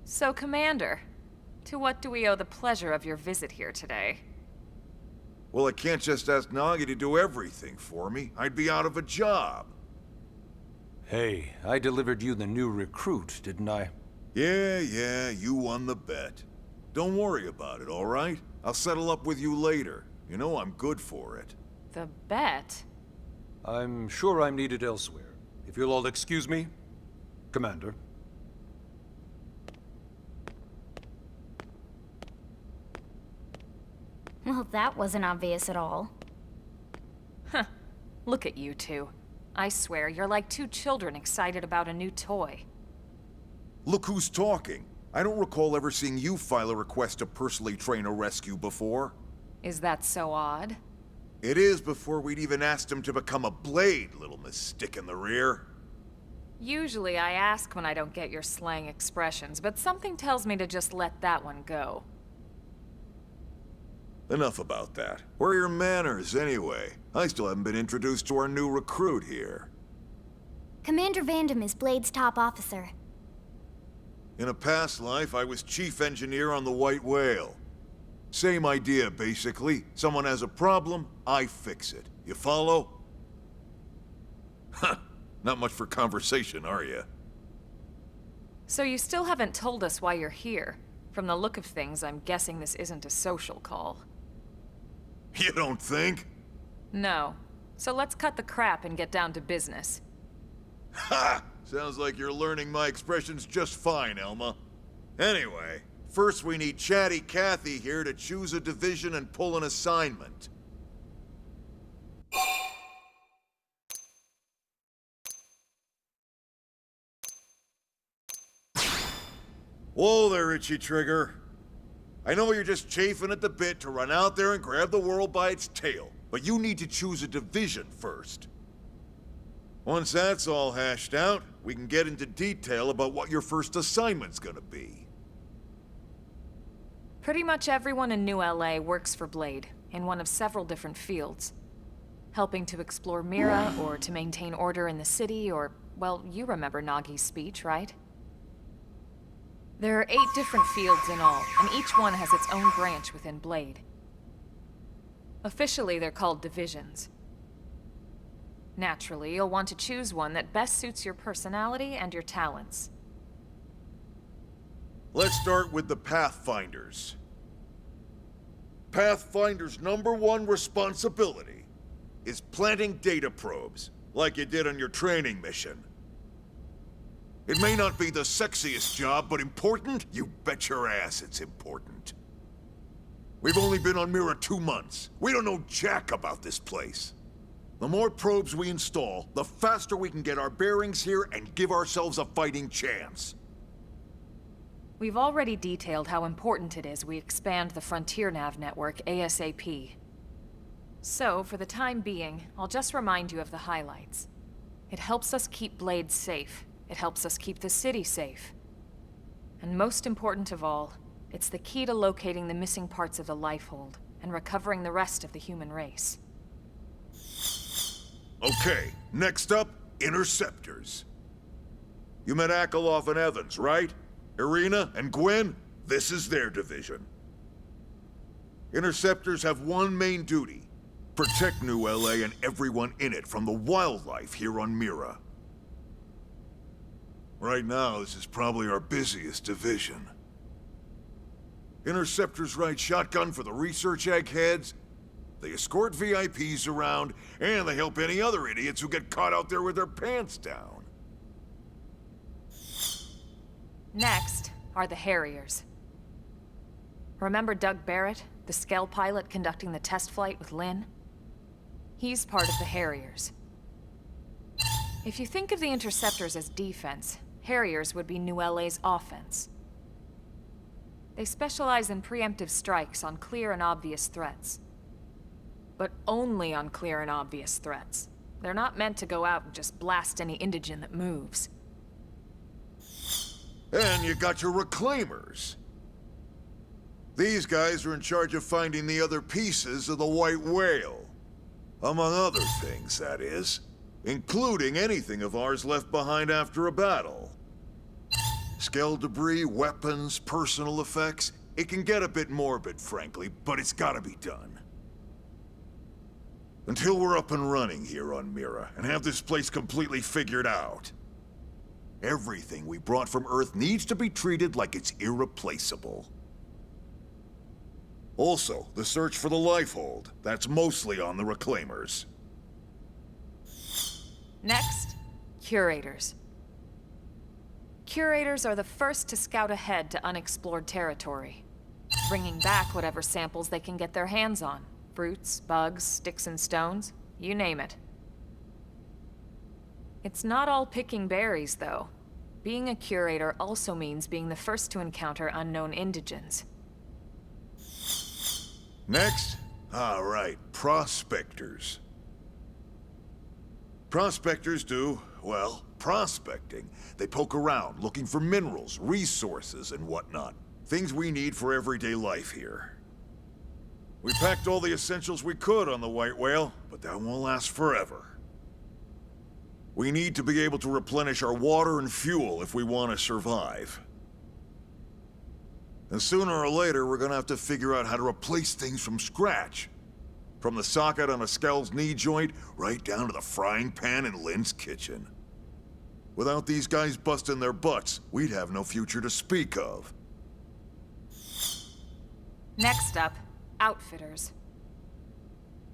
So, Commander, to what do we owe the pleasure of your visit here today? Well, I can't just ask Nagi to do everything for me. I'd be out of a job. Hey, I delivered you the new recruit, didn't I? Yeah, you won the bet. Don't worry about it, all right? I'll settle up with you later. You know I'm good for it. The bet? I'm sure I'm needed elsewhere. If you'll all excuse me, Commander. Well, that wasn't obvious at all. Huh. Look at you two. I swear, you're like two children excited about a new toy. Look who's talking. I don't recall ever seeing you file a request to personally train a rescue before. Is that so odd? It is before we'd even asked him to become a blade, little miss stick in the rear. Usually I ask when I don't get your slang expressions, but something tells me to just let that one go. Enough about that. Where are your manners, anyway? I still haven't been introduced to our new recruit here. Commander Vandam is Blade's top officer. In a past life, I was chief engineer on the White Whale. Same idea, basically. Someone has a problem, I fix it. You follow? Huh. Not much for conversation, are you? So you still haven't told us why you're here. From the look of things, I'm guessing this isn't a social call. You don't think? No. So let's cut the crap and get down to business. Ha! Sounds like you're learning my expressions just fine, Elma. Anyway, first we need Chatty Cathy here to choose a division and pull an assignment. Whoa there, Itchy Trigger. I know you're just chafing at the bit to run out there and grab the world by its tail, but you need to choose a division first. Once that's all hashed out, we can get into detail about what your first assignment's gonna be. Pretty much everyone in New LA works for Blade, in one of several different fields. Helping to explore Mira, or to maintain order in the city, or, well, you remember Nagi's speech, right? There are 8 different fields in all, and each one has its own branch within Blade. Officially, they're called divisions. Naturally, you'll want to choose one that best suits your personality and your talents. Let's start with the Pathfinders. Pathfinder's #1 responsibility is planting data probes, like you did on your training mission. It may not be the sexiest job, but important? You bet your ass it's important. We've only been on Mira 2 months. We don't know jack about this place. The more probes we install, the faster we can get our bearings here and give ourselves a fighting chance. We've already detailed how important it is we expand the Frontier Nav network ASAP. So, for the time being, I'll just remind you of the highlights. It helps us keep Blade safe. It helps us keep the city safe. And most important of all, it's the key to locating the missing parts of the Lifehold and recovering the rest of the human race. Okay, next up, Interceptors. You met Akeloff and Evans, right? Irina and Gwen? This is their division. Interceptors have one main duty: protect New LA and everyone in it from the wildlife here on Mira. Right now, this is probably our busiest division. Interceptors ride shotgun for the research eggheads, they escort VIPs around, and they help any other idiots who get caught out there with their pants down. Next are the Harriers. Remember Doug Barrett, the Skell pilot conducting the test flight with Lynn? He's part of the Harriers. If you think of the Interceptors as defense, Harriers would be New LA's offense. They specialize in preemptive strikes on clear and obvious threats. But only on clear and obvious threats. They're not meant to go out and just blast any indigen that moves. And you got your Reclaimers. These guys are in charge of finding the other pieces of the White Whale. Among other things, that is. Including anything of ours left behind after a battle. Skell debris, weapons, personal effects. It can get a bit morbid, frankly, but it's gotta be done. Until we're up and running here on Mira, and have this place completely figured out, everything we brought from Earth needs to be treated like it's irreplaceable. Also, the search for the Lifehold. That's mostly on the Reclaimers. Next, Curators. Curators are the first to scout ahead to unexplored territory, bringing back whatever samples they can get their hands on. Fruits, bugs, sticks and stones, you name it. It's not all picking berries, though. Being a curator also means being the first to encounter unknown indigens. Next? All right, Prospectors. Prospectors do, well, prospecting. They poke around, looking for minerals, resources, and whatnot. Things we need for everyday life here. We packed all the essentials we could on the White Whale, but that won't last forever. We need to be able to replenish our water and fuel if we want to survive. And sooner or later, we're gonna have to figure out how to replace things from scratch. From the socket on a Skell's knee joint, right down to the frying pan in Lynn's kitchen. Without these guys busting their butts, we'd have no future to speak of. Next up, Outfitters.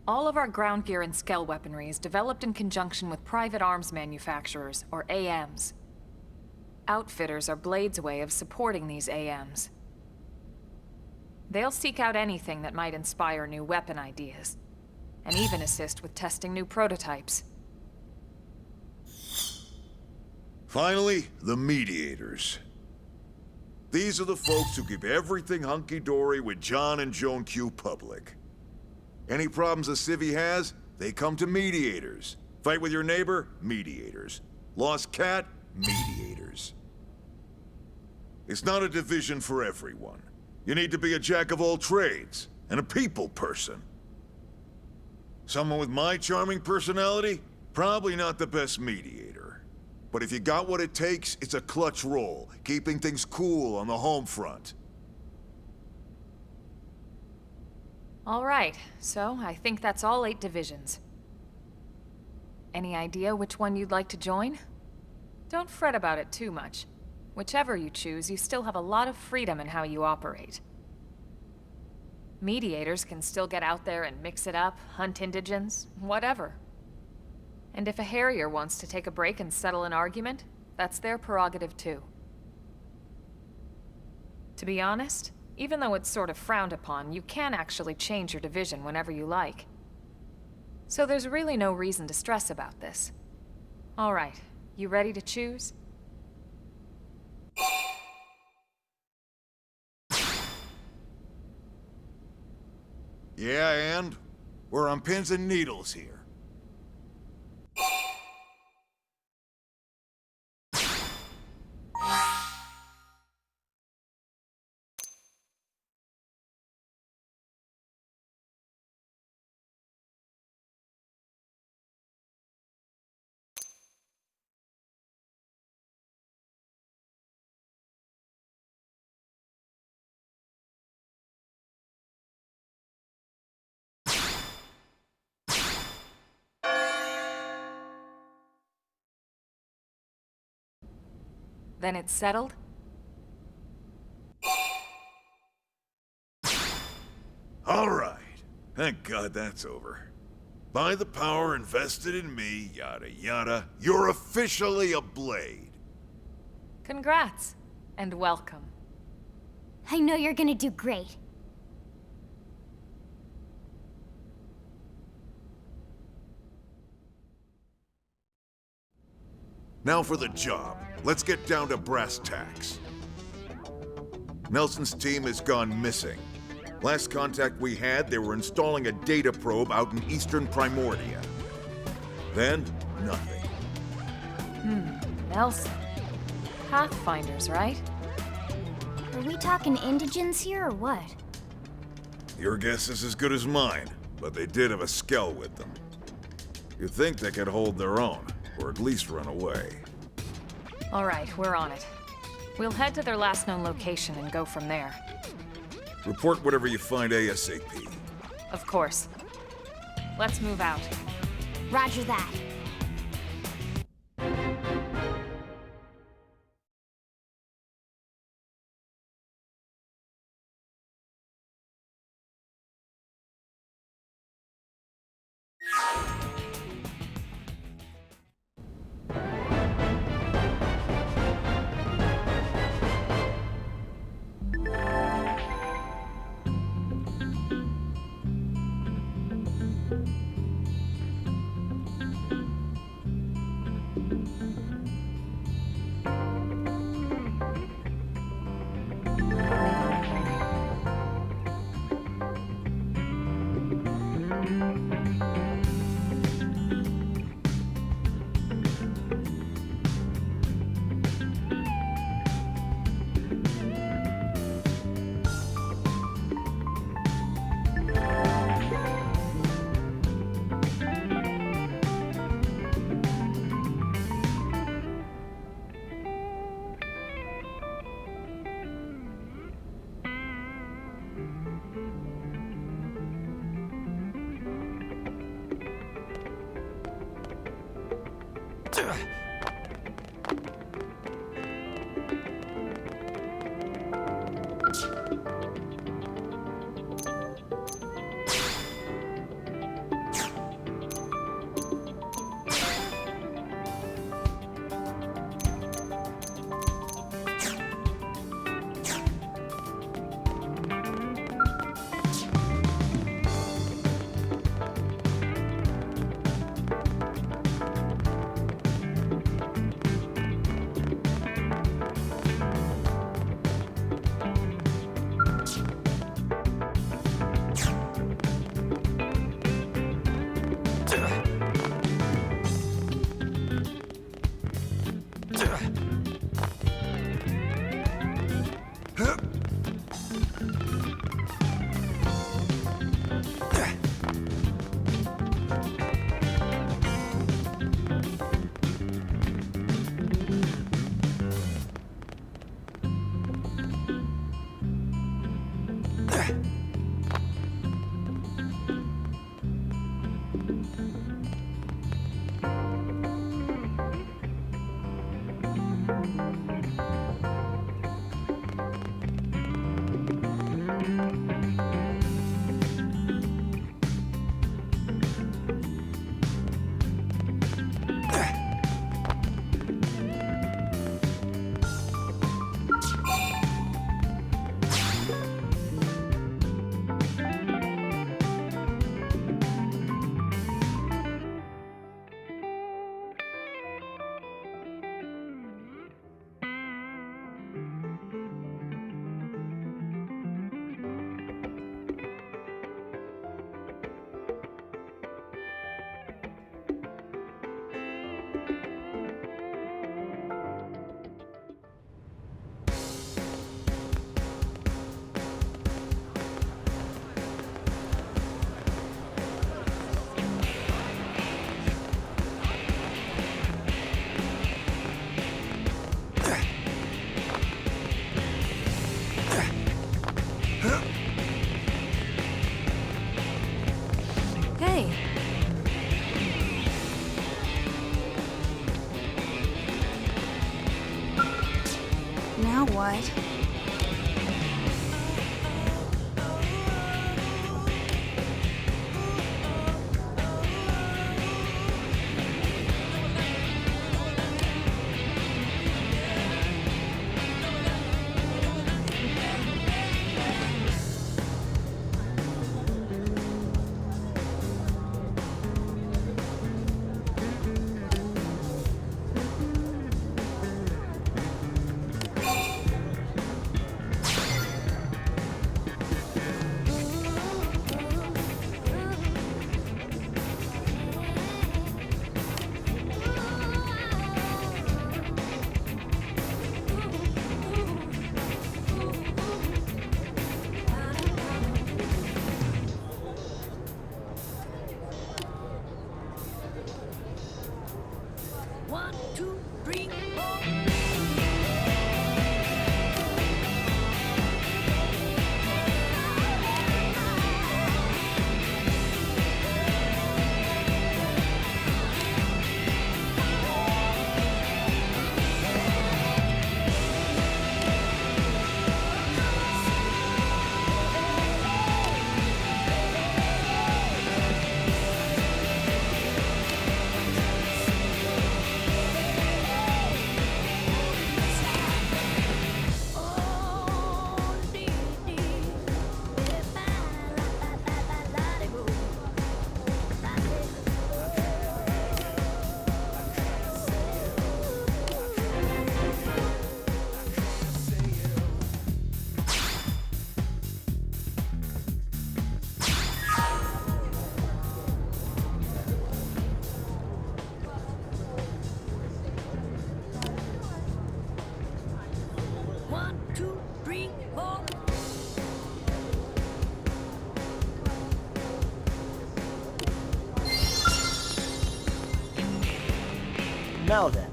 All of our ground gear and skell weaponry is developed in conjunction with private arms manufacturers, or AMs. Outfitters are Blade's way of supporting these AMs. They'll seek out anything that might inspire new weapon ideas, and even assist with testing new prototypes. Finally, the Mediators. These are the folks who keep everything hunky-dory with John and Joan Q public. Any problems a civvy has, they come to Mediators. Fight with your neighbor? Mediators. Lost cat? Mediators. It's not a division for everyone. You need to be a jack of all trades, and a people person. Someone with my charming personality? Probably not the best mediator. But if you got what it takes, it's a clutch role, keeping things cool on the home front. All right, so I think that's all 8 divisions. Any idea which one you'd like to join? Don't fret about it too much. Whichever you choose, you still have a lot of freedom in how you operate. Mediators can still get out there and mix it up, hunt indigents, whatever. And if a Harrier wants to take a break and settle an argument, that's their prerogative too. To be honest, even though it's sort of frowned upon, you can actually change your division whenever you like. So there's really no reason to stress about this. All right, you ready to choose? Yeah, and? We're on pins and needles here. Then it's settled? All right. Thank God that's over. By the power invested in me, yada yada, you're officially a Blade. Congrats, and welcome. I know you're gonna do great. Now for the job. Let's get down to brass tacks. Nelson's team has gone missing. Last contact we had, they were installing a data probe out in eastern Primordia. Then, nothing. Nelson. Pathfinders, right? Are we talking indigents here or what? Your guess is as good as mine, but they did have a skell with them. You'd think they could hold their own, or at least run away. All right, we're on it. We'll head to their last known location and go from there. Report whatever you find ASAP. Of course. Let's move out. Roger that. Hey. Now what? Now then.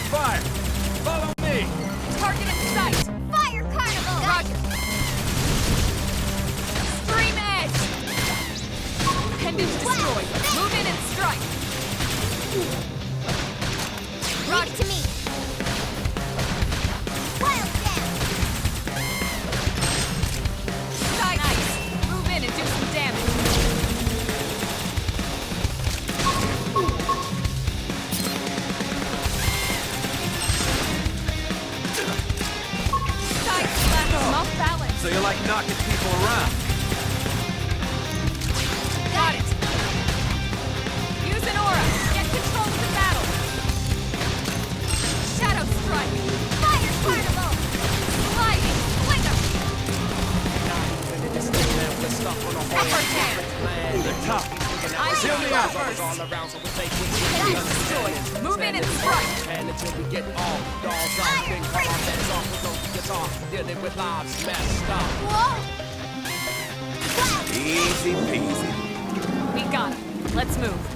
Fire! Follow me! Target in sight! Fire Carnival! Roger! Stream edge! Pendant destroyed. Move in and strike! Leave it to me! Wild down! Nice! Move in and do some damage! So you like knocking people around? Got it! Use an aura! Get control of the battle! Shadow strike! Fire Carnival! Sliding! Flinger! Upper hand! They're tough. I Seal me out! Pendant destroyed. Move in and strike! And until we get all dolls off, then call our beds off with no guitar, dealing with lives messed up. Whoa! Easy peasy. We got him. Let's move.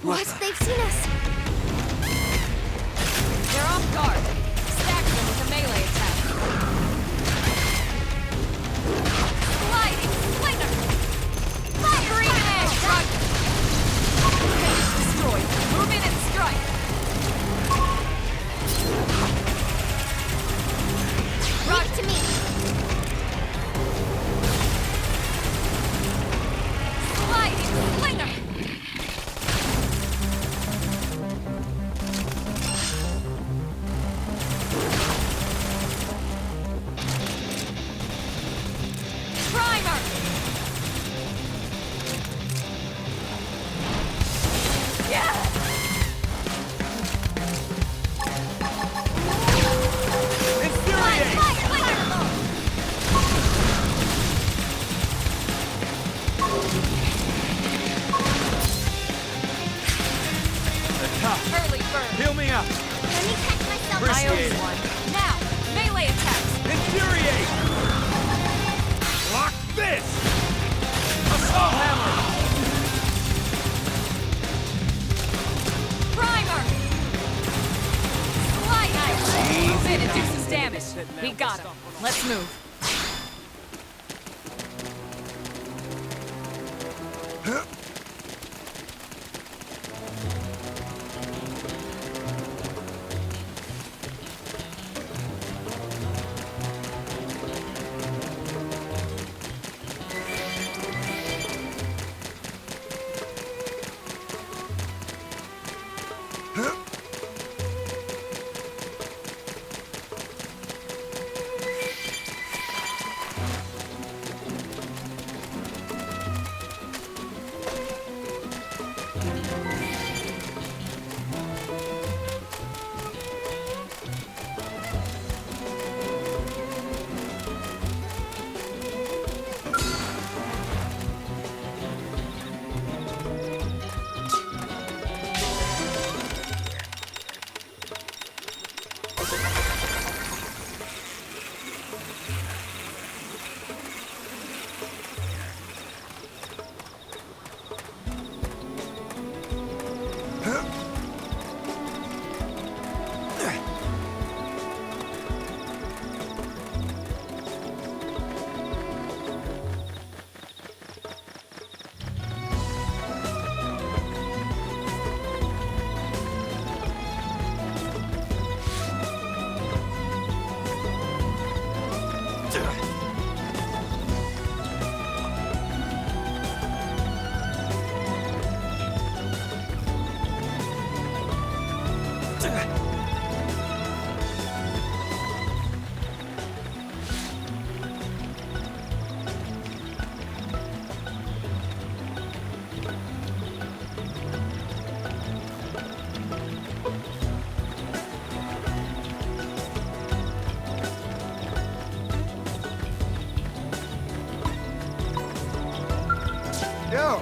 What? They've seen us! They're off guard. Stack them with a melee attack. Sliding slinger! Fiery egg! Page destroyed. Move in and strike. Leave it to me! Sliding slinger! Primer! Yeah! Infuriate! Early bird! Heal me up! Let me catch myself. I Appreciate own it. one. Now, melee attacks! Infuriate! Block this! Assault hammer! Primer! Slide! Nice! Move in and do some damage. We got him. Let's move. Yo!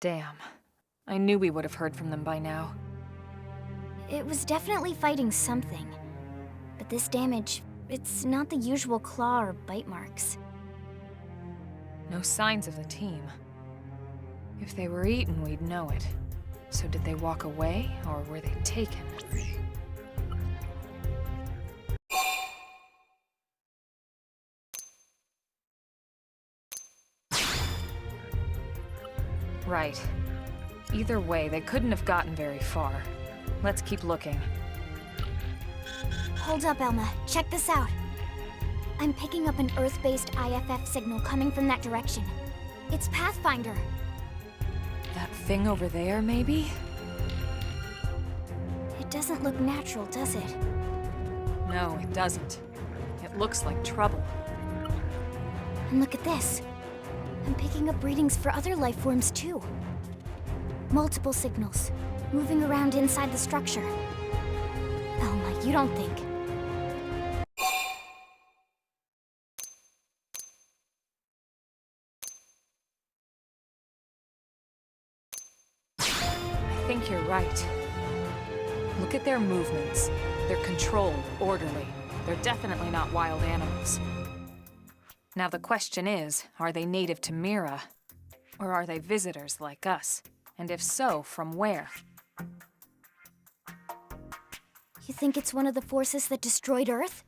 Damn. I knew we would have heard from them by now. It was definitely fighting something. But this damage, it's not the usual claw or bite marks. No signs of the team. If they were eaten, we'd know it. So did they walk away, or were they taken? Right. Either way, they couldn't have gotten very far. Let's keep looking. Hold up, Elma. Check this out. I'm picking up an Earth-based IFF signal coming from that direction. It's Pathfinder. That thing over there, maybe? It doesn't look natural, does it? No, it doesn't. It looks like trouble. And look at this. I'm picking up readings for other life forms, too. Multiple signals, moving around inside the structure. Elma, you don't think... I think you're right. Look at their movements. They're controlled, orderly. They're definitely not wild animals. Now the question is, are they native to Mira? Or are they visitors like us? And if so, from where? You think it's one of the forces that destroyed Earth?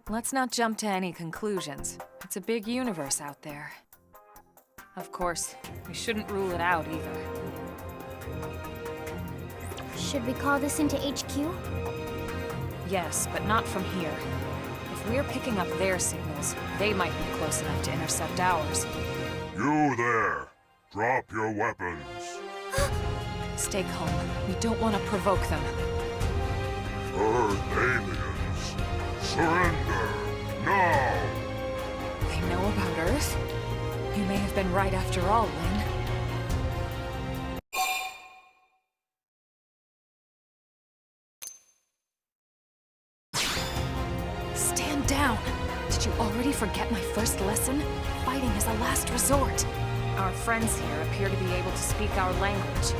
Let's not jump to any conclusions. It's a big universe out there. Of course, we shouldn't rule it out either. Should we call this into HQ? Yes, but not from here. If we're picking up their signals, they might be close enough to intercept ours. You there! Drop your weapons. Stay calm. We don't want to provoke them. Earth aliens, surrender Now! They know about Earth? You may have been right after all, Lynn. Stand down! Did you already forget my first lesson? Fighting is a last resort. Our friends here appear to be able to speak our language.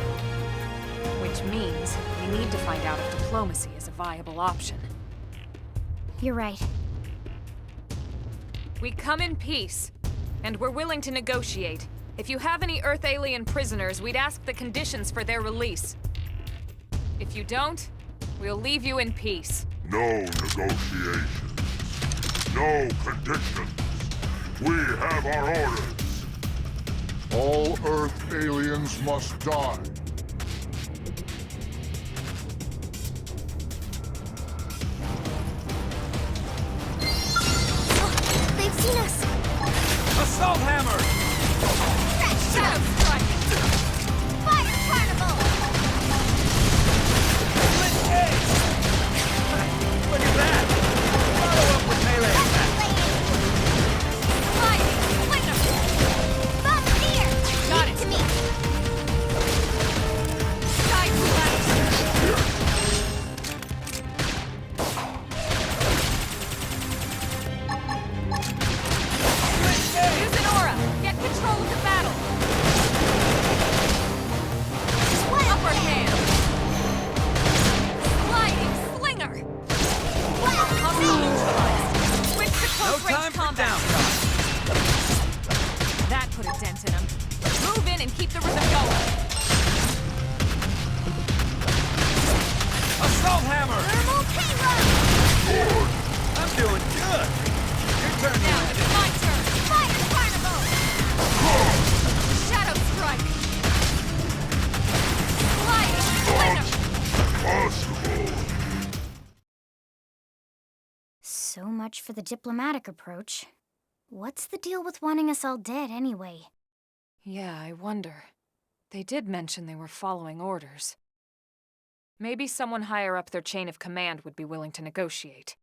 Which means we need to find out if diplomacy is a viable option. You're right. We come in peace, and we're willing to negotiate. If you have any Earth alien prisoners, we'd ask the conditions for their release. If you don't, we'll leave you in peace. No negotiations. No conditions. We have our orders. All Earth aliens must die. They've seen us! Assault hammer! Shadow strike! Fire carnival! Split edge! Look at that! Follow up with melee attack! Sliding! Slinger! Buccaneer! Got Leave it. to me! Side slash! Use an aura! Get control of the battle! Upper hand! Sliding slinger! Hostile neutralized! Switch to No close time range for combat! downtime! That put a dent in him. Move in and keep the rhythm going! Assault hammer! Thermal payload! I'm doing good! Your turn Now now! it's my turn! Fire carnival! Shadow strike! Sliding slinger! Possible. So much for the diplomatic approach. What's the deal with wanting us all dead anyway? Yeah, I wonder. They did mention they were following orders. Maybe someone higher up their chain of command would be willing to negotiate.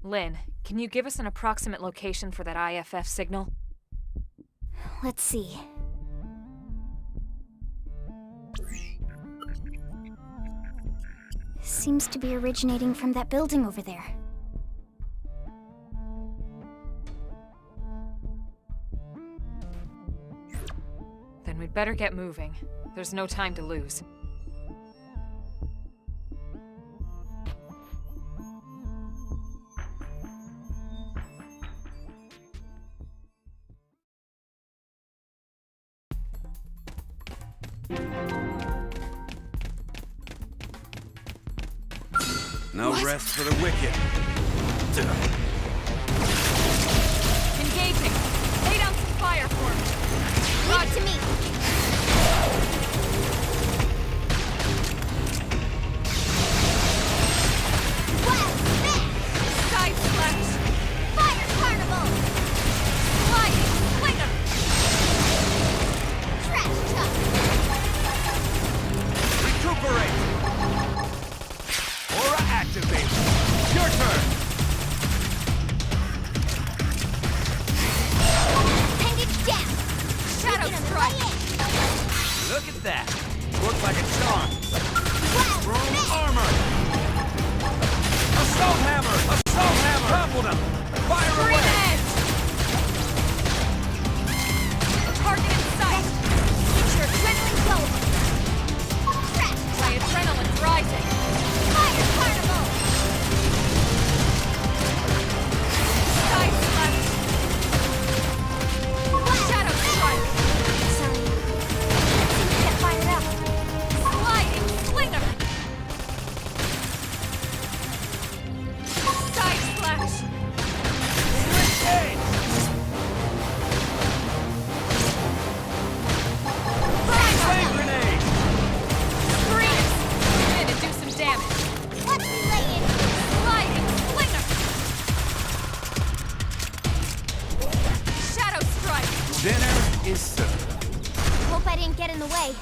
Lynn, can you give us an approximate location for that IFF signal? Let's see. Seems to be originating from that building over there. Then we'd better get moving. There's no time to lose. No rest for the wicked. Engaging! Lay down some fire for me! Leave it to me! Wild Fish! Side slash! Fire carnival! Sliding slinger! Trash chuck! Recuperate! Look at that! Looks like a charm. Strong armor! Assault hammer! Assault hammer! Toppled him! Fire away! Target in sight! Get your adrenaline going! My adrenaline's rising! Fire carnival! Side slash! Shadow strike! Sorry. Get fired up. Sliding slinger! Side slash! Switch flame grenade! Freeze! I'm in to do some damage! Let's lay in. Sliding slinger! Shadow strike! Dinner is served. Hope I didn't get in the way.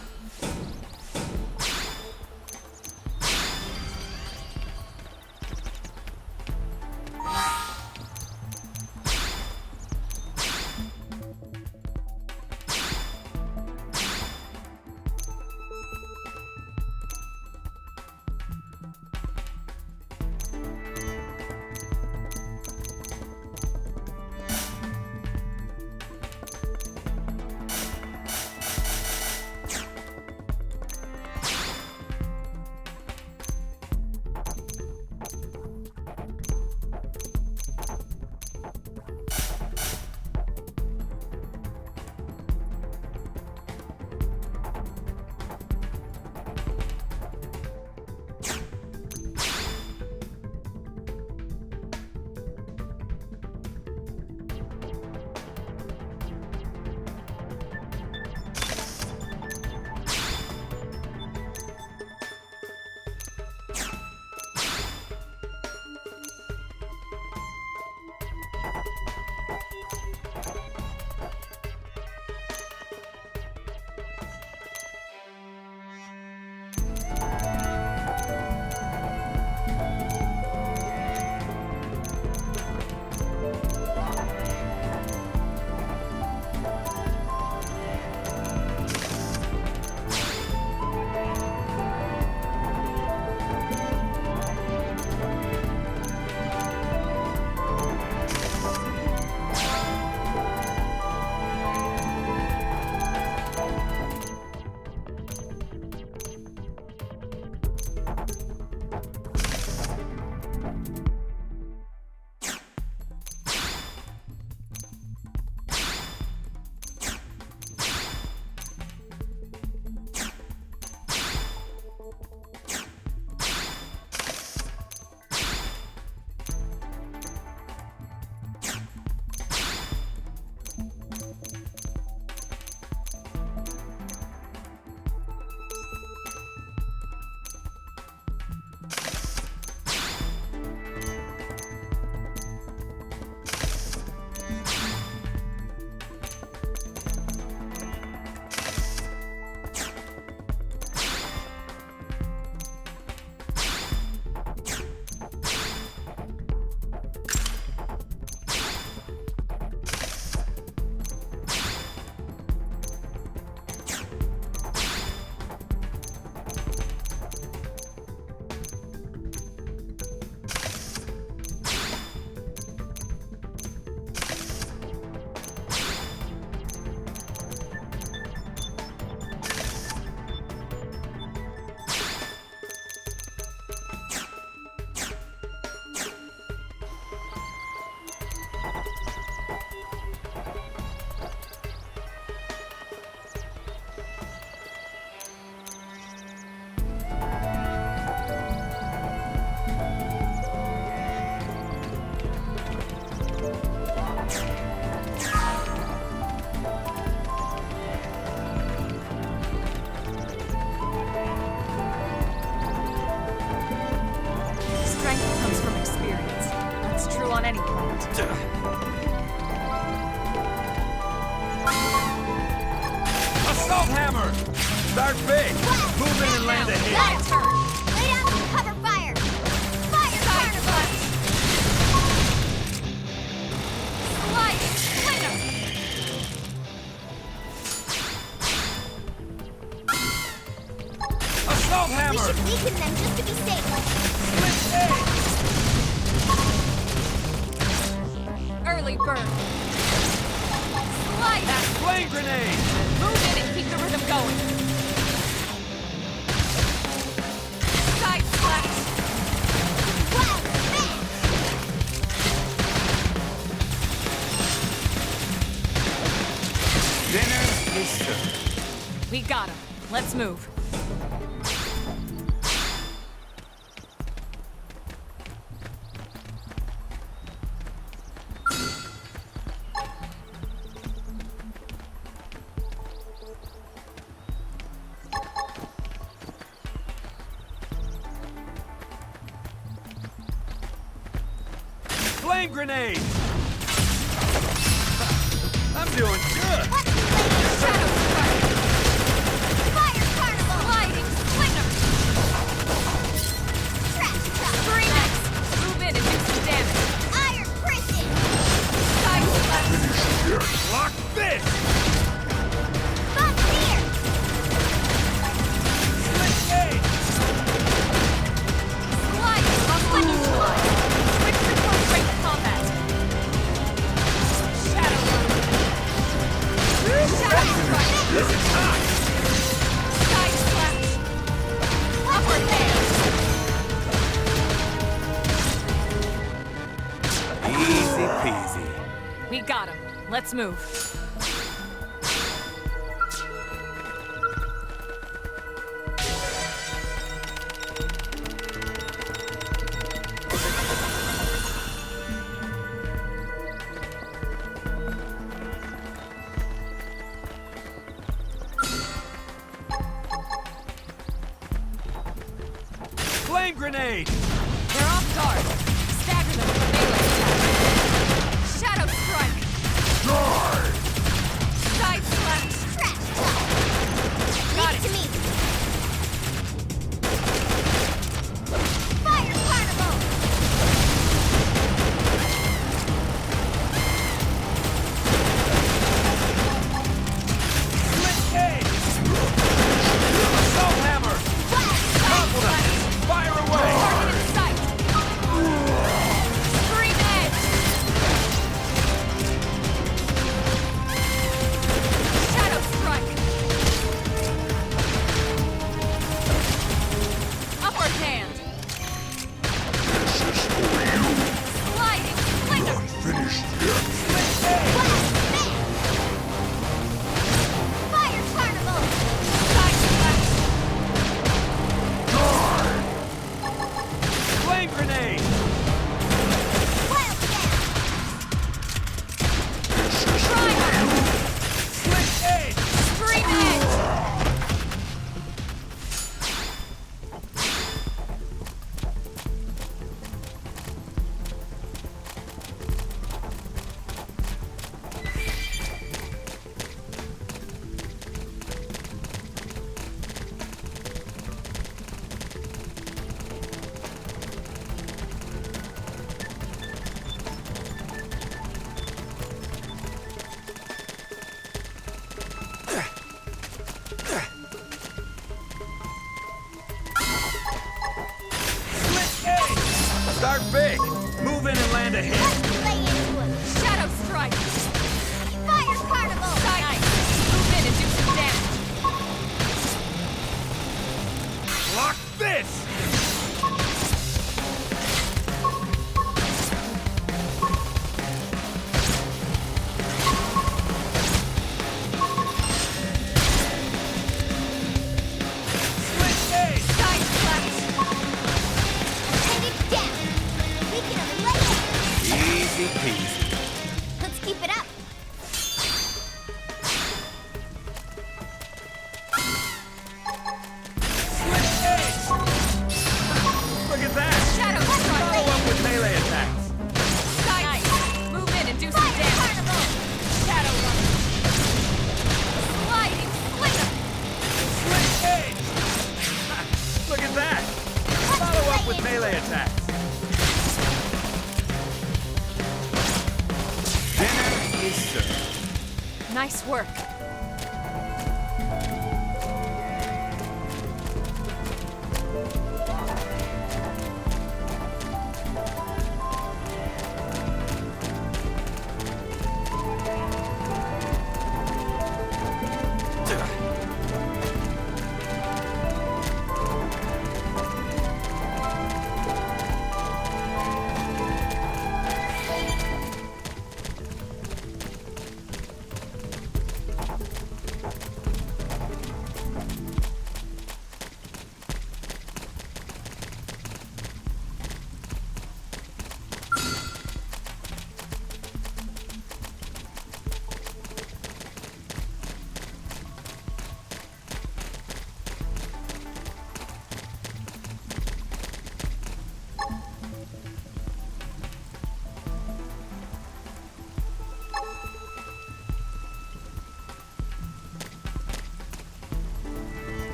Assault hammer! Start big! Move in and land a hit! Got a turn! Lay down and cover fire! Fire carnival! Sliding slinger! Assault We hammer! should weaken them just to be safe. Early bird. Slice! That flame grenade! Move in and keep the rhythm going. Side slash! Wild smash! Dinner is served. We got him. Let's move. Flame grenade! I'm doing good! Shadow strike! Fire carnival! Sliding slinger! Trash truck! Scream X! Move in and do some damage. Iron prison! Side slash! Lock this! Bump here! Split gate! Sliding unneutralized. Switch to close range combat. Shadow run. Shadow strike. This is hot! Side slash. Upward hand. Easy peasy. We got him. Let's move. Flame grenade! They're off guard. Stagger them with a melee attack. Shadow strike. Side slash. Trash truck! Got Leave it it. to me! Fire carnival! Split gate! Assault hammer! Topple them! Fire away! Target in sight. Scream edge. Shadow strike. Upward hand. Sliding slinger. Fire carnival! Side slash. Flame grenade! Wild smash! Primer. Split gate! Scream edge. Split gate! Start big! Move in and land a hit! Let's lay into him! Shadow strike. Fire carnival! Side. Move in and do some damage. Lock this! Split gate! Side slash. Take it down! We can lay it! Easy peasy. Let's keep it up! Split gate! Look at that! Shadow strike. Follow up with melee attacks! Side. Move in and do some Fire damage. carnival! Shadow run. Sliding slinger. Split gate! Look at that! Follow up with melee attacks! Dinner is served. Nice work.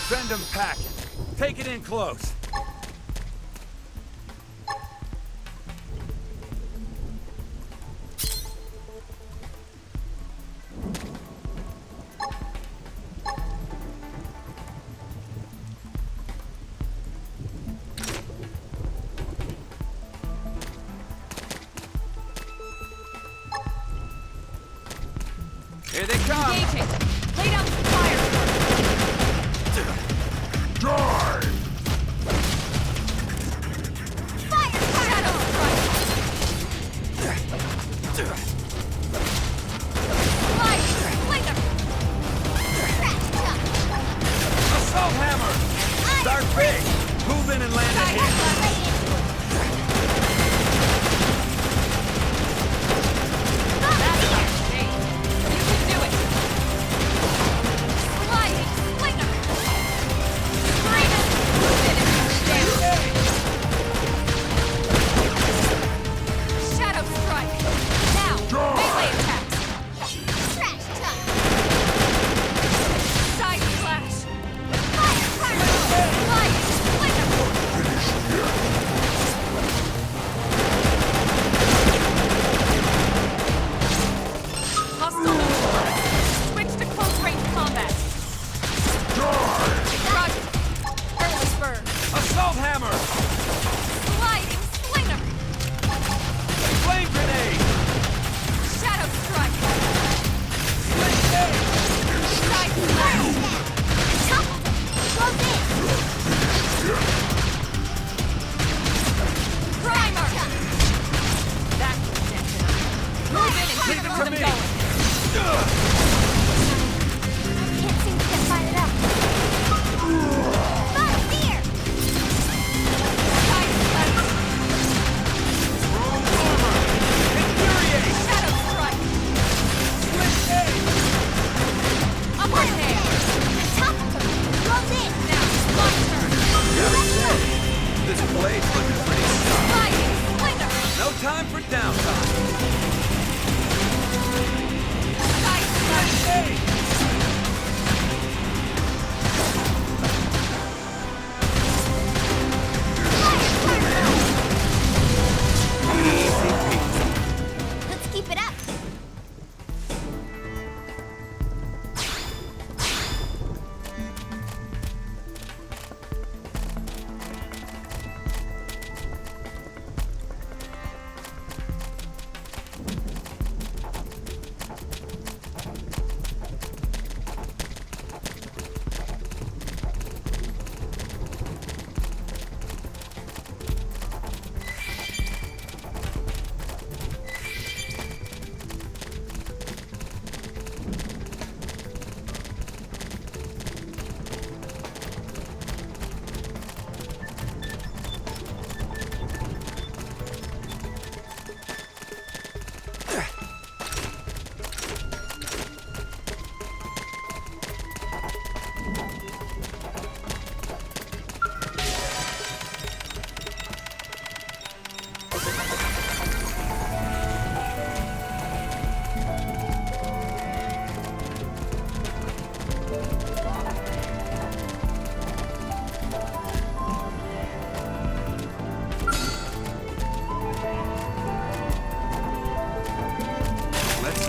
Send them packing. Take it in close. Here they come! Engaging! Lay down some fire for Die! Fire! Shadow strike! Light! Flinger! Assault hammer! Start big! Move in and land a hit! Assault hammer! Sliding slinger! Flame grenade! Shadow strike! Sling egg! Side slash! Close in! Primer! That's ridiculous. Move in and keep the rhythm going. Can't seem to get fired up. Fire! Fear! Side slash! Strong armor! Infuriate! Shadow strike! Sling egg! Upper hand! Top! Close in! Now, my turn! This blade's looking pretty sharp. Sliding slinger! No time for downtime! Side slash! Hey! Let's keep it up.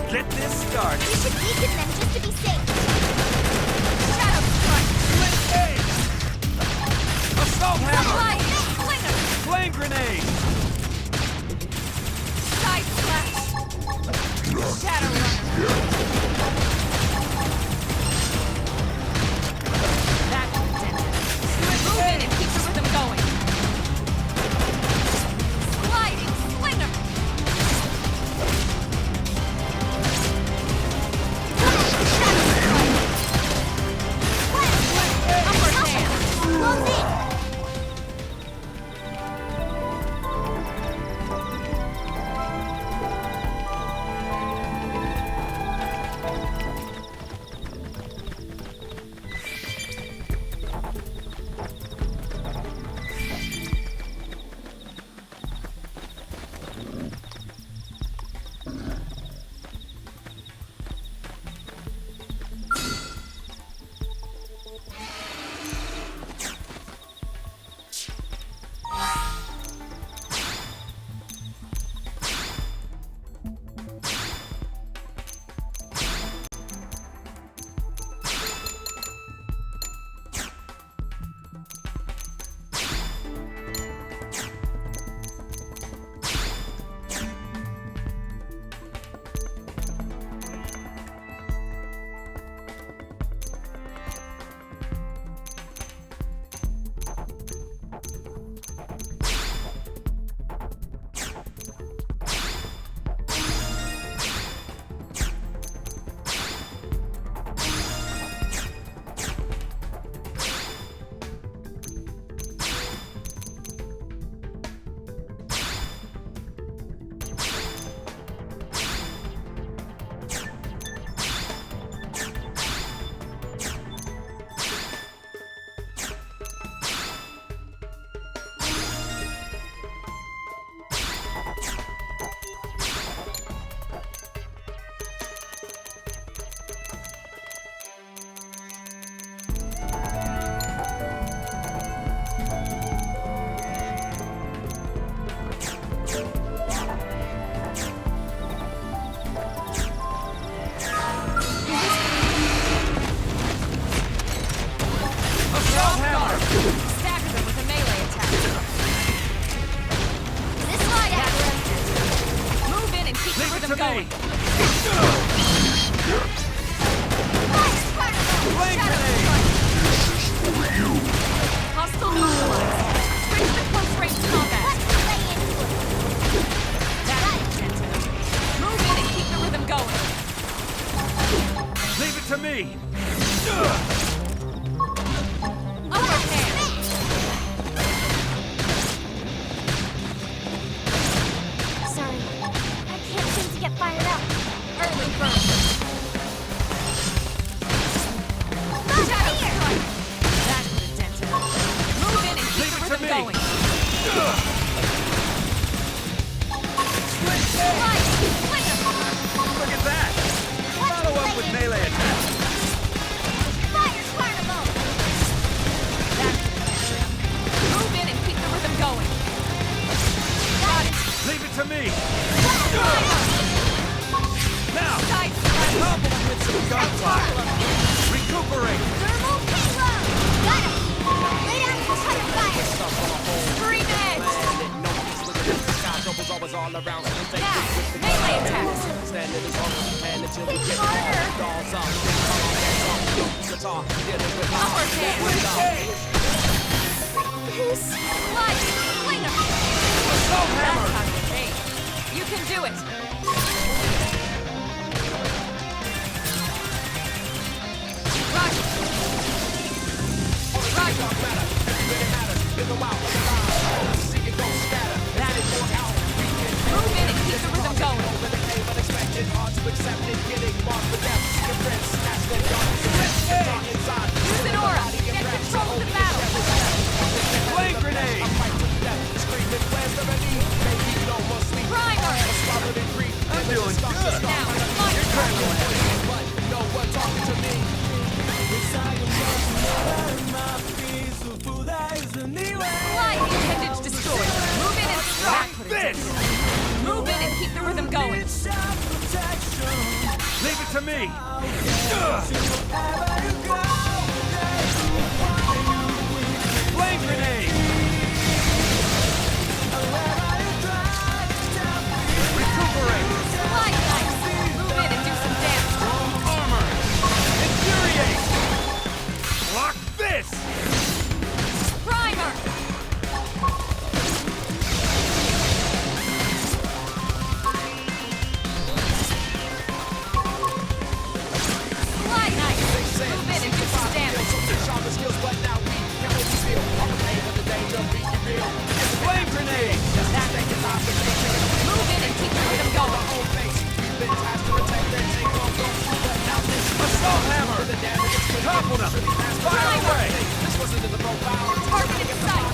Get this started! We should weaken them just to be safe. Shadow strike! Sling egg! Assault hammer! Sliding slinger! Flame grenade! Side slash! Shadow runner! That's ridiculous. Move in and keep the rhythm going. Sliding slinger! Upper hand! Close in. standing as long as we can until we get all dolls up. Then come on, dance off, guitar, dealing with my His life! Fling him! Assault hammer! That's how you aim. You can do it! Roger! Roger! In the wild, see it go scatter. That is more out. Move in and keep the rhythm going. Unexpected, hard to accept it. Getting marked for death. Your friends smash their guns. Inside. Use an aura. Get control of the battle. Flame grenade! I'm fighting to the death. Screaming, where's the remedy? Maybe no more sleep. Primer! Swallowed in grief. I'm doing good. Now, launch your But no one talking to me. Slide the appendage destroyed. Move in and strike. This! Move in and keep the rhythm going. Leave it to me! Flame grenade! Recuperate! Slide knife. Move in and do some damage. Armor! Infuriate! Block this! Primer! Slide knife. Move in and do some damage. Sharper skills, but now we can only feel all the pain of the danger being real. Flame grenade! That thing is observation. Move in and keep the rhythm going. Our own face. We've been tasked to protect and take on those. But now this Assault hammer! the damage is pretty Topple them! Fire away! This wasn't in the profile. Target in sight.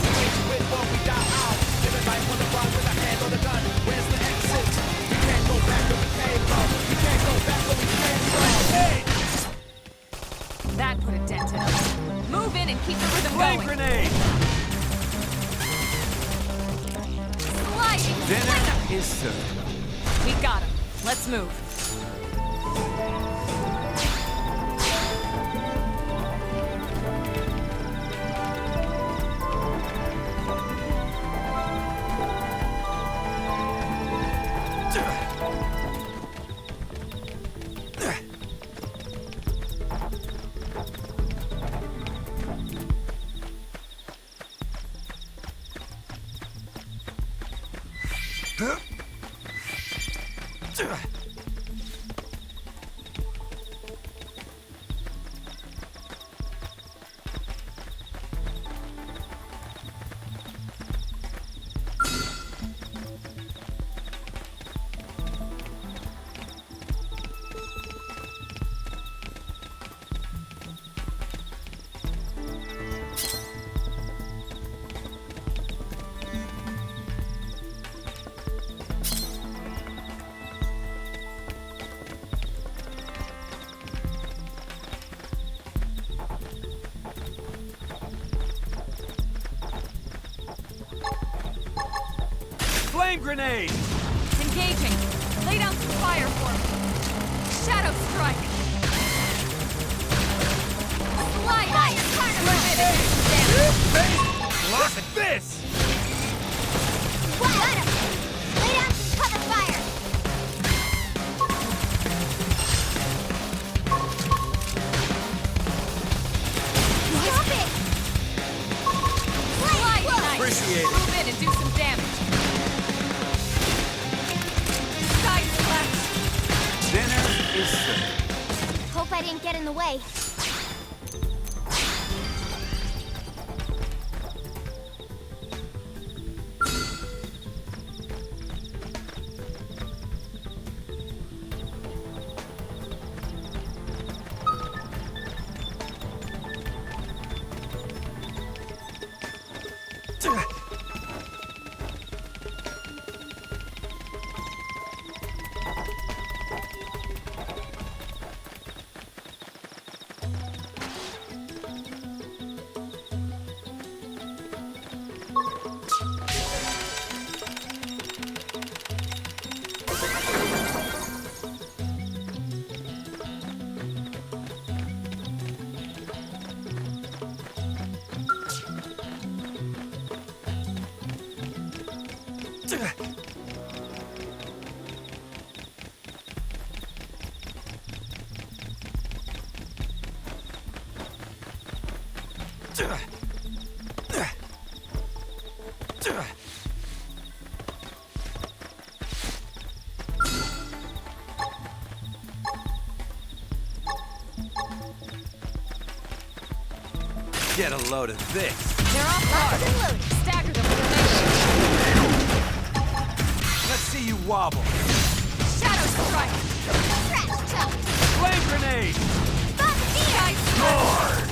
With what we got out. Living life on the run with a hand on the gun. Where's the exit? We can't go back where we came from. We can't go back where we came from. Hey! That put a dent in it. Move in and keep the rhythm Flame going. grenade! Sliding. Dinner is served. We got him. Let's move. Flame grenade! Engaging. Lay down some fire for me. Shadow strike. Slide. Move in and do some damage. Block this! Got him! Lay down some cover fire! Stop it! Slide knife. Appreciate it. Move in and do some damage. Side slash. Dinner is served. Hope I didn't get in the way. Get a load of this. They're off guard. Stagger them with a Let's see you wobble. Shadow strike. Trash chuck. Flame grenade. Sky Lord!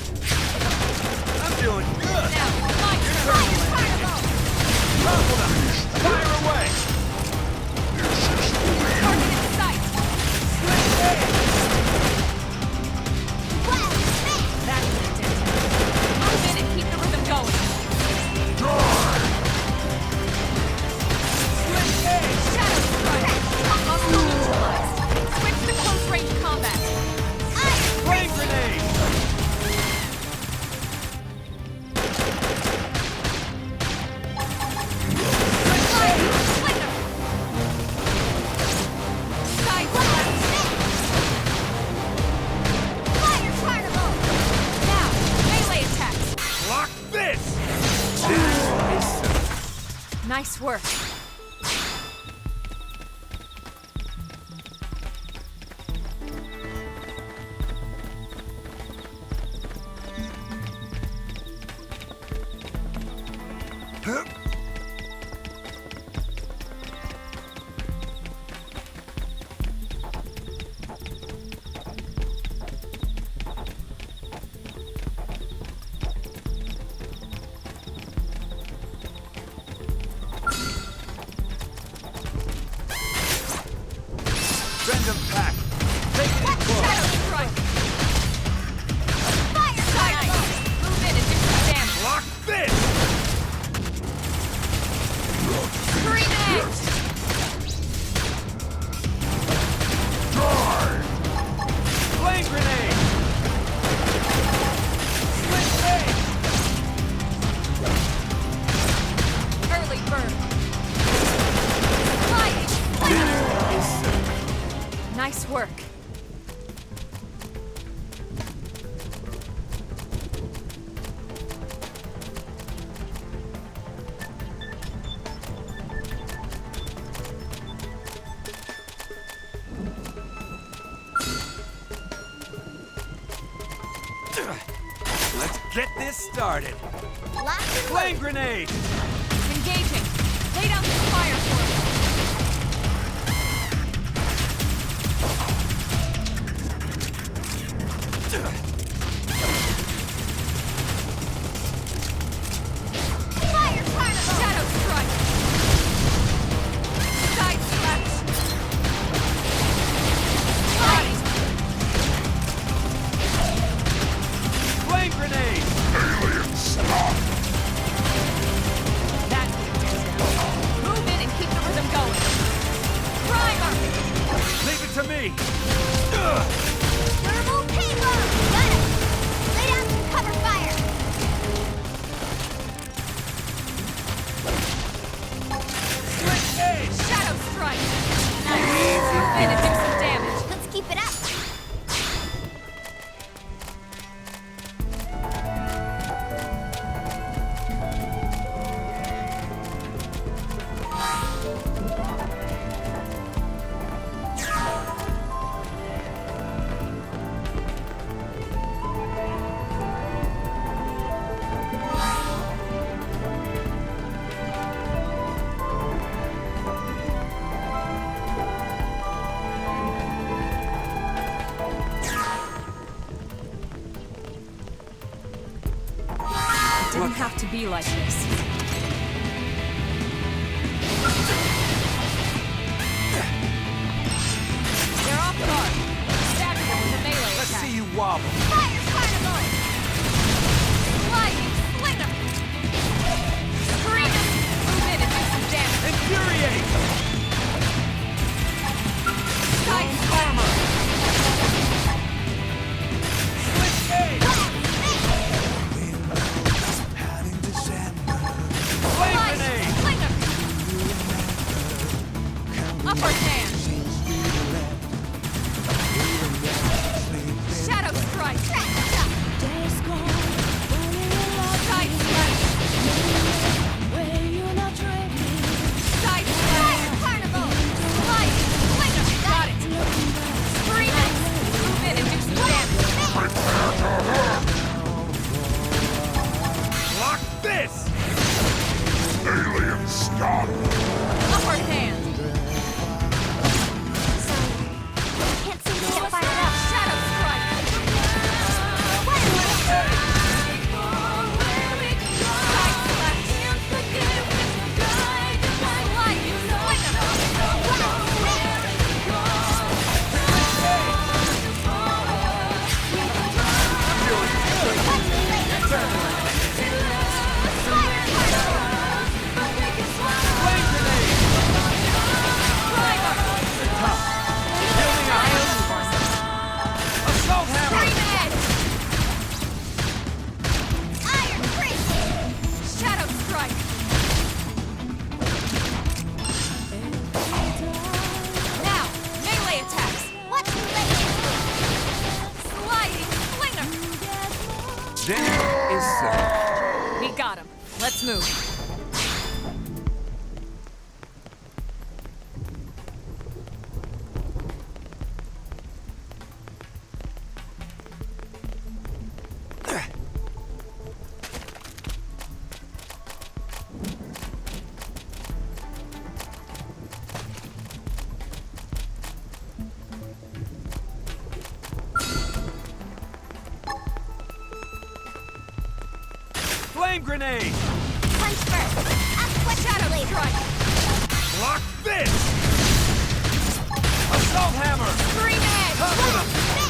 I'm doing good. Now, light Carnival. Topple them. Fire away. target in sight. Wild smash. That's what it did. Move in and keep the rhythm going. Shadow strike. Muscle neutralized. Switch to close range combat. Flame grenade. Sky Fire carnival. now, melee attack. Block this. Nice work. Send them back. Take it in close. Shadow strike. Fire carnival. Move in and do some damage. Block this. Grenade. Flame grenade. Early bird. Flying. Nice work. Let's get this started. Lock and Flame load. grenade. Engaging. Lay down some fire for us. Fire carnival. Shadow strike. Side slash. Body. Flame grenade. That's what it did. Move in and keep the rhythm going. Primer. Leave it to me. Thermal payload. Got it. Lay down some cover fire. Shadow strike. Nice. Move in and do some damage. Let's keep it up. It didn't have to be like this. They're off guard. Stagger them with a melee Let's attack. see you wobble. Fire carnival. Sliding slinger. Screaming. Move in and do some damage. Infuriate. Sky Armor. Flame Slice. grenade. Slinger. Upper hand. Shadow strike. Flame grenade! Healing iron! Assault hammer! Iron Fist! Shadow Strike! Now, melee attacks! What's latest? Sliding Slinger! Dinner is served. We got him. Let's move. Flame grenade! Punch first. Up Shadow Strike. Block this! Assault hammer! Scream Edge! Cover them!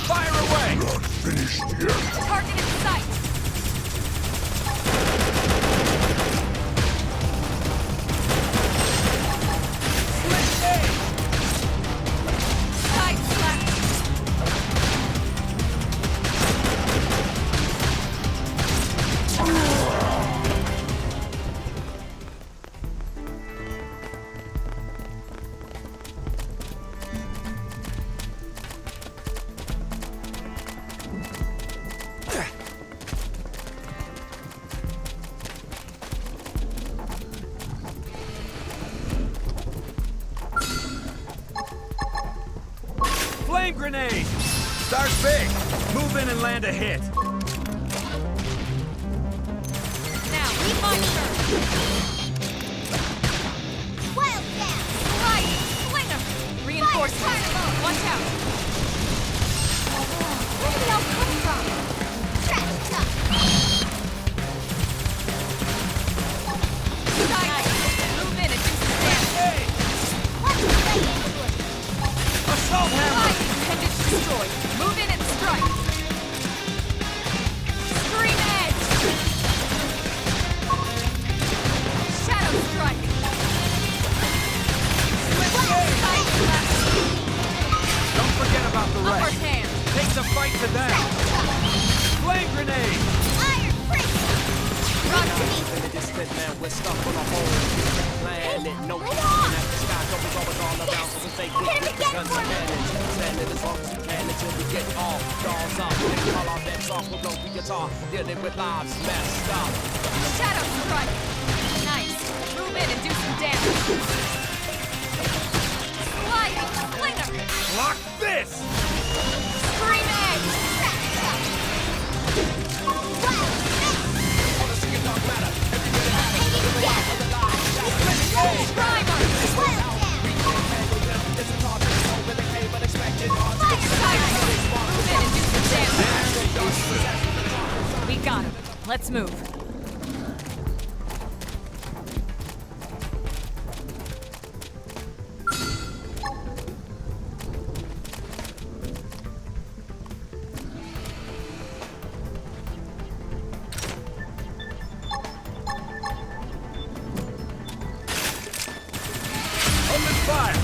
Fire away! Not finished yet. Target in sight! Slit edge! Side slash! Flame grenade! Start big! Move in and land a hit! Now, lead monster! Wild Dance. Sliding Slinger! Reinforcements! Watch out! Where did they all come from? Trash talk. Side! Move in and do some damage! What's latest? Assault hammer! Sliding Appendage destroyed! Move in and strike! Scream Edge! Shadow Strike! Side slash! Don't forget about the Upper rest! hand! Take the fight to them! Flame grenade! Iron Fist. Rock to me. In the distant land, we're stuck on a whole different planet. No Right looking on. at the sky, doubles always all around, so we stay quick Hit him with the again guns for and me. cannons. Standing as long as we can until we get all dolls up. Then call off that song, we'll blow the guitar, dealing with lives messed up. Shadow Strike! Nice! Move in and do some damage! Sliding Slinger! Block this! Scream Edge! Primer! Move in and do some damage! We got him. Let's move. Open fire!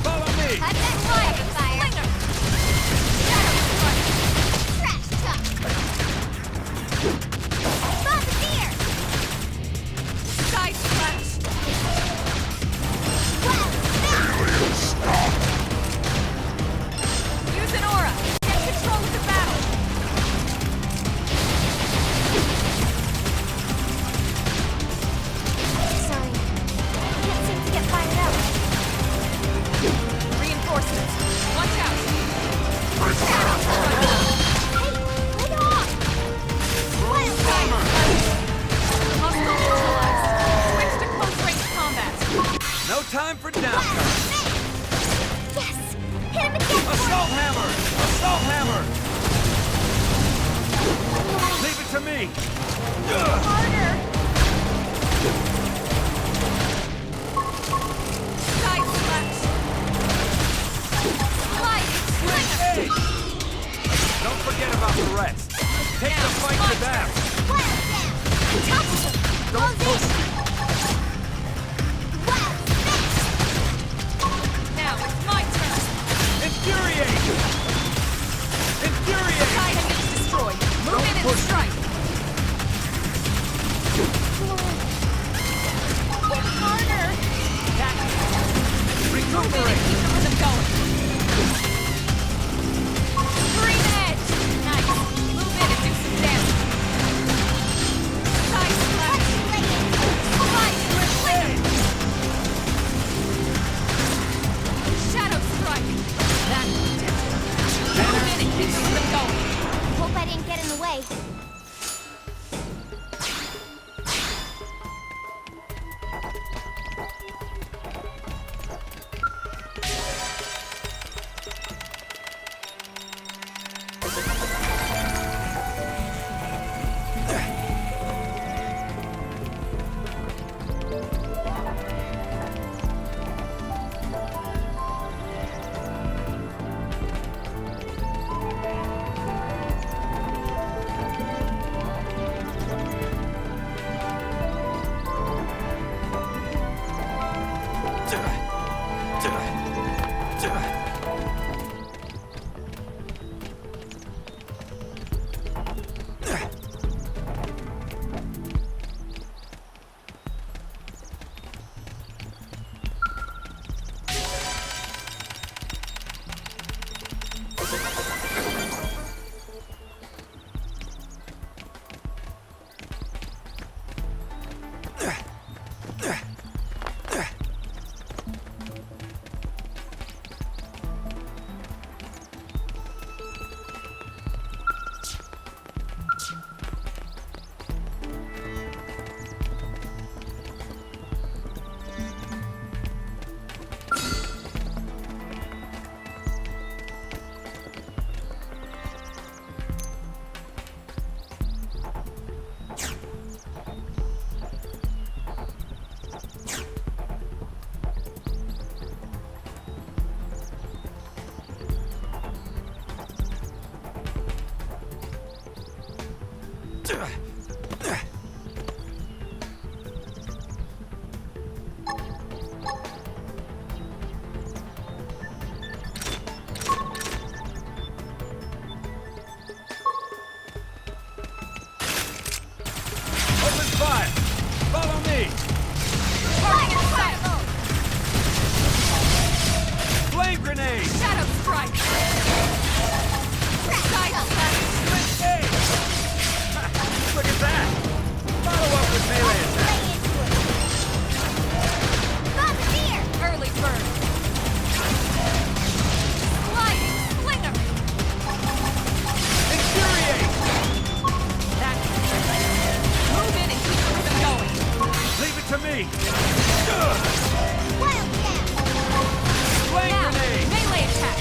Follow me! Cut that fire. Slinger! Shadow Strike! Trash talk. Bombardier. Side slash! Use an aura! Get control of the battle! Sorry. Can't seem to get fired up. Reinforcements! Watch out! Hey, lay off. Wild Side Dance. slash! Hostile neutralized! Switch to close-range combat! No time for downtime! Yes. Hit him again. Assault hammer! Assault hammer! Leave it to me! Harder. Side slash! Sliding Slinger! Don't forget about the rest! Take the fight to them! Wild Don't push me! Now it's my turn! Infuriate! Infuriate! Titan is destroyed! Move in and strike! Hit harder! Recuperate! Keep the rhythm going! Green edge! Nice! Move in and do some damage! Side slash! Slice! Shadow strike! That did it! Move in and keep the rhythm going! Hope I didn't get in the way. Open fire! Follow me! Flame grenade! Shadow strike! Side slash! Look at that! Follow up with melee attack! Early bird! Sliding slinger! Infuriate! That's it. Move in and keep the rhythm going! Leave it to me! Flame grenade! Melee attack!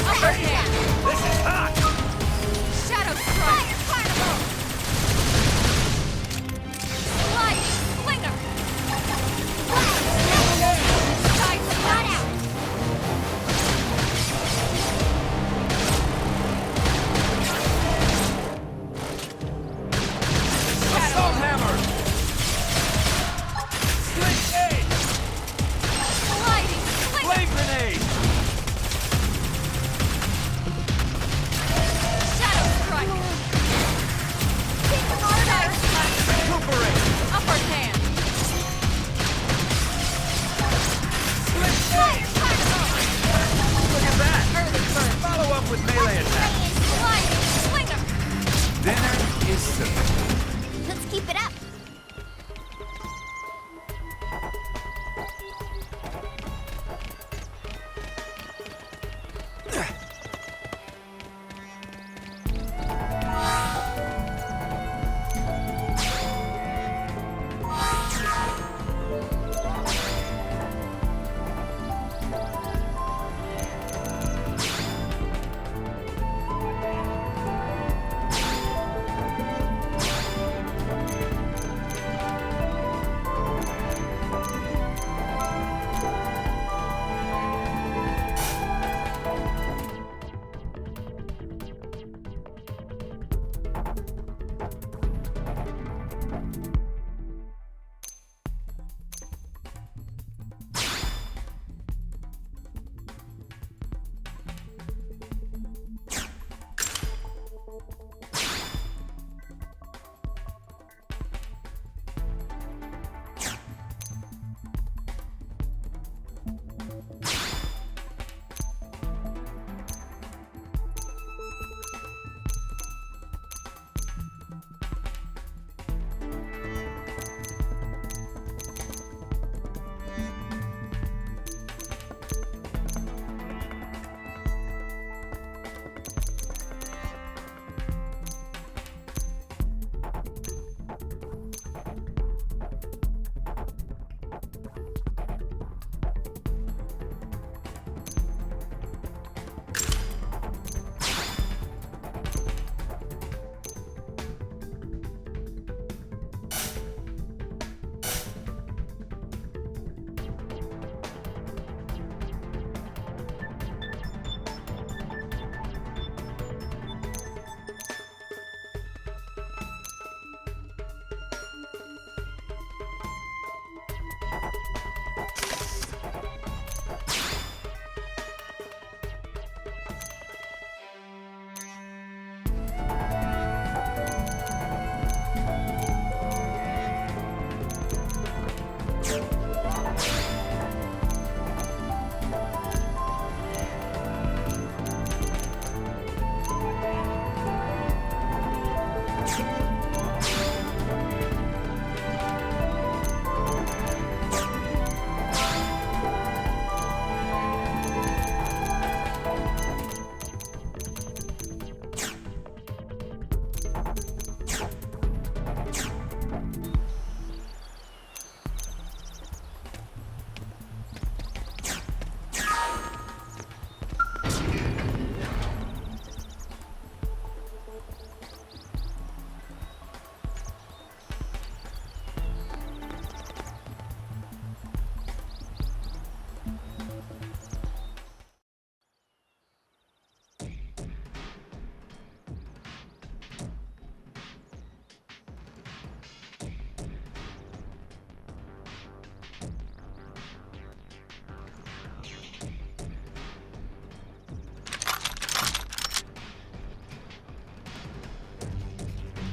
Upper hand! This is hot! Shadow strike! Sliding slinger! Side slash! Assault hammer! Sling aid! Sliding slinger! Flame grenade! Shadow strike! Side slash! Recuperate! Upper hand! Sling aid! Look at that! Early bird! Follow up with melee attack! Sliding slinger! Dinner is served. Let's keep it up.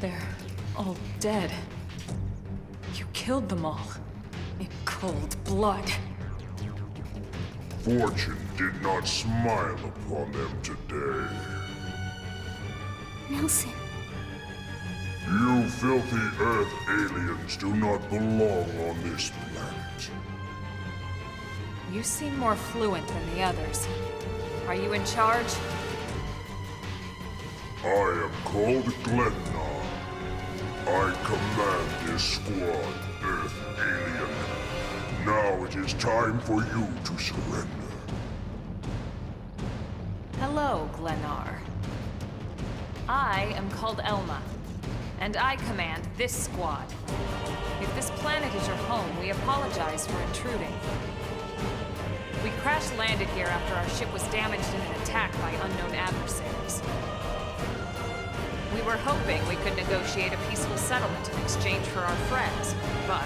They're all dead. You killed them all. In cold blood. Fortune did not smile upon them today. Nelson. You filthy Earth aliens do not belong on this planet. You seem more fluent than the others. Are you in charge? I am called Glennar. I command this squad, Earth alien. Now it is time for you to surrender. Hello, Glennar. I am called Elma, and I command this squad. If this planet is your home, we apologize for intruding. We crash-landed here after our ship was damaged in an attack by unknown adversaries. We were hoping we could negotiate a peaceful settlement in exchange for our friends, but...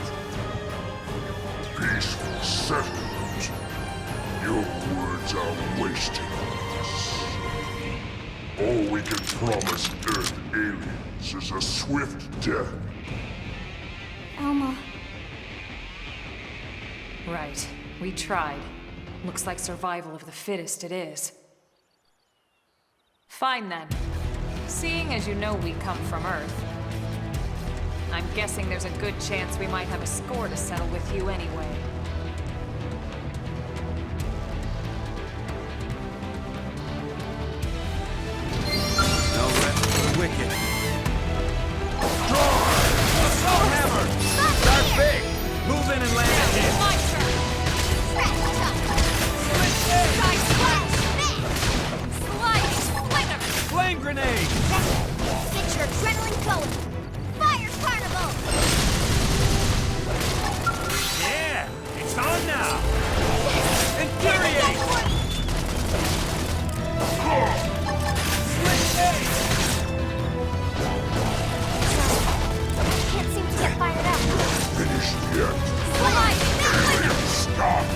Peaceful settlement? Your words are wasted on us. All we can promise Earth aliens is a swift death. Elma. Right. We tried. Looks like survival of the fittest it is. Fine then. Seeing as you know we come from Earth, I'm guessing there's a good chance we might have a score to settle with you anyway. No rest for the wicked. Assault hammer! Start big! Move in and land it! My turn! Side slash! Slide! Slinger! Flame grenade! Get your adrenaline going! Fire carnival! Yeah! It's on now! Infuriate! Slit ace! Can't seem to get fired up. Finished yet? Slide! Alien, stop!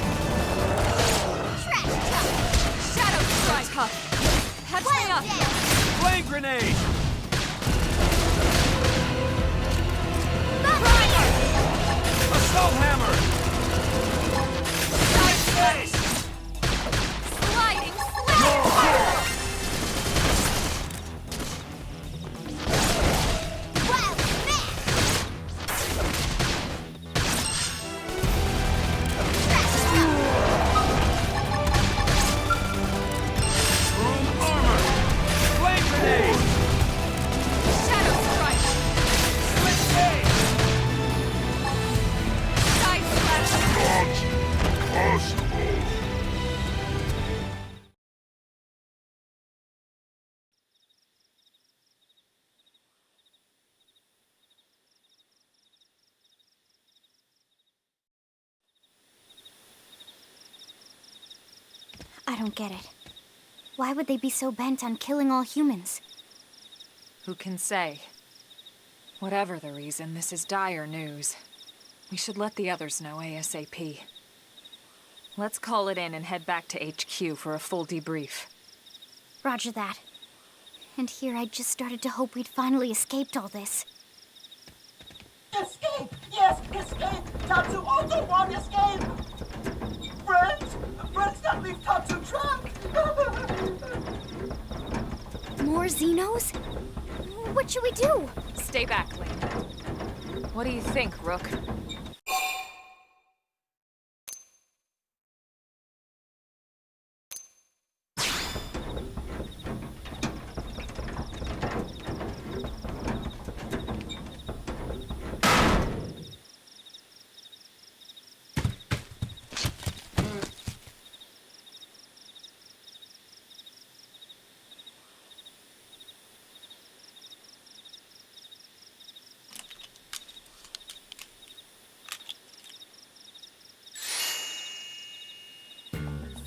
Shadow strike! Catch me up! Flame grenade! Assault hammer! Side face! Sliding slam! Wild Room armor! Flame grenade! Shadow strike! Split ace! Side slash! Not possible! I don't get it. Why would they be so bent on killing all humans? Who can say? Whatever the reason, this is dire news. We should let the others know ASAP. Let's call it in and head back to HQ for a full debrief. Roger that. And here I just started to hope we'd finally escaped all this. Escape! Yes, escape! Tatsu also want escape! Friends? Friends that leave Tatsu trapped! More Xenos? What should we do? Stay back, Link. What do you think, Rook?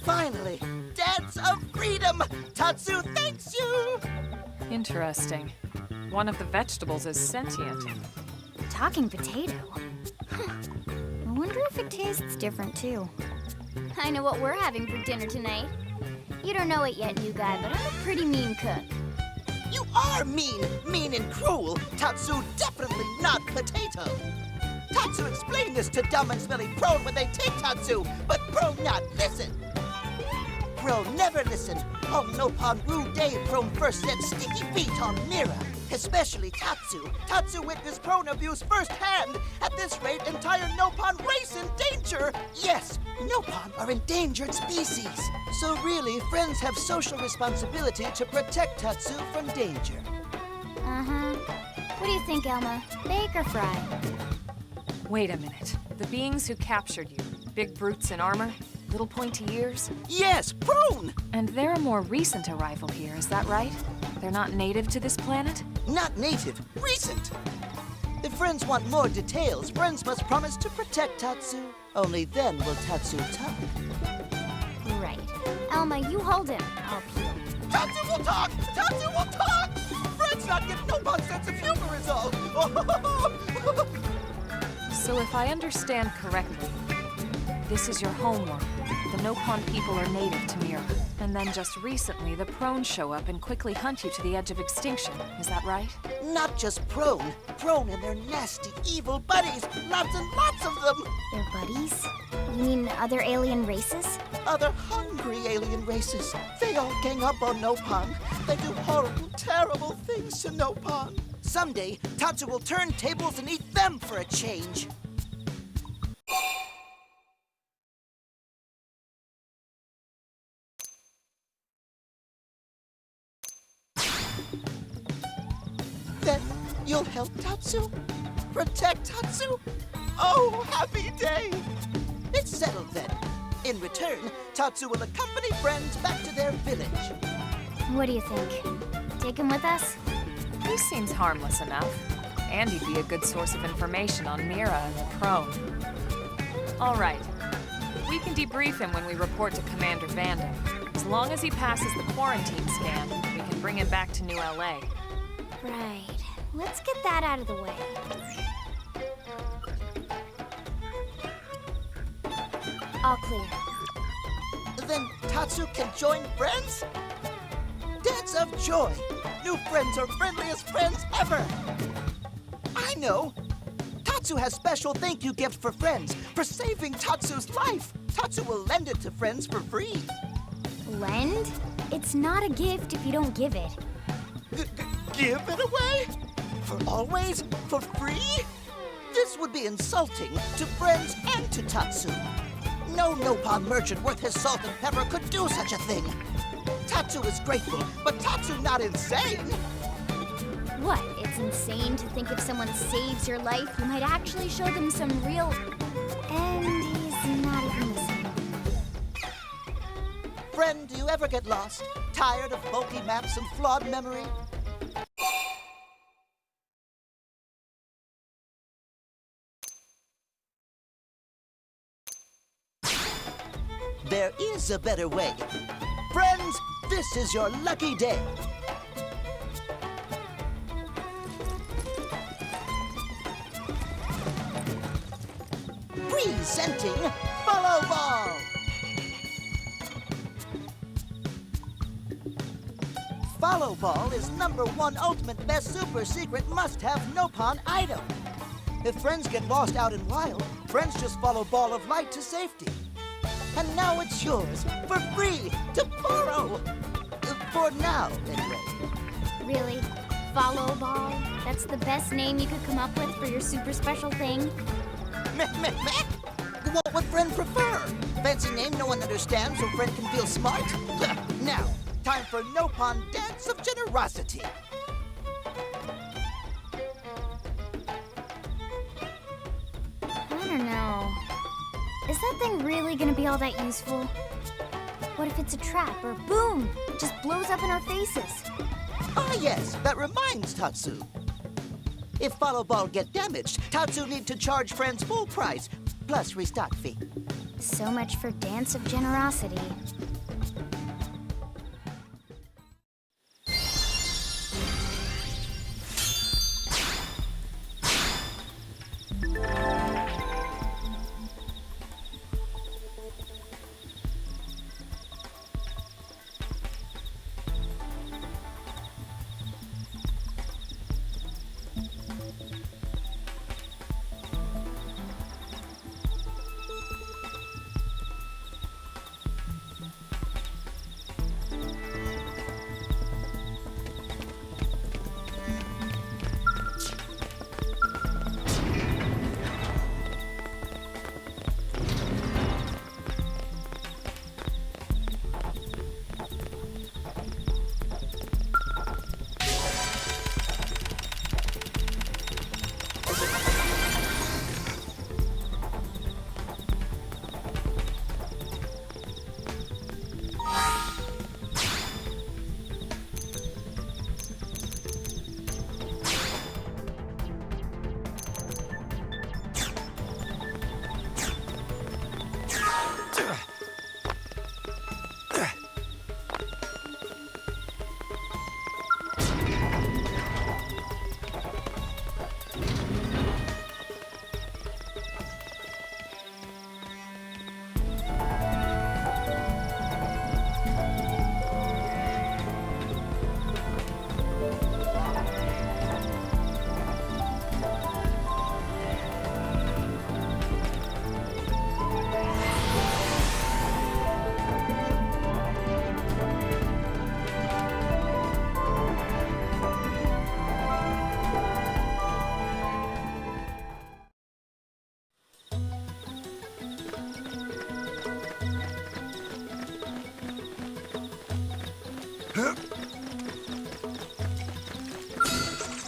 Finally! Dance of freedom! Tatsu thanks you! Interesting. One of the vegetables is sentient. Talking potato. Huh. I wonder if it tastes different too. I know what we're having for dinner tonight. You don't know it yet, new guy, but I'm a pretty mean cook. You are mean and cruel. Tatsu definitely not potato. Tatsu explained this to dumb and smelly Prone when they take Tatsu, but Prone not listen. Prone never listened. On Nopon Ru Day, Prone first set sticky feet on Mira. Especially Tatsu. Tatsu witnessed Prone abuse firsthand. At this rate, entire Nopon race in danger. Yes, Nopon are endangered species. So really, friends have social responsibility to protect Tatsu from danger. Uh-huh. What do you think, Elma? Bake or fry? Wait a minute. The beings who captured you, big brutes in armor, little pointy ears? Yes, Prone! And they're a more recent arrival here, is that right? They're not native to this planet? Not native, recent. If friends want more details, friends must promise to protect Tatsu. Only then will Tatsu talk. Right. Elma, you hold him. I'll peel. Tatsu will talk! Tatsu will talk! Friends not get Nopon's sense of humor is all. So if I understand correctly, this is your homeworld. The Nopon people are native to Mira. And then just recently, the Prone show up and quickly hunt you to the edge of extinction. Is that right? Not just Prone. Prone and their nasty, evil buddies. Lots and lots of them. Their buddies? You mean other alien races? Other hungry alien races. They all gang up on Nopon. They do horrible, terrible things to Nopon. Someday, Tatsu will turn tables and eat them for a change. Then you'll help Tatsu? Protect Tatsu? Oh, happy day! It's settled then. In return, Tatsu will accompany friends back to their village. What do you think? Take him with us? He seems harmless enough. And he'd be a good source of information on Mira and the Prone. All right. We can debrief him when we report to Commander Vanda. As long as he passes the quarantine scan, we can bring him back to New LA. Right. Let's get that out of the way. All clear. Then Tatsu can join friends? Dance of joy! New friends are friendliest friends ever! I know! Tatsu has special thank you gift for friends for saving Tatsu's life! Tatsu will lend it to friends for free. Lend? It's not a gift if you don't give it. Give it away? For always? For free? This would be insulting to friends and to Tatsu. No Nopon merchant worth his salt and pepper could do such a thing. Tatsu is grateful, but Tatsu not insane. What? It's insane to think if someone saves your life, you might actually show them some real... And he's not even listening. Friend, do you ever get lost? Tired of bulky maps and flawed memory? There is a better way. Friends, this is your lucky day. Presenting Follow Ball! Follow Ball is #1 ultimate best super secret must-have Nopon item. If friends get lost out in wild, friends just follow Ball of Light to safety. And now it's yours, for free, to borrow. For now, anyway. Really? Follow Ball? That's the best name you could come up with for your super special thing? Meh, meh, meh. What would friend prefer? Fancy name no one understands so friend can feel smart? Now, time for Nopon Dance of Generosity. I don't know. Is that thing really gonna be all that useful? What if it's a trap or boom? It just blows up in our faces. Ah yes, that reminds Tatsu. If Follow Ball get damaged, Tatsu need to charge friends full price, plus restock fee. So much for Dance of Generosity.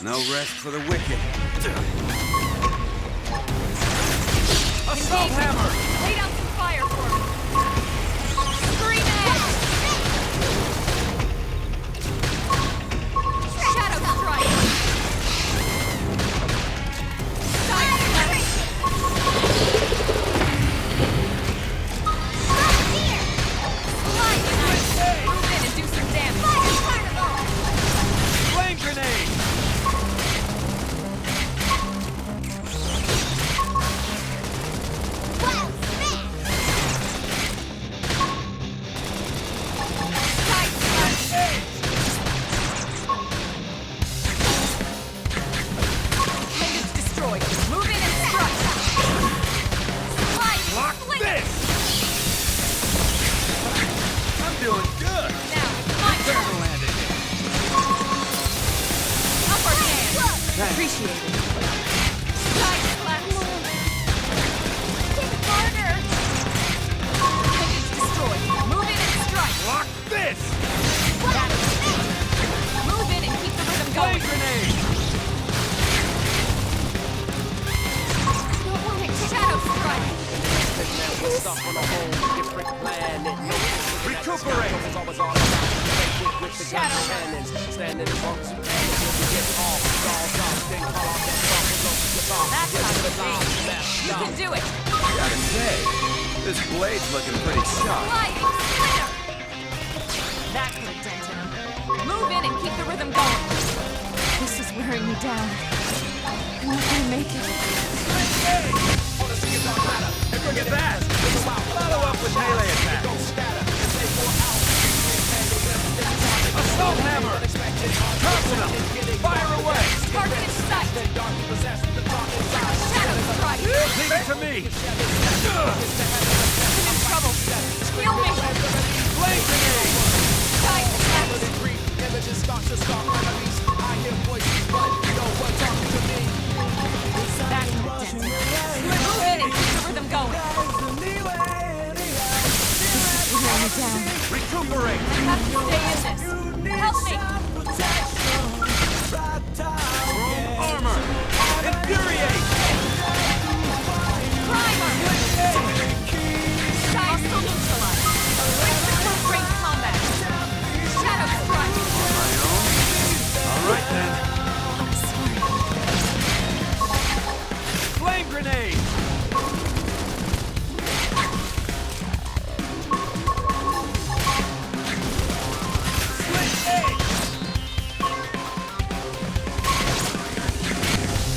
No rest for the wicked. Assault hammer! Lay down some fire for me. Scream edge! Shadow strike! Side slash! Slide knife! Move in and do some damage. Flame grenade! Appreciate it. Side slash. Kick harder. Appendage destroyed. Move in and strike. Lock this! Move in and keep the rhythm going. Flame grenade! Shadow strike. Recuperate! Shadow cannons. Standing as long as you can until we get all dolls up. Then call off that song and go to the song. That's not the thing. You can do it. Gotta say, this blade's looking pretty sharp. Sliding splinter. That could have dented him. Move in and keep the rhythm going. This is wearing me down. I'm not gonna make it. Look at that! Follow up with melee attack! Assault hammer! Personal! Fire away! Target in sight! Shadow strike! Leave it to me! I'm in trouble! Heal me! Flame grenade! Side slash! Images start to stalk enemies. I hear voices, but no one talking to me. That's intense. Move in and keep the rhythm going. We're wearing me down. Recuperate! I have to stay in this. Help me! Armor! Infuriate! Primer! Hostile neutralized. Switch to close range combat. Shadow strike. On my own? All right then. Flame grenade!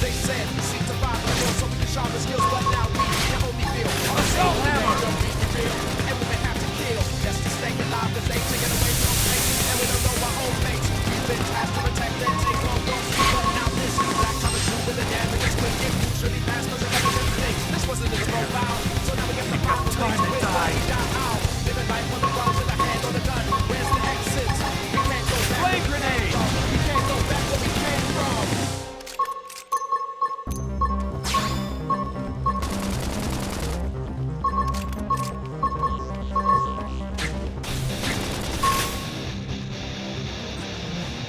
They said we seem to find the hill so we can sharpen skills, but now we can only feel. Assault hammer! Don't make it real, and we may have to kill just to stay alive, cause they take it away from space, and we don't know our own mates. We've been tasked to protect and take on those, but now this is black coming through with the damage. It's quick, it moves really fast, cause it never been things. This wasn't in the profile, so now we get the power to time to die. Living life on the ground with a hand on the gun. Where's the exit? We can't go back. Flame grenade! We can't go back where we came from.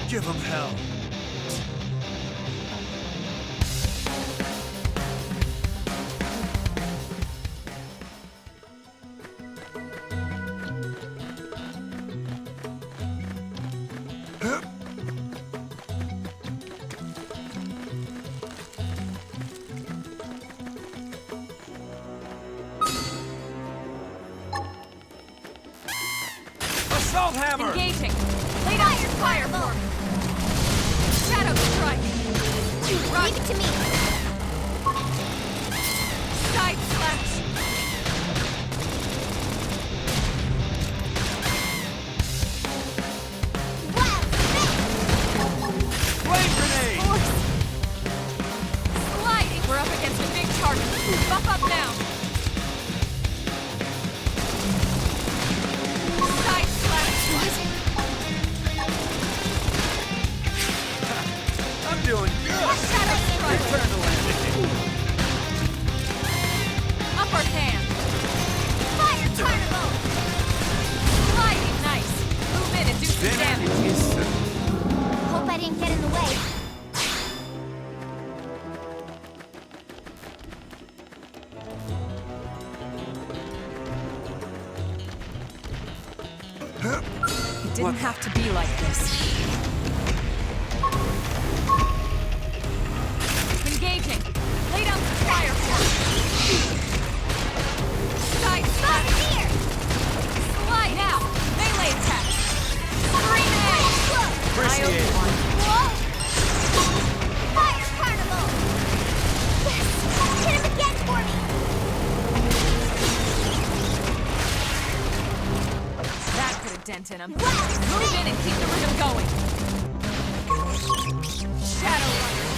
Give him hell. Assault hammer! Engaging. Lay down your fire for me. Shadow strike. Leave it to me. Side slash. Flame grenade! Sliding. We're up against a big target. Buff up now. Side slash. I'm doing good! Shadow strike. Return to landing. Upper hand. Fire carnival! Sliding. Nice. Move in and do some damage. Hope I didn't get in the way. It didn't have to be like this. Engaging. Lay down some fire for me. Side slash. Here! Slide now. Melee attack. Scream edge. Appreciate it. Whoa! Fire carnival! Yes! Hit him again for me! That put a dent in him. Move in and keep the rhythm going. Shadow Runner.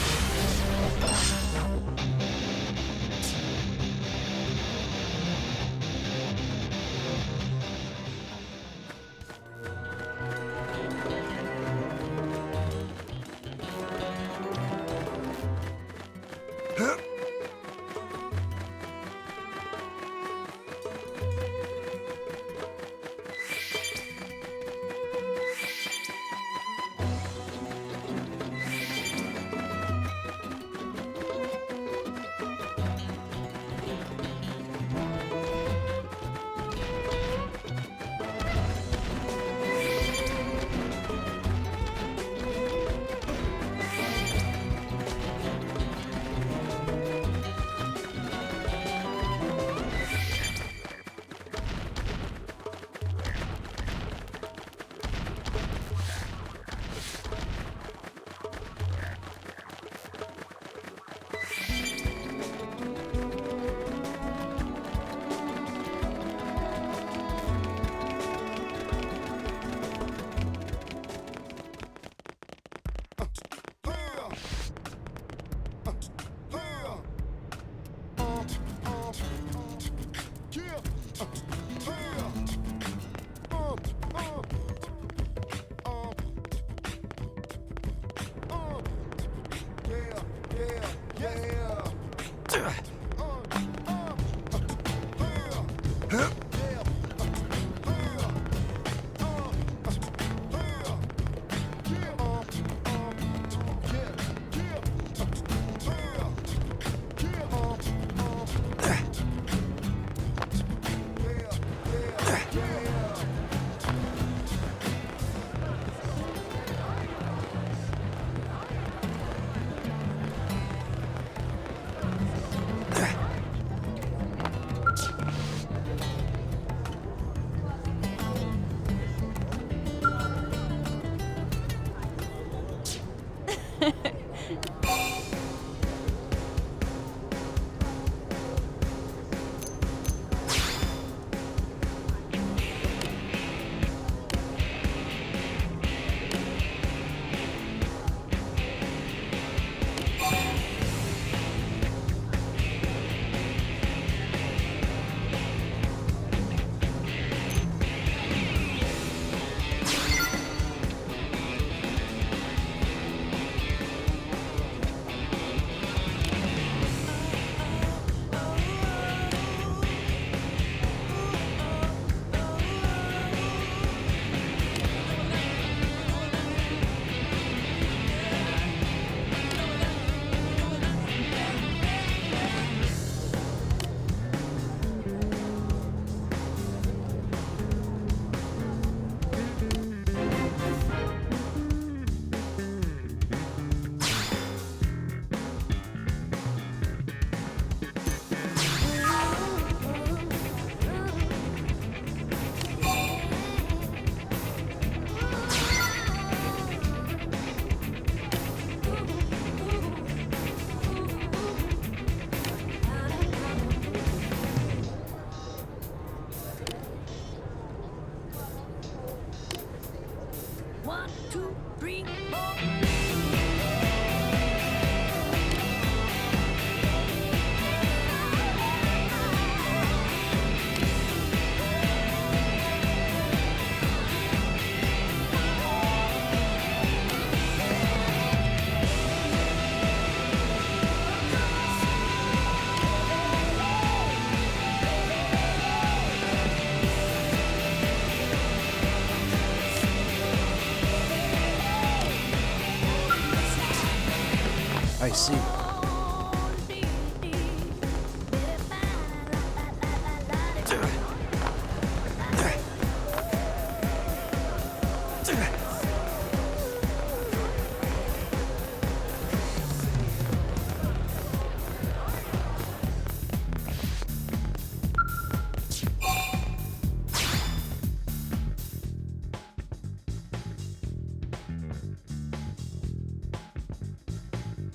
I see.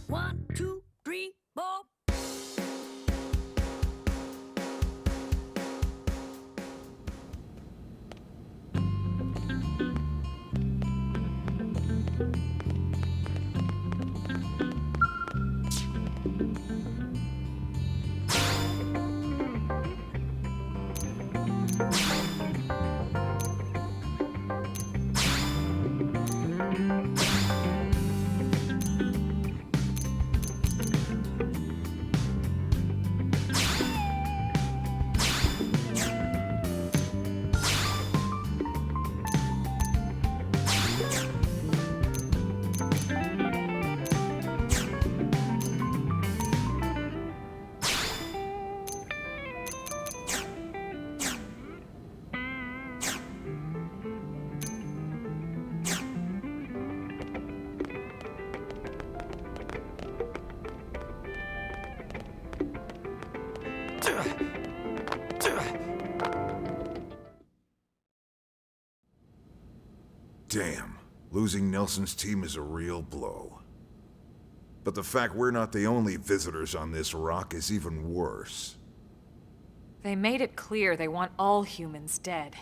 One, two, three, four. Damn, losing Nelson's team is a real blow. But the fact we're not the only visitors on this rock is even worse. They made it clear they want all humans dead.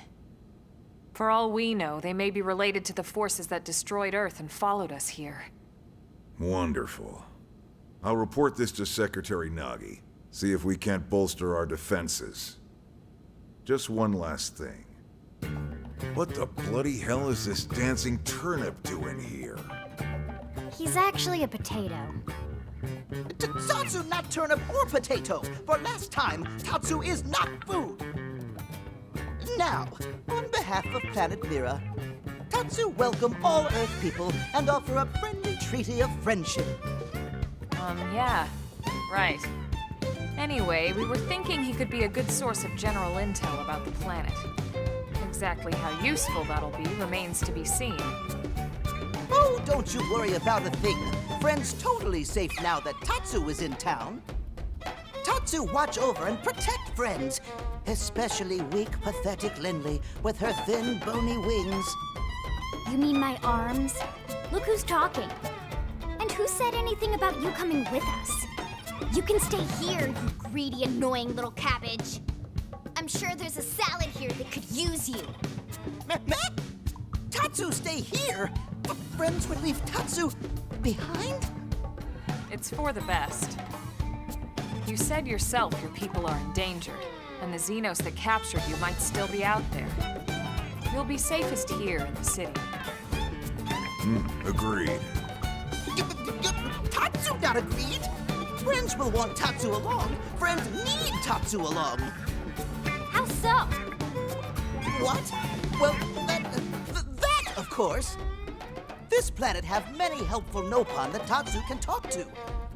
For all we know, they may be related to the forces that destroyed Earth and followed us here. Wonderful. I'll report this to Secretary Nagi. See if we can't bolster our defenses. Just one last thing. What the bloody hell is this dancing turnip doing here? He's actually a potato. Tatsu not turnip or potato, for last time, Tatsu is not food. Now, on behalf of Planet Mira, Tatsu welcome all Earth people and offer a friendly treaty of friendship. Yeah, right. Anyway, we were thinking he could be a good source of general intel about the planet. Exactly how useful that'll be remains to be seen. Oh, don't you worry about a thing. Friend's totally safe now that Tatsu is in town. Tatsu watch over and protect friends, especially weak, pathetic Lindley with her thin, bony wings. You mean my arms? Look who's talking. And who said anything about you coming with us? You can stay here, you greedy, annoying little cabbage. I'm sure there's a salad here that could use you. Meh? Tatsu stay here? But friends would leave Tatsu behind? It's for the best. You said yourself your people are endangered, and the Xenos that captured you might still be out there. You'll be safest here in the city. Agreed. Tatsu not agreed. Friends will want Tatsu along. Friends need Tatsu along. How so? What? Well, that, of course. This planet have many helpful Nopon that Tatsu can talk to.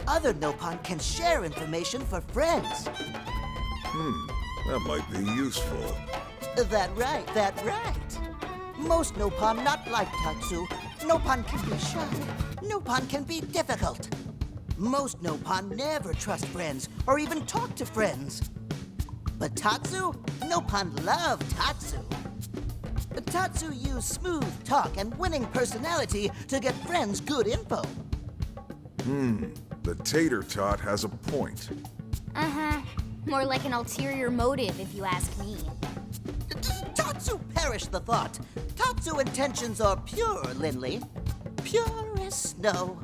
Other Nopon can share information for friends. That might be useful. That right. Most Nopon not like Tatsu. Nopon can be shy. Nopon can be difficult. Most Nopon never trust friends or even talk to friends. But Tatsu? Nopon love Tatsu. Tatsu use smooth talk and winning personality to get friends good info. The tater tot has a point. Uh-huh. More like an ulterior motive, if you ask me. Tatsu perish the thought. Tatsu intentions are pure, Lindley. Pure as snow.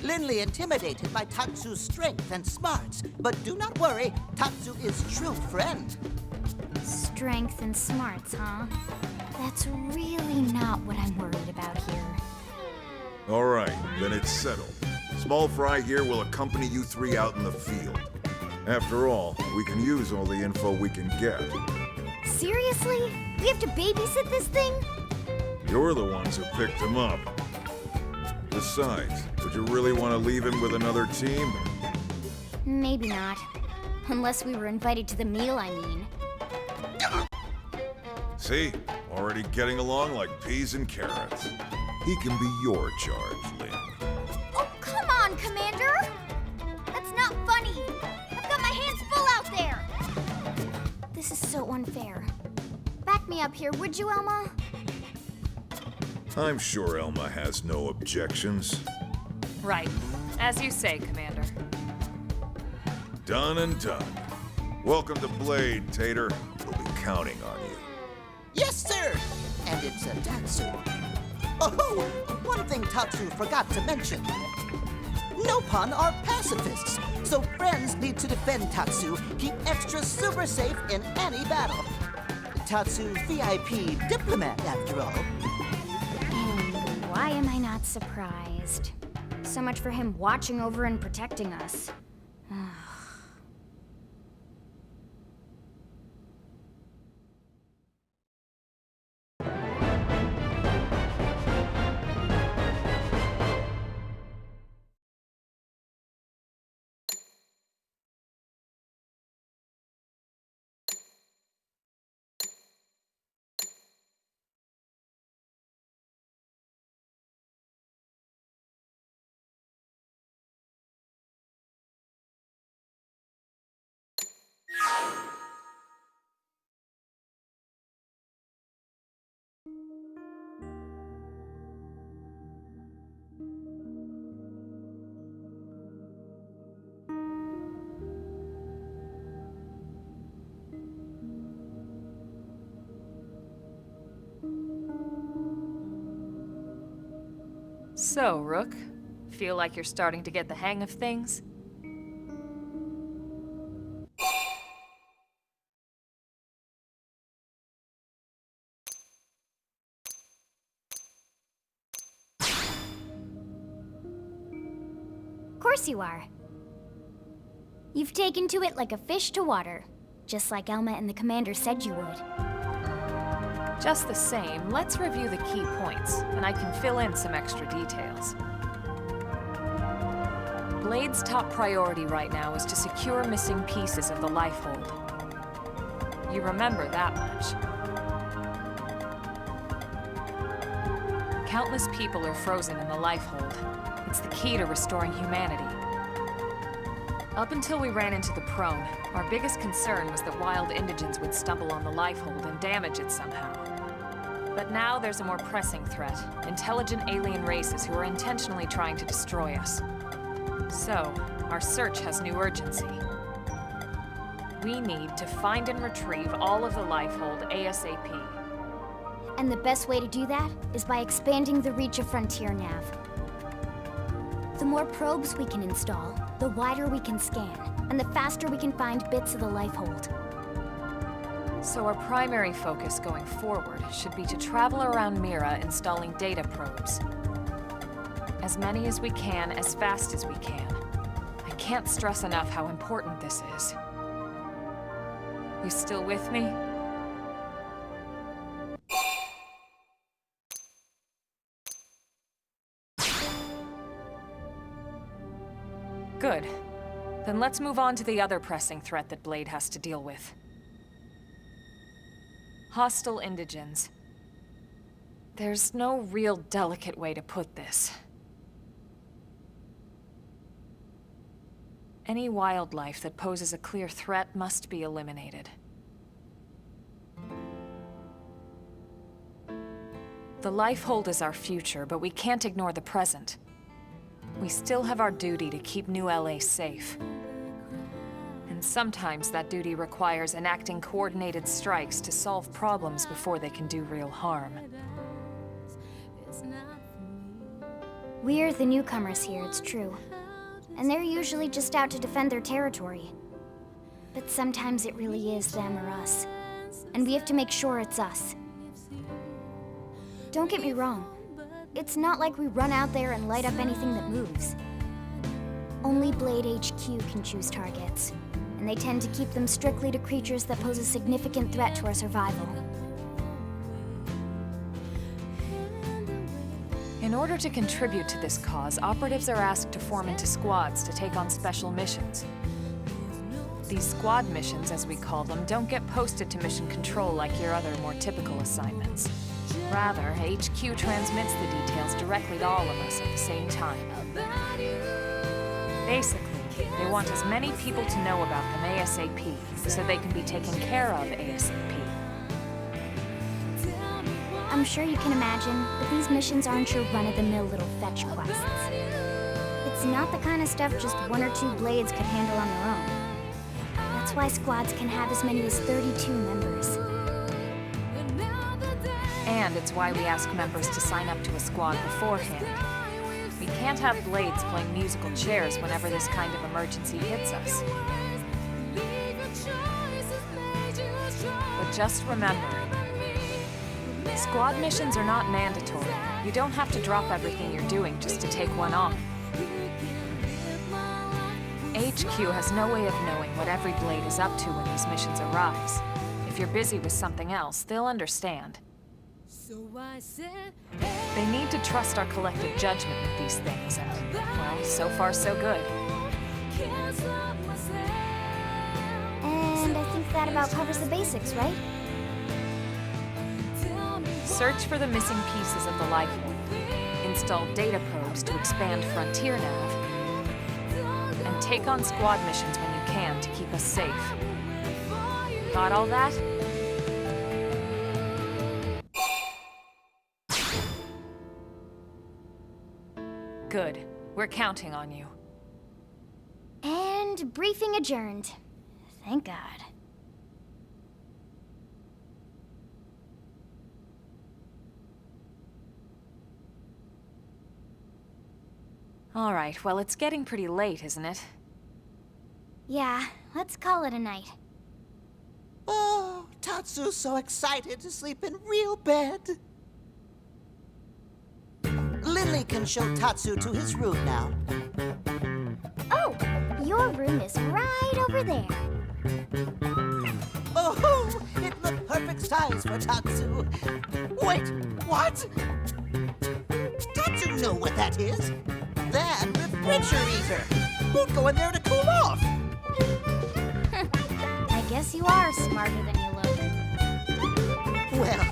Lindley intimidated by Tatsu's strength and smarts, but do not worry, Tatsu is true friend. Strength and smarts, huh? That's really not what I'm worried about here. All right, then it's settled. Small Fry here will accompany you three out in the field. After all, we can use all the info we can get. Seriously? We have to babysit this thing? You're the ones who picked him up. Besides, would you really want to leave him with another team? Maybe not. Unless we were invited to the meal, I mean. See? Already getting along like peas and carrots. He can be your charge, Lynn. Oh, come on, Commander! That's not funny! I've got my hands full out there! This is so unfair. Back me up here, would you, Elma? I'm sure Elma has no objections. Right. As you say, Commander. Done and done. Welcome to Blade, Tater. We'll be counting on you. Yes, sir! And it's a Tatsu. Oh, one thing Tatsu forgot to mention. Nopon are pacifists, so friends need to defend Tatsu, keep extra super safe in any battle. Tatsu VIP diplomat, after all. And why am I not surprised? So much for him watching over and protecting us. So, Rook, feel like you're starting to get the hang of things? Of course course you are. You've taken to it like a fish to water, just like Elma and the Commander said you would. Just the same, let's review the key points, and I can fill in some extra details. Blade's top priority right now is to secure missing pieces of the Lifehold. You remember that much. Countless people are frozen in the Lifehold. It's the key to restoring humanity. Up until we ran into the Prone, our biggest concern was that wild indigents would stumble on the Lifehold and damage it somehow. But now there's a more pressing threat, intelligent alien races who are intentionally trying to destroy us. So, our search has new urgency. We need to find and retrieve all of the Lifehold ASAP. And the best way to do that is by expanding the reach of Frontier Nav. The more probes we can install, the wider we can scan, and the faster we can find bits of the Lifehold. So our primary focus going forward should be to travel around Mira installing data probes. As many as we can, as fast as we can. I can't stress enough how important this is. You still with me? Good. Then let's move on to the other pressing threat that Blade has to deal with. Hostile indigens. There's no real delicate way to put this. Any wildlife that poses a clear threat must be eliminated. The Lifehold is our future, but we can't ignore the present. We still have our duty to keep New LA safe. And sometimes that duty requires enacting coordinated strikes to solve problems before they can do real harm. We're the newcomers here, it's true. And they're usually just out to defend their territory. But sometimes it really is them or us. And we have to make sure it's us. Don't get me wrong. It's not like we run out there and light up anything that moves. Only Blade HQ can choose targets, and they tend to keep them strictly to creatures that pose a significant threat to our survival. In order to contribute to this cause, operatives are asked to form into squads to take on special missions. These squad missions, as we call them, don't get posted to mission control like your other, more typical assignments. Rather, HQ transmits the details directly to all of us at the same time. Basically, they want as many people to know about them ASAP, so they can be taken care of ASAP. I'm sure you can imagine, but these missions aren't your run-of-the-mill little fetch quests. It's not the kind of stuff just one or two Blades could handle on their own. That's why squads can have as many as 32 members. And it's why we ask members to sign up to a squad beforehand. We can't have Blades playing musical chairs whenever this kind of emergency hits us. But just remember, squad missions are not mandatory. You don't have to drop everything you're doing just to take one on. HQ has no way of knowing what every Blade is up to when these missions arise. If you're busy with something else, they'll understand. They need to trust our collective judgment with these things, and, well, so far so good. And I think that about covers the basics, right? Search for the missing pieces of the Lifehold, install data probes to expand Frontier Nav, and take on squad missions when you can to keep us safe. Got all that? Good. We're counting on you. And briefing adjourned. Thank God. All right, well, it's getting pretty late, isn't it? Yeah, let's call it a night. Oh, Tatsu's so excited to sleep in real bed. Lily can show Tatsu to his room now. Your room is right over there. Oh, it the perfect size for Tatsu. Wait, what? Tatsu know what that is? That refrigerator. We'd go in there to cool off. I guess you are smarter than you look. Well,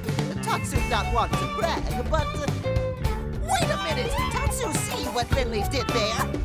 Tatsu's not one to brag, but... wait a minute! Tatsu see what Finley did there?